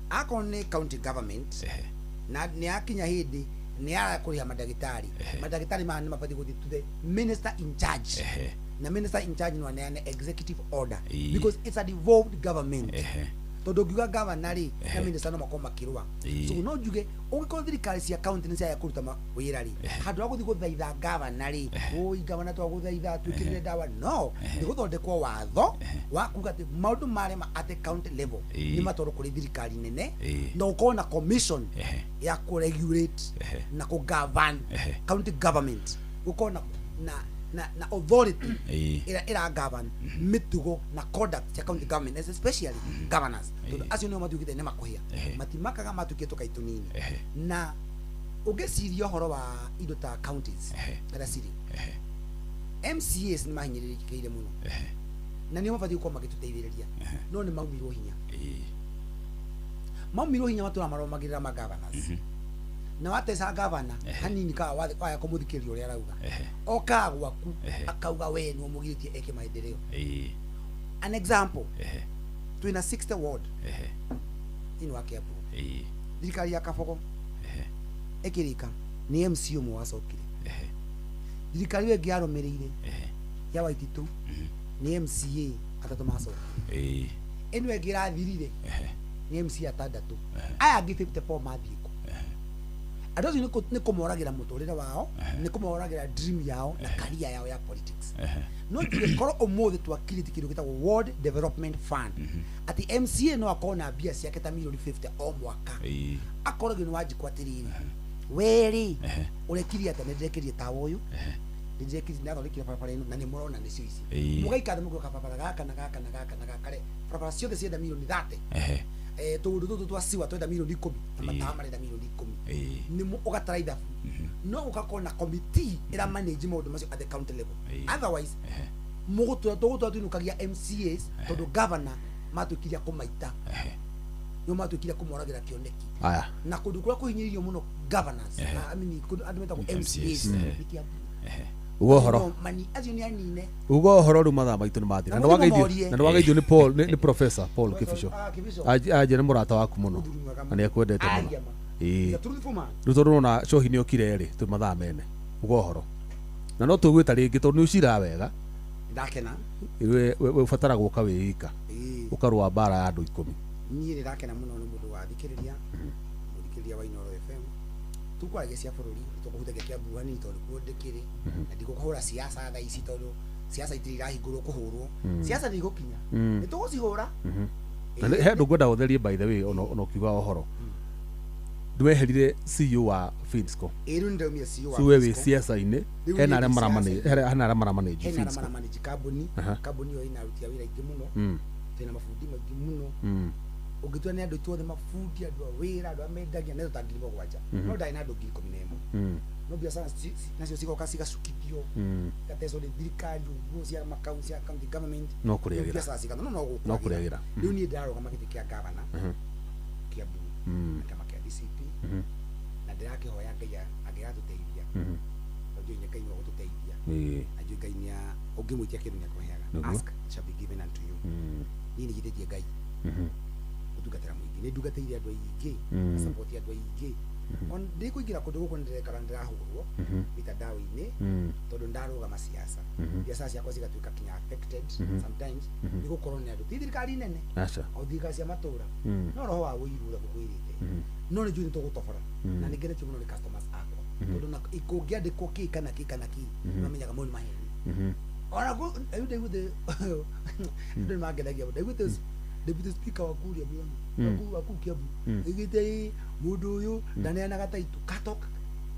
akorwo nĩ county government na nĩ yakinya hĩndĩ nĩ yakũrĩha mandagĩtarĩ maya nĩ mabatiĩ gũthiĩ to the minister in charge na minister in charge nĩ aneane executive order because it's a devolved government tondũ ngiuga governor rĩ na minister no makorwo makĩrũa so no njuge ũngĩkorwo thirikari cia county nĩ ciaya kũruta wĩra rĩ handũ ha gũthiĩ gũthaitha governor rĩ ũi governor twagũthaitha twĩkĩrĩre ndawa no nĩ gũthondekwo watho wa kuga atĩ maũndũ marĩa at county level nĩ matwarwo kũrĩ thirikari nene na gũkorwo na commission ya kũregulate na kũgovern county government gũkorwo na authority ira govern mitugo na conduct ya county government especially governors acio nĩo matuĩkĩte nĩ makũhĩa matimakaga matuĩkĩtwo kaitũ nini na ũngĩciria ũhoro wa indo ta counties kana city MCAs nĩ mahinyĩrĩrĩkĩire mũno na nĩo mabatiĩ gũkorwo magĩtũteithĩrĩria no nĩ maumirwo hinya matũra maromagĩrĩra ma governors na watesa governor hanini ka waya kũmũthikĩrĩria ũrĩa arauga oka gwaku akauga we nĩ ũmũgirĩtie eke maendeleo an example twina 60 ward ino wa Kiambu thirikari ya Kabogo ĩkĩrĩka nĩ MC ũmwe wacokire thirikari ĩyo ĩngĩ yarũmĩrĩire ya Waititu nĩ MCA atatũ macokire ĩno ĩngĩ ĩrathirire nĩ MC atandatũ aya angĩ 54 mathiĩ andũ acio nĩ kũmoragĩra mũtũrĩre wao nĩ kũmoragĩra dream yao na career yao ya politics no ngĩkorwo ũmũthĩ twakirĩte kĩndũ gĩtagwo World Development Fund atĩ MCA no akorwo na mbia ciake ta mirioni 50 o mwaka akoragwo nĩ wanjikwo atĩrĩrĩ weri ũrekirie atĩ nĩ ndĩrekirie tawa ũyũ nĩ ndĩrekirie na thondekire barabara ĩno na nĩ mũrona nĩ cio ici mũgaikara mũgũka barabara gaka na gaka na gaka na gaka barabara ciothe cienda mirioni 30 tũndũ tũtũ twa siwa twenda mirioni 10 na matawa marenda mirioni 10 nĩ ũgatara ithabu no ũgakorwo na committee ĩra manage maũndũ macio at the county level otherwise tũgũtũra tuinukagia MCAs tondũ governor matuĩkiria kũmaita nĩo matuĩkiria kũmoragĩra kĩoneki na kũndũ kũrĩa kũhinyĩrĩirio mũno governors I mean andũ metagwo MCAs Uhoro mani acio nĩ anine uhoro rĩu mathaa maitũ nĩ mathira na nĩwageithio nĩ Paul nĩ professor Paul Kibisho aje nĩ mũrata waku mũno na nĩ ekwendete mũno rĩu tondũ ũrona cohi nĩ okire rĩ tũ mathaa mene uhoro na no tũgwĩta rĩngĩ tondũ nĩ ũcira wega ndakena we ũbatara gũka wĩika ũkarũa mbara ya andũ 10 niĩ nĩ ndakena mũno nĩ mũndũ wathikĩrĩria mũthikĩrĩria wa Inooro FM tukwaria cia bũrũri tũkũhutagia Kiambu hanini tondũ kuo ndĩkĩrĩ na ndikũhũra siasa thaa ici tondũ siasa itirĩ irahingũrwo kũhũrwo siasa nĩ igũkinya nĩ tũgũcihũra na he ndũ ngwenda ũtherie by the way ona ũkiuga ũhoro ndweherire CEO wa Finsco ĩrũ ndomia CEO wa Finsco we siasa-inĩ hena arĩa maramanage Finsco kambuni ĩyo ĩnarutia wĩra ingĩ mũno tena mabundi maingĩ mũno ũngĩtua nĩ andũ tuothe mabundi andũ a wĩra andũ amendagia nĩ ta 7,000 no ndai na andũ 11,000 no biacara nacio cigoka cigacukithio gateco nĩ thirikari nguo cia makaunti cia county government no kũrĩagĩra biacara cigana no kũrĩagĩra rĩu niĩ ndarũgama gĩtĩ kĩa gavana Kiambu kama kĩa DCP na ndĩrakĩhoya Ngai angĩgatũteithia tondũ Ngai nĩ agũtũteithia ajue Ngai nĩ ũngĩmwĩtia kĩndũ nĩ akũheaga ask shall be given unto you niĩ nĩ githĩtie Ngai ũtungatĩra mũingĩ nĩ ndugatĩire andũ aingĩ support andũ aingĩ on ndikuingira kundu guku ndirekara ndirahurwo mitandao-ini tondu ndarugama siasa biacara ciakwa cigatuika kinya affected sometimes nigukorwo ni andu ti thirikari nene o thirikari cia matura no roho wa wiru uria gukwirite no ni njui tugutobora na ningeretio muno ni customers akwa tondu na ikungiandikwo ki kana ki mamenyaga mau ni maheni ona go ndigude ndio magedagia ndigude deputy speaker wa kuria mwana wa Kiambu igite mundu uyu ndaneana gataitu katoka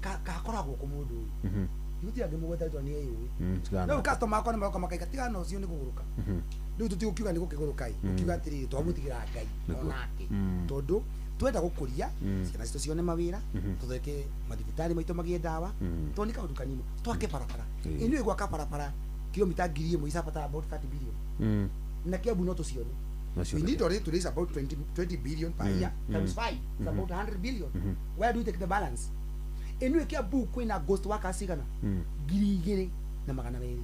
kakoragwo ku mundu uyu yuti age mugwetaitwa ni eyu no customer akwa nimoka makaika tigana ucio ni kuguruka ndu tutigukiuga ni gukigurukai ukiuga atiri twamutigira ngai onake tondu twenda gukuria ciana citu cione mawira tutheke mathibitari maitu magie ndawa toni kaundu kanini twake barabara inu igwaka barabara kilomita 1,000 isapata about 30 billion na Kiambu no tucione. We need already to raise about 20 billion per year times 5. It's about 100 billion. Where do we take the balance? Enu Kiambu kwina ghost workers sigana. Giri na magana meri.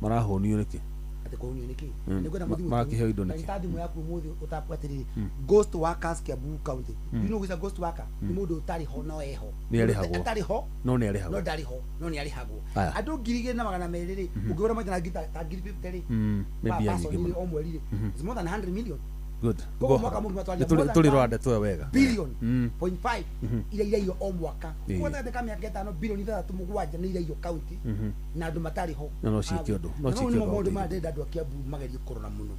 Marahonio niki. Ate kohonio niki. Nigwenda muthi. Marakiheo indo niki. Tadi mu yaku muthi utapwatiri ghost workers Kiambu county. You know who's a ghost worker? Ni mundu utari ho no eho. Ni arihagwo. Atari ho. No ni arihagwo. No dari ho. No ni arihagwo. Adu giri na magana meri ri. Ugora magana na gita ta giri 50 ri. Maybe yani omweri ri. It's more than 100 million. Good. Go mwaka mundu matwalia. Tuli rwanda twa wega. Billion. 0.5 ila iyo omwaka. Kwa ta kama yaketa no billion ita tumugwaja ni ila iyo county. Na andu matari ho. No cikio ndu. No cikio. No mundu ma ndenda andu Kiambu mageri korona muno.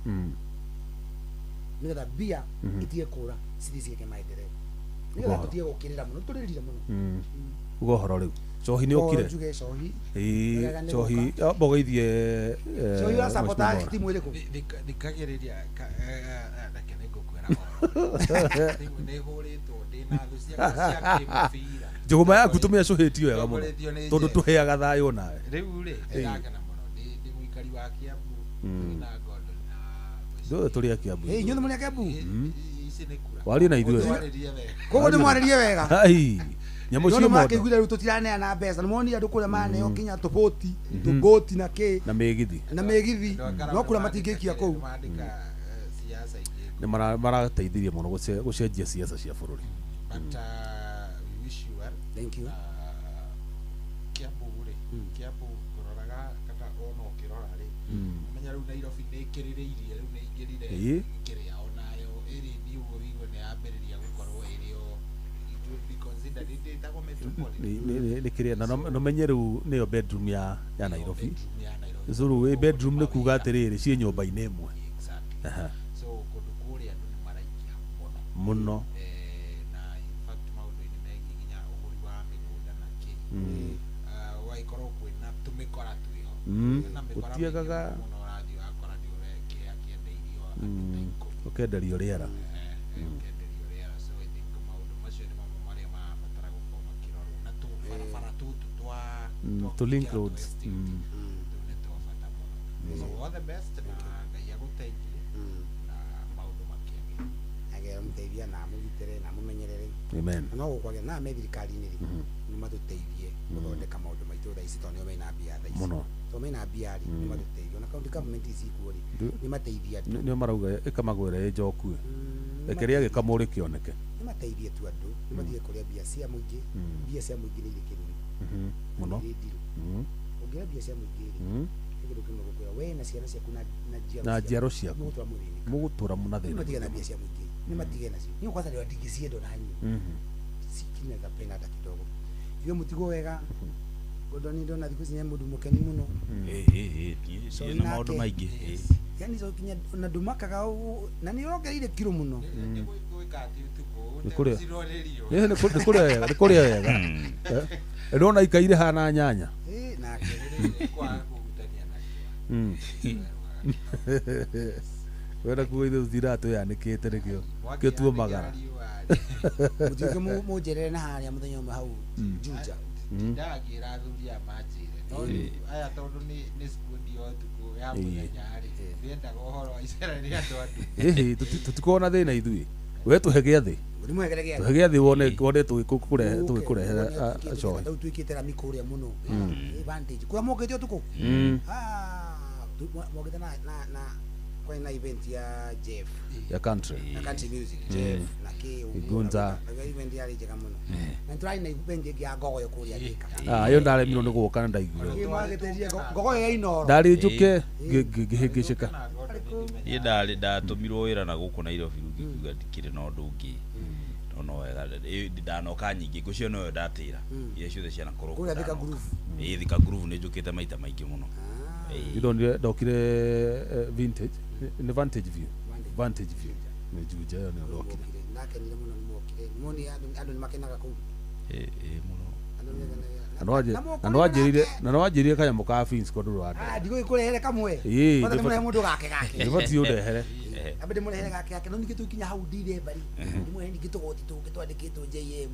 Nigetha bia itie kura cithicie ke maendeleo. Nigetha tutie gukirira muno turirire muno. Ugo horo riu. Cohi ni ukire. Cohi bogeithie Cohi wa sabotage timu ile ko. Ndikagiriria ndakene gukwera. Ni huritwo ndina thu cia kimufira. Jogoma yaku tumia cohitio wega muno. Tondu tuheaga thayo nawe. Riu ri ndagana muno. Ndi mwikari wa Kiambu na Gondo na ndo tuli Kiambu. Nyundo muri Kiambu. Ici ni kura. Wali na ithuĩ. Koguo nĩ mwarĩrie wega. Ai. Nyamũ cio mondo. Makĩiguire rĩu tũtiraneana mbeca. Nĩmonire andũ kũrĩa maneo kinya tũboti, tũgoti na kĩ. Na mĩgithi. Na mĩgithi. No kũrĩa matingĩkia kũu. Nĩ marateithirie mũno gũcenjia siasa cia bũrũri. But we wish you well. Thank you. Kiambu ri. Kiambu kũroraga kata ono kĩrora ri. Menya rĩu Nairobi nĩ ĩkĩrĩrĩirie rĩu nĩ ingĩrire kĩrĩa onayo ĩrĩ ni ũgũrigwo nĩ ambĩrĩria gũkorwo ĩrĩ o nä kä rä na no menye rä u nä yo bedroom ya Nairobi zuru wä bedroom nä kuga atä rä rä ciä nyå mba-inä ĩmwe må no waikorwo kwĩna tũmĩkora twĩho gũtiagaga ũkenderio rĩera to link roads. So all the best na ngai agũteithie na maũndũ makĩagĩra. Agera mũteithia na mũgitĩre na mũmenyerere. Amen. No gũkwagĩa na me thirikari-inĩ rĩ nĩ matũteithie gũthondeka maũndũ maitũ thaa ici tondũ nĩo mena mbia thaa ici. Mũno. Tondũ mena mbia rĩ nĩ matũteithie. Ona county government ici ikuo rĩ nĩ mateithia andũ. Nĩo marauga ĩkamagwĩra ĩ njoku rekeria gĩkamũ rĩkĩoneke. Nĩ mateithie tu andũ. Nĩ mathiĩ kũrĩa mbia cia mũingĩ. Mbia cia mũingĩ nĩ irĩ kĩrumi. Mũno. Ongera mbia cia mũingĩ rĩ nĩkĩndũ kĩmwe gũkwĩra we na ciana ciaku na njiaro ciaku mũgũtũra mũna thĩna. Nĩ matige na mbia cia mũingĩ. Nĩ matige nacio. Niĩ kwanza ndio ndingĩcienda na nyinyi. Sikina tapenda hata kidogo. Hiyo mtigo wega. Gondo ni ndona thikũ cinya mũndũ mũkeni mũno. Niĩ na maũndũ maingĩ. Yani so kinya na ndumakaga na nĩ ũrongereire kiro mũno. Nĩ kũrĩa wega. Ndona ikaire hana nyanya. Na wenda kuga ithe thiratũ yanĩkĩte nĩkĩo tuomagara mũtuĩke mũnjerere na harĩa mũthenya ũmwe hau Juja ndagĩra athuri a manjĩre aya tondũ nĩ sikundi o tukũ ya mũthenya rĩ ndiendaga ũhoro wa icera rĩa andũ ĩhĩ tũtikorwo na thĩna ithuĩ we tũhe gĩathĩ tũhe gĩathĩ wone tũgĩkũrehera cohi tuĩkĩte rami kũrĩa mũno advantage kũrĩa mokĩte ũtukũ mokĩte na kwa ina event ya Jeff ya country na country music Jeff na ke Igunza na event ya rije kamuno na try na event ya gogo yokuria gika yo ndare mino niguo kana ndaigua gogo ya inoro ndari njuke ngihingicika ye ndari ndatumirwo wira na guku na Nairobi ngiuga ndikire na undu ungi no wega ndanoka nyingi ngucio no ndatira ye ciothe ciana koro kuria thika groove thika groove ni njukite maita maingi muno idonire ndokire vintage ni vantage view ni juja yo ni ndokire nakenire muno ni mokire moni andu ni makenaga ku muno no ajirire kanyamo ka fins ko nduru anda ndigo ikurehere kamwe bado mure mundu gake ndibati urehere abede murehere gake no nikitu kinya hau ndire bari ndimwe ndikitogoti tu kitwandikitwo JM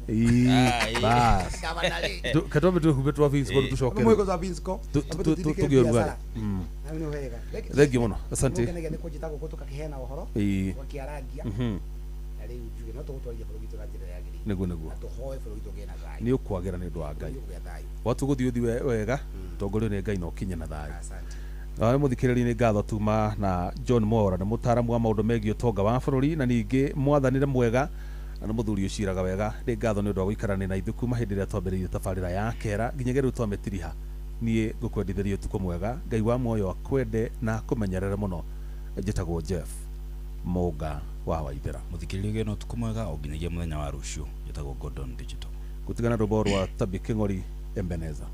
bas katobe tu hubetwa fins ko tushokere mwe ko za fins ko tugiorugara no hega thegi muno asante ni kujita gukutuka kihena uhoro wa kiaragia ari ujuge no tugutwaria bũrũri tũganjĩra yagĩrĩire niguo tũhoe bũrũri tũgĩe na thayũ nĩ ũkwagĩra nĩ ũndũ wa Ngai watu gũthiĩ ũthiĩ wega tongorio nĩ Ngai na ũkinye na thayũ nawe mũthikĩrĩria nĩ ngatho tuma na John Mwora nĩ mũtaaramu wa maũndũ megiĩ ũtonga wa bũrũri na ningĩ mwathanĩre mwega na nĩ mũthuri ũciraga wega nĩ ngatho nĩ ũndũ wa gũikarania na ithuĩ kuma hĩndĩ ĩrĩa twambĩrĩirie tabarĩra ya kera nginyagia rĩu twamĩtiriha niĩ ngũkwendithĩria ũtukũ mwega Ngai wa muoyo akwende na kũmenyerere mũno njĩtagwo Jeff Mũnga wa Waithera muthikĩrĩria no ũtukũ mwega o nginyagia mũthenya wa rũciũ njĩtagwo Gordon Digital gũtigana rwĩmbo rwa Tabi Kĩng'ori Ebeneza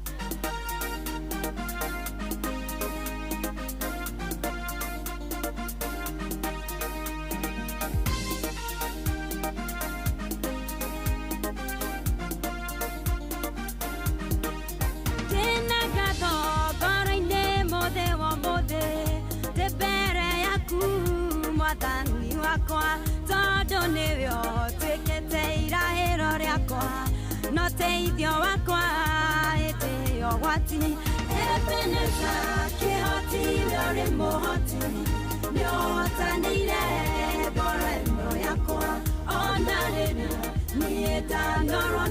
no teithio wakwa ĩtĩyo gwati Ebeneza kĩhoti nĩũrĩ mũhoti nĩũhotanĩire ngoro ĩno yakwa ona rĩrĩa niĩ ndanoro